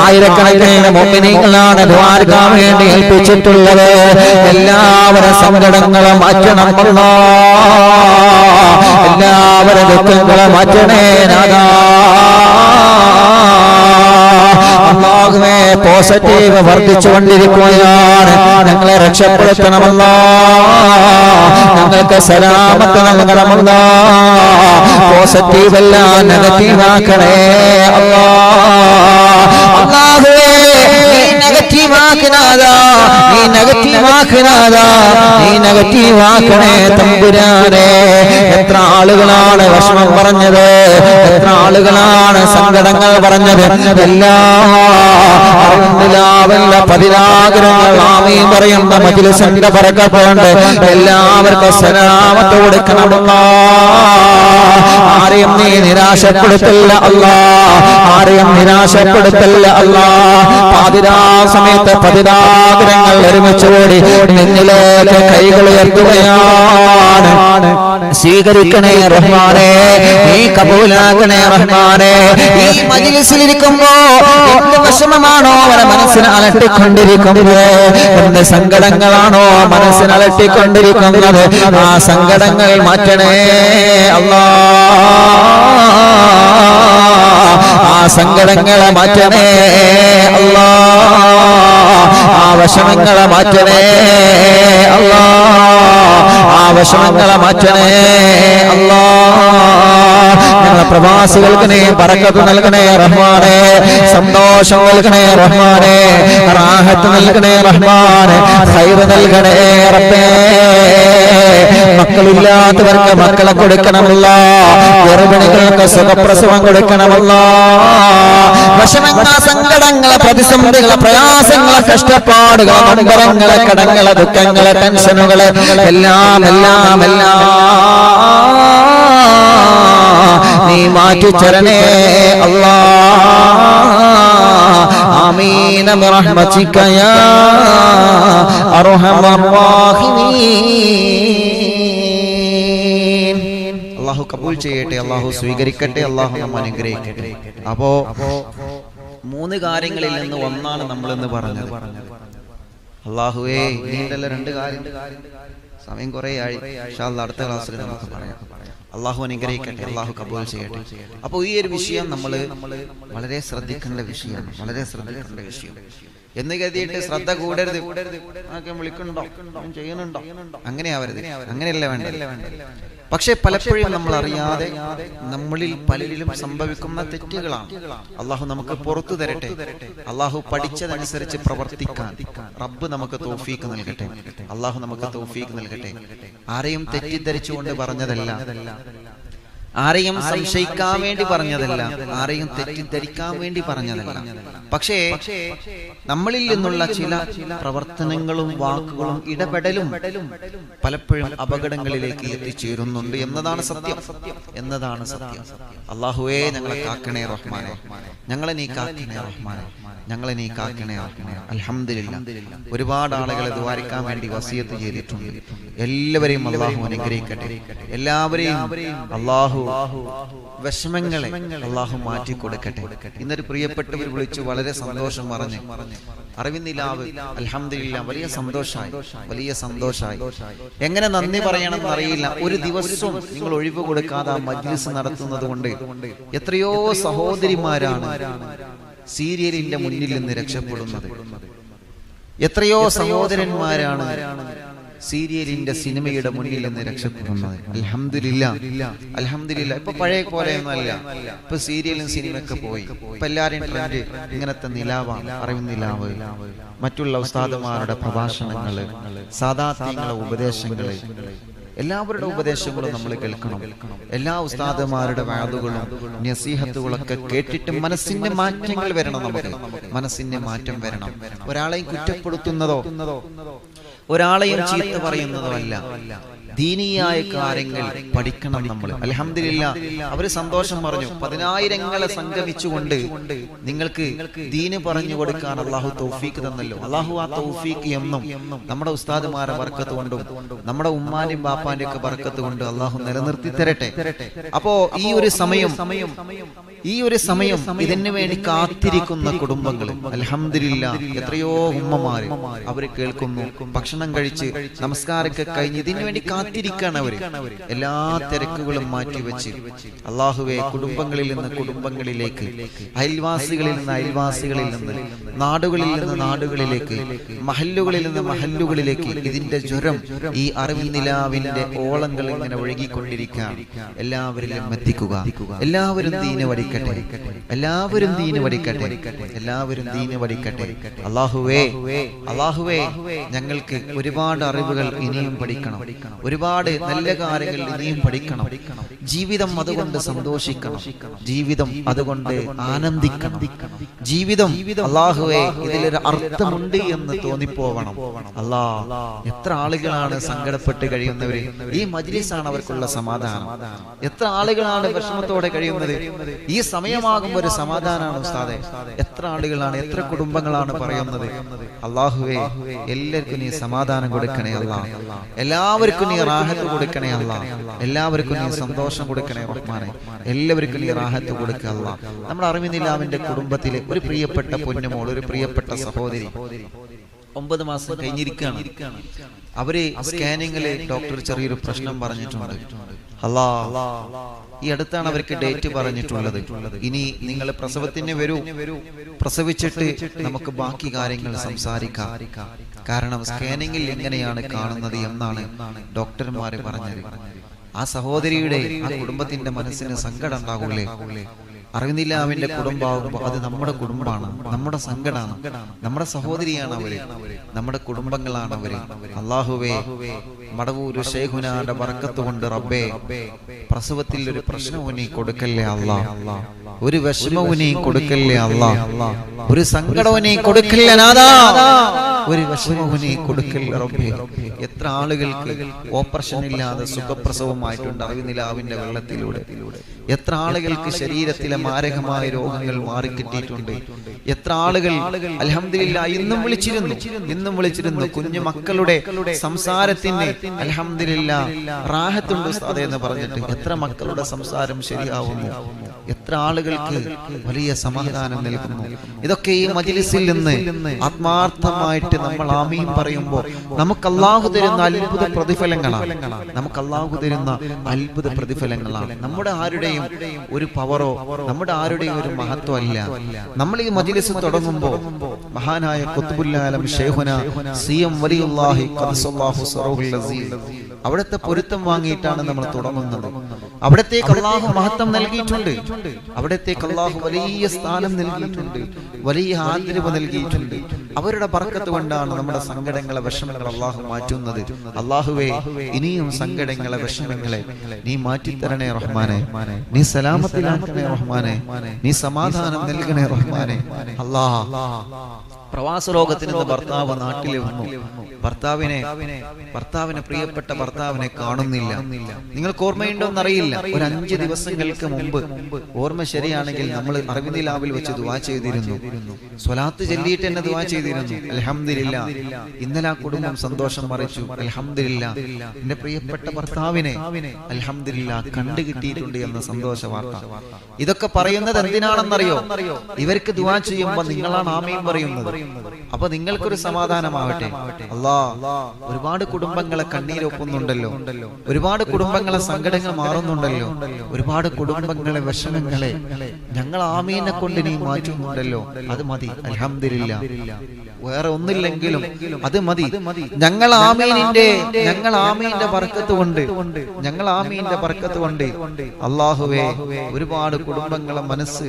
ആയിരക്കണക്കിന് മുഅ്മിനീങ്ങളാണ് ദുആർക്കാൻ വേണ്ടി ഏൽപ്പിച്ചിട്ടുള്ളത്. എല്ലാവരുടെ സങ്കടങ്ങളെ മാറ്റണം അല്ലാ, എല്ലാവരുടെ ദുഃഖങ്ങളെ മാറ്റണേ നാഥാ. അല്ലാഹുവേ പോസിറ്റീവ് വർദ്ധിച്ചുകൊണ്ടിരിക്കുകയാണ്, ഞങ്ങളെ രക്ഷപ്പെടുത്തണമല്ലാ, ഞങ്ങൾക്ക് സലാമത്ത് നൽകണമല്ലാ. പോസിറ്റീവ് അല്ല നെഗറ്റീവ് ആക്കണേ അല്ലാ. അല്ലാഹുവേ നീ നെഗറ്റീവ് ആക്കനാദാ, നീ നെഗറ്റീവ് ആക്കനാദാ, നീ നെഗറ്റീവ് ആക്കണേ തമ്പുരാനെ. എത്ര ആളുകളാണ് വിഷമം പറഞ്ഞത്, എത്ര ആളുകളാണ് സങ്കടങ്ങൾ പറഞ്ഞത്. എല്ലാം പതിനാഗ്രഹങ്ങൾ ആമീൻ പറയുന്ന മജ്ലിസിന്റെ ബറകത്തുകൊണ്ട് എല്ലാവർക്കും സലാമത്ത് കൊടുക്കണമല്ല. ആരെയും നീ നിരാശപ്പെടുത്തില്ല അല്ലാ, ആരെയും നിരാശപ്പെടുത്തില്ല അല്ലാ. പാതിരാ സമയത്ത് പതിനാഗ്രഹങ്ങൾ ഞങ്ങൾ ഒരുമിച്ചുകൂടി നിന്നിലേക്ക് കൈകൾ ഉയർത്തുകയാണ്. സ്വീകരിക്കണേ റഹ്മാനേ, നീ കബൂലാക്കണേ റഹ്മാനേ. ഈ മജ്‌ലിസിലിരിക്കുമ്പോ എന്ത് വിഷമമാണോ അവരെ മനസ്സിനെ അലട്ടിക്കൊണ്ടിരിക്കുന്നത്, എന്ത് സങ്കടങ്ങളാണോ മനസ്സിനെ അലട്ടിക്കൊണ്ടിരിക്കുന്നത്, ആ സങ്കടങ്ങൾ മാറ്റണേ അല്ലാഹ്. ആ സങ്കടങ്ങളെ മാറ്റണേ അല്ലാഹ്. ആ വിഷമങ്ങളെ മാറ്റണേ അല്ലാഹ്. ആ വിഷമങ്ങളെ മാറ്റണേ അല്ലാഹ്. ഞങ്ങളെ പ്രവാസികൾക്ക് നീ ബറക്കത്ത് നൽകണേ റഹ്മാനേ, സന്തോഷം നൽകണേ റഹ്മാനേ, റാഹത്ത് നൽകണേ റഹ്മാനേ, ഖൈർ നൽകണേ റബ്ബേ. മക്കളില്ലാത്തവർക്ക് മക്കളെ കൊടുക്കണമല്ലോ, ഗർഭിണികൾക്ക് സുഖപ്രസവം കൊടുക്കണമല്ലോ. വിഷമങ്ങൾ, സങ്കടങ്ങളെ, പ്രതിസന്ധികളെ, പ്രയാസങ്ങളെ, കഷ്ടപ്പാടുകളെ, നൊമ്പരങ്ങളെ, കടങ്ങളെ, ദുഃഖങ്ങളെ, ടെൻഷനുകളെ എല്ലാം എല്ലാം എല്ലാം നീ മാറ്റിച്ചരണേ അല്ലാഹ്. ആമീൻ ബിറഹ്മതിക യാ അർഹമർ റഹീമീൻ. അല്ലാഹു കബൂൽ ചെയ്യട്ടെ, അല്ലാഹു സ്വീകരിക്കട്ടെ, അല്ലാഹു നമ്മെ അനുഗ്രഹിക്കട്ടെ. അപ്പോ 3 കാര്യങ്ങളിൽ നിന്ന് ഒന്നാണ് നമ്മൾ ഇന്ന് പറഞ്ഞത്. അല്ലാഹുവേ, നീണ്ടല്ല 2 കാര്യം, സമയം കുറേ ആയി. ഇൻഷാ അല്ലാഹ് അടുത്ത ക്ലാസ്സിൽ നമുക്ക് പറയാം. അല്ലാഹു അനുഗ്രഹിക്കട്ടെ, അല്ലാഹു കബൂൽ ചെയ്യട്ടെ. അപ്പോൾ ഈ ഒരു വിഷയം നമ്മൾ വളരെ ശ്രദ്ധിക്കേണ്ട വിഷയമാണ്, വളരെ ശ്രദ്ധിക്കേണ്ട വിഷയം. എന്ന് കരുതിയിട്ട് ശ്രദ്ധ കൂടരുത്, ആക്കെ വിളിക്കുന്നുണ്ടോ, ചെയ്യുന്നുണ്ടോ, അങ്ങനെ ആവരുത്, അങ്ങനെയല്ല വേണ്ടത്. പക്ഷെ പലപ്പോഴും നമ്മൾ അറിയാതെ നമ്മളിൽ പലരിലും സംഭവിക്കുന്ന തെറ്റുകളാണ്. അള്ളാഹു നമുക്ക് പുറത്തു തരട്ടെ. അള്ളാഹു പഠിച്ചതനുസരിച്ച് പ്രവർത്തിക്കാൻ റബ്ബ് നമുക്ക് തൗഫീഖ് നൽകട്ടെ. അള്ളാഹു നമുക്ക് തൗഫീഖ് നൽകട്ടെ. ആരെയും തെറ്റിദ്ധരിച്ചുകൊണ്ട് പറഞ്ഞതല്ല, ആരെയും സംശയിക്കാൻ വേണ്ടി പറഞ്ഞതല്ല, ആരെയും തെറ്റിദ്ധരിക്കാൻ വേണ്ടി പറഞ്ഞതല്ല. പക്ഷേ നമ്മളിൽ നിന്നുള്ള ചില പ്രവർത്തനങ്ങളും വാക്കുകളും ഇടപെടലും പലപ്പോഴും അപകടങ്ങളിലേക്ക് എത്തിച്ചേരുന്നുണ്ട് എന്നതാണ് സത്യം, എന്നതാണ് സത്യം. അല്ലാഹുവേ, ഞങ്ങളെ കാക്കണേ റഹ്മാനെ, ഞങ്ങളെ നീ കാക്കണേ റഹ്മാനെ, ഞങ്ങളെ നീ കാക്കണേ റഹ്മാനെ. അൽഹംദുലില്ലാ, ഒരുപാട് ആളുകളെ ദുആരിക്കാൻ വേണ്ടി വസിയത്ത് ചെയ്തിട്ടുണ്ട്. എല്ലാവരെയും അല്ലാഹു അനുഗ്രഹിക്കട്ടെ. എല്ലാവരെയും അല്ലാഹു വിഷമങ്ങളെ അല്ലാഹു മാറ്റി കൊടുക്കട്ടെ. ഇന്നൊരു പ്രിയപ്പെട്ടവർ വിളിച്ചു വളരെ സന്തോഷം പറഞ്ഞു. അറിവിന്നിലാവ് അൽഹംദുലില്ലാ, വലിയ സന്തോഷമായി, വലിയ സന്തോഷമായി. എങ്ങനെ നന്ദി പറയണമെന്ന് അറിയില്ല. ഒരു ദിവസവും നിങ്ങൾ ഒഴിവ് കൊടുക്കാതെ മജ്‌ലിസ് നടത്തുന്നത് കൊണ്ട് എത്രയോ സഹോദരിമാരാണ് സീരിയലിന്റെ മുന്നിൽ നിന്ന് രക്ഷപ്പെടുന്നത്. എത്രയോ സഹോദരന്മാരാണ് സീരിയലിന്റെ സിനിമയുടെ മുന്നിൽ നിന്ന് രക്ഷപ്പെടുന്നത്. അൽഹംദുലില്ലാ, അൽഹംദുലില്ലാ. ഇപ്പൊ പഴയ പോലെയൊന്നും അല്ല. ഇപ്പൊ സീരിയലും സിനിമയൊക്കെ പോയി. ഇപ്പൊ എല്ലാരും ട്രെൻഡ് ഇങ്ങനത്തെ നിലാവാണ്, അറിവ് നിലാവ്, മറ്റുള്ള ഉസ്താദുമാരുടെ പ്രഭാഷണങ്ങള്, സാദാത്യങ്ങളുടെ ഉപദേശങ്ങള്, എല്ലാവരുടെ ഉപദേശങ്ങളും നമ്മൾ കേൾക്കണം. എല്ലാ ഉസ്താദുമാരുടെ വാദുകളും നസീഹത്തുകളൊക്കെ കേട്ടിട്ട് മനസ്സിന്റെ മാറ്റങ്ങൾ വരണം. നമുക്ക് മനസ്സിന്റെ മാറ്റം വരണം. ഒരാളെയും കുറ്റപ്പെടുത്തുന്നതോ ഒരാളെയും ചീത്ത പറയുന്നതോ അല്ല. ദീനീയായ കാര്യങ്ങൾ പഠിക്കണം നമ്മൾ. അൽഹംദുലില്ലാ, അവര് സന്തോഷം പറഞ്ഞു. 10,000 സംഗമിച്ചുകൊണ്ട് നിങ്ങൾക്ക് ദീന് പറഞ്ഞു കൊടുക്കാൻ അല്ലാഹു തൗഫീഖ് തന്നല്ലോ. അല്ലാഹു ആ തൗഫീഖ് എന്നും നമ്മുടെ ഉസ്താദുമാരെ ബർക്കത്ത് കൊണ്ടും നമ്മുടെ ഉമ്മാന്റെയും ബാപ്പാന്റെയും ഒക്കെ ബർക്കത്ത് കൊണ്ട് അല്ലാഹു നിലനിർത്തി തരട്ടെ. അപ്പോ ഈ ഒരു സമയം ഇതിനു വേണ്ടി കാത്തിരിക്കുന്ന കുടുംബങ്ങൾ അൽഹംദുലില്ലാ, എത്രയോ ഉമ്മമാര് അവര് കേൾക്കുന്നു, ഭക്ഷണം കഴിച്ച് നമസ്കാരമൊക്കെ കഴിഞ്ഞ് ഇതിനു വേണ്ടി കാത്തിരിക്കാണ് അവര്. എല്ലാ തിരക്കുകളും മാറ്റിവെച്ച് അല്ലാഹുവേ, കുടുംബങ്ങളിൽ നിന്ന് കുടുംബങ്ങളിലേക്ക്, അയൽവാസികളിൽ നിന്ന് അയൽവാസികളിൽ നിന്ന്, നാടുകളിൽ നിന്ന് നാടുകളിലേക്ക്, മഹല്ലുകളിൽ നിന്ന് മഹല്ലുകളിലേക്ക് ഇതിന്റെ ജ്വരം, ഈ അറിവിൻ നിലാവിന്റെ ഓളങ്ങൾ ഇങ്ങനെ ഒഴുകിക്കൊണ്ടിരിക്കാൻ എല്ലാവരിലും എത്തിക്കുക. എല്ലാവരും ദീന് പഠിക്കട്ടെ, എല്ലാവരും ദീന് പഠിക്കട്ടെ, എല്ലാവരും ദീന് പഠിക്കട്ടെ. അല്ലാഹുവേ, അല്ലാഹുവേ, ഞങ്ങൾക്ക് ഒരുപാട് അറിവുകൾ ഇനിയും പഠിക്കണം, ഒരുപാട് ഒരുപാട് നല്ല കാര്യങ്ങൾ ഇനിയും പഠിക്കണം. ജീവിതം അതുകൊണ്ട് സന്തോഷിക്കണം, ജീവിതം അതുകൊണ്ട് ആനന്ദിക്കണം. ജീവിതം അല്ലാഹുവേ ഇതിലൊരു അർത്ഥമുണ്ട് എന്ന് തോന്നിപ്പോവണം. അല്ലാ, എത്ര ആളുകളാണ് സങ്കടപ്പെട്ട് കഴിയുന്നവര്? ഈ മജ്ലിസാണ് അവർക്കുള്ള സമാധാനം. എത്ര ആളുകളാണ് വിഷമത്തോടെ കഴിയുന്നത്? ഈ സമയമാകുമ്പോൾ ഒരു സമാധാനമാണ് ഉസ്താദേ. എത്ര ആളുകളാണ്, എത്ര കുടുംബങ്ങളാണ് പറയുന്നത്, അല്ലാഹുവേ എല്ലാവർക്കും നീ സമാധാനം കൊടുക്കണേ അല്ലാ, എല്ലാവർക്കും നീ റാഹത്ത് കൊടുക്കണേ അല്ലാ, എല്ലാവർക്കും നീ സന്തോഷം കൊടുക്കണേ റഹ്മാനെ, എല്ലാവർക്കും നീ റാഹത്ത് കൊടുക്കുക അല്ലാ. നമ്മുടെ അറിവിനിലാവിന്റെ കുടുംബത്തിലെ ഒരു പ്രിയപ്പെട്ട പൊന്നുമോൾ, ഒരു പ്രിയപ്പെട്ട സഹോദരി 9 മാസം കഴിഞ്ഞിരിക്കുകയാണ്. അവര് സ്കാനിങ്ങില് ഡോക്ടർ ചെറിയൊരു പ്രശ്നം പറഞ്ഞിട്ടുണ്ട്. അല്ലാ, ഈ അടുത്താണ് അവർക്ക് ഡേറ്റ് പറഞ്ഞിട്ടുള്ളത്. ഇനി നിങ്ങൾ പ്രസവത്തിന് വരൂ, പ്രസവിച്ചിട്ട് നമുക്ക് ബാക്കി കാര്യങ്ങൾ സംസാരിക്കാം. കാരണം സ്കാനിങ്ങിൽ എങ്ങനെയാണ് കാണുന്നത് എന്നാണ് ഡോക്ടർമാര് പറഞ്ഞത്. ആ സഹോദരിയുടെ, ആ കുടുംബത്തിന്റെ മനസ്സിന് സങ്കടം ഉണ്ടാകൂലേ? അറിയുന്നില്ല, അവന്റെ കുടുംബമാകുമ്പോ അത് നമ്മുടെ കുടുംബമാണ്, നമ്മുടെ സങ്കടമാണ്, നമ്മുടെ സഹോദരിയാണ് അവര്, നമ്മുടെ കുടുംബങ്ങളാണ് അവര്. അല്ലാഹുവേ, മടവൂര് ശൈഖുനാന്റെ ബർക്കത്ത് കൊണ്ട് റബ്ബേ, പ്രസവത്തിൽ ഒരു പ്രശ്നവും നീ കൊടുക്കല്ലേ അല്ലാ, ഒരു വിഷമവും നീ കൊടുക്കല്ലേ അല്ലാ, ഒരു സങ്കടവും നീ കൊടുക്കല്ലേ നാഥാ, ഒരു വിഷമവും നീ കൊടുക്കല്ലേ റബ്ബേ. എത്ര ആളുകൾക്ക് ഓപ്പറേഷൻ ഇല്ലാതെ സുഖപ്രസവമായിട്ടുണ്ട് അറിവിനിലാവിന്റെ വെള്ളത്തിലൂടെ. എത്ര ആളുകൾക്ക് ശരീരത്തിലെ മാരകമായ രോഗങ്ങൾ മാറിക്കിട്ടിയിട്ടുണ്ട്. എത്ര ആളുകൾ അൽഹംദുലില്ലാഹ് ഇന്നും വിളിച്ചിരുന്നു കുഞ്ഞു മക്കളുടെ സംസാരത്തിന് അൽഹംദുലില്ലാഹ് റാഹത്തുണ്ട് ഉസ്താദേ എന്ന് പറഞ്ഞിട്ട്. എത്ര മക്കളുടെ സംസാരം ശരിയാവുന്നു, എത്ര ആളുകൾക്ക് വലിയ സമാധാനം നൽകുന്നു. ഇതൊക്കെ ഈ മജ്ലിസിൽ നിന്ന് ആത്മാർത്ഥമായിട്ട് നമ്മൾ ആമീൻ പറയുമ്പോൾ നമുക്ക് അല്ലാഹു തരുന്ന അത്ഭുത പ്രതിഫലങ്ങളാണ്, നമുക്ക് അല്ലാഹു തരുന്ന അത്ഭുത പ്രതിഫലങ്ങളാണ്. നമ്മുടെ ആരുടെയും ഒരു പവറോ നമ്മുടെ ആരുടെയും ഒരു മഹത്വമല്ല. നമ്മൾ ഈ മജ്ലിസ് തുടങ്ങുമ്പോൾ മഹാനായ ഖുത്ബുൽ ആലം ശൈഖുന സിഎം വലിയുല്ലാഹി ഖദ്സല്ലാഹു സറഹുൽ അസീസ് അവിടുത്തെ പൊരുത്തം വാങ്ങിയിട്ടാണ് നമ്മൾ തുടങ്ങുന്നത്. അവിടത്തേക്ക് അല്ലാഹു മഹത്വം നൽകിയിട്ടുണ്ട്, അവിടത്തേക്ക് അല്ലാഹു വലിയ സ്ഥാനം നൽകിയിട്ടുണ്ട്, വലിയ ആദരവ് നൽകിയിട്ടുണ്ട്. അവരുടെ ബർക്കത്ത് കൊണ്ടാണ് നമ്മുടെ സങ്കടങ്ങളെ വിഷമങ്ങൾ അല്ലാഹു മാറ്റുന്നത്. അല്ലാഹുവേ, ഇനിയും സങ്കടങ്ങളെ വിഷമങ്ങളെ നീ മാറ്റിത്തരണേ റഹ്മാനെ, നീ സലാമത്തിലാക്കണേ റഹ്മാനെ, നീ സമാധാനം നൽകണേ റഹ്മാനെ. അല്ലാഹ്, പ്രവാസ ലോകത്തിൽ നിന്ന് ഭർത്താവ് നാട്ടിൽ വന്നു. ഭർത്താവിനെ പ്രിയപ്പെട്ട ഭർത്താവിനെ കാണുന്നില്ല. നിങ്ങൾക്ക് ഓർമ്മയുണ്ടോന്നറിയില്ല, ഒരു 5 ദിവസങ്ങൾക്ക് മുമ്പ്, ഓർമ്മ ശരിയാണെങ്കിൽ നമ്മൾ അറിവിനിലാവിൽ വെച്ച് ദുആ ചെയ്തിരുന്നു, സ്വലാത്ത് ചൊല്ലിയിട്ട് തന്നെ ദുആ ചെയ്തിരുന്നു. അൽഹംദുലില്ലാഹ്, ഇന്നലെ ആ കുടുംബം സന്തോഷം അറിയിച്ചു. അൽഹംദുലില്ലാഹ്, എന്റെ പ്രിയപ്പെട്ട ഭർത്താവിനെ അൽഹംദുലില്ലാഹ് കണ്ടു കിട്ടിയിട്ടുണ്ട് എന്ന സന്തോഷ വാർത്ത. ഇതൊക്കെ പറയുന്നത് എന്തിനാണെന്നറിയോ? ഇവർക്ക് ദുആ ചെയ്യുമ്പോൾ നിങ്ങളാണ് ആമീൻ പറയുന്നത്. അപ്പൊ നിങ്ങൾക്കൊരു സമാധാനമാവട്ടെ. ഒരുപാട് കുടുംബങ്ങളെ കണ്ണീരൊപ്പുന്നുണ്ടല്ലോ, ഒരുപാട് കുടുംബങ്ങളെ സങ്കടങ്ങൾ മാറുന്നുണ്ടല്ലോ, ഒരുപാട് കുടുംബങ്ങളെ വിഷമങ്ങളെ ഞങ്ങൾ ആമീനെ കൊണ്ട് നീ മാറ്റുന്നുണ്ടല്ലോ. അത് മതി, അൽഹംദുലില്ലാഹ്. വേറെ ഒന്നില്ലെങ്കിലും അത് മതി. ഞങ്ങൾ ആമീന്റെ ബർക്കത്ത് കൊണ്ട് അല്ലാഹുവേ, ഒരുപാട് കുടുംബങ്ങളെ മനസ്സ്,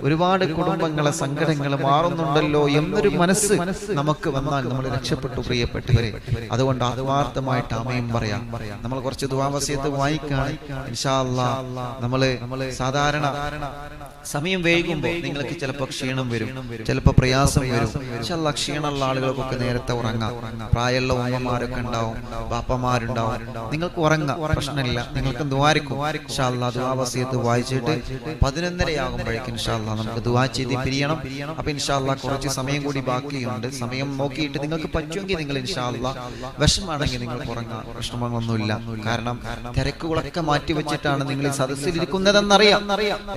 ഒരുപാട് കുടുംബങ്ങളെ സങ്കടങ്ങൾ മാറുന്നുണ്ടല്ലോ എന്നൊരു മനസ്സ് നമുക്ക് വന്നാൽ നമ്മൾ രക്ഷപ്പെട്ടു പ്രിയപ്പെട്ടവരെ. അതുകൊണ്ട് ആത്മാർത്ഥമായിട്ട് ആമീൻ പറയാം. നമ്മൾ കുറച്ച് ദുആ വസിയത്ത് വായിക്കാൻ ഇൻഷാ അല്ലാഹ്. നമ്മള് സാധാരണ സമയം വൈകുമ്പോൾ നിങ്ങൾക്ക് ചിലപ്പോൾ ക്ഷീണം വരും, ചിലപ്പോൾ പ്രയാസം വരും. ഇൻഷാ അല്ലാഹ് ക്ഷീണമുള്ള ആളുകൾക്കൊക്കെ നേരത്തെ ഉറങ്ങാം. പ്രായമുള്ള ഉമ്മമാരൊക്കെ ഉണ്ടാവും, ബാപ്പമാരുണ്ടാവും. നിങ്ങൾക്ക് ഉറങ്ങാം, പ്രശ്നമില്ല. നിങ്ങൾക്ക് ദുആരിക്കും. ഇൻഷാ അല്ലാഹ് ദുആ വസിയത്ത് വായിച്ചിട്ട് 11:30 ആകുമ്പോഴേക്കും ഇൻഷാ അല്ലാഹ് നമുക്ക് ദുആ ചെയ്ത് പിരിയണം. അപ്പൊ ഇൻഷാ അല്ലാഹ് കുറച്ച് സമയം കൂടി ബാക്കിയുണ്ട്. സമയം നോക്കിയിട്ട് നിങ്ങൾക്ക് പറ്റുമെങ്കിൽ നിങ്ങൾ ഇൻഷാ അല്ലാഹ്, വിഷമാണെങ്കിൽ നിങ്ങൾക്ക് ഉറങ്ങാം, പ്രശ്നമൊന്നുമില്ല. കാരണം തിരക്കുകളൊക്കെ മാറ്റിവെച്ചിട്ടാണ് നിങ്ങൾ ഈ സദസ്സിൽ ഇരിക്കുന്നതെന്നറിയാം.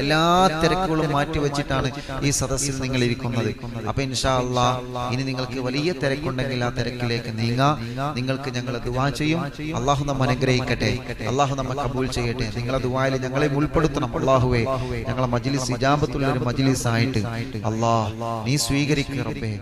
എല്ലാ തിരക്കുകളും മാറ്റിവെച്ചിട്ടാണ് ഈ സദസ്സിൽ നിങ്ങൾ ഇരിക്കുന്നത്. അപ്പൊ ഇൻഷാ അല്ലാഹ് ഇനി നിങ്ങൾക്ക് വലിയ തിരക്കുണ്ടെങ്കിൽ ആ തിരക്കിലേക്ക് നീങ്ങാം. നിങ്ങൾക്ക് ഞങ്ങൾ ദുആ ചെയ്യും. അല്ലാഹു നമ്മെ അനുഗ്രഹിക്കട്ടെ, അല്ലാഹു നമ്മെ കബൂൽ ചെയ്യട്ടെ. നിങ്ങളെ ദുആയിൽ ഞങ്ങളെ ഉൾപ്പെടുത്തണം. അല്ലാഹുവേ, ഞങ്ങളെ മജ്ലിസ് ഇജാബത്തുള്ള ഒരു മജ്ലിസ് ആയിട്ട് അല്ലാഹ് നീ സ്വീകരിക്കുക റബ്ബേ.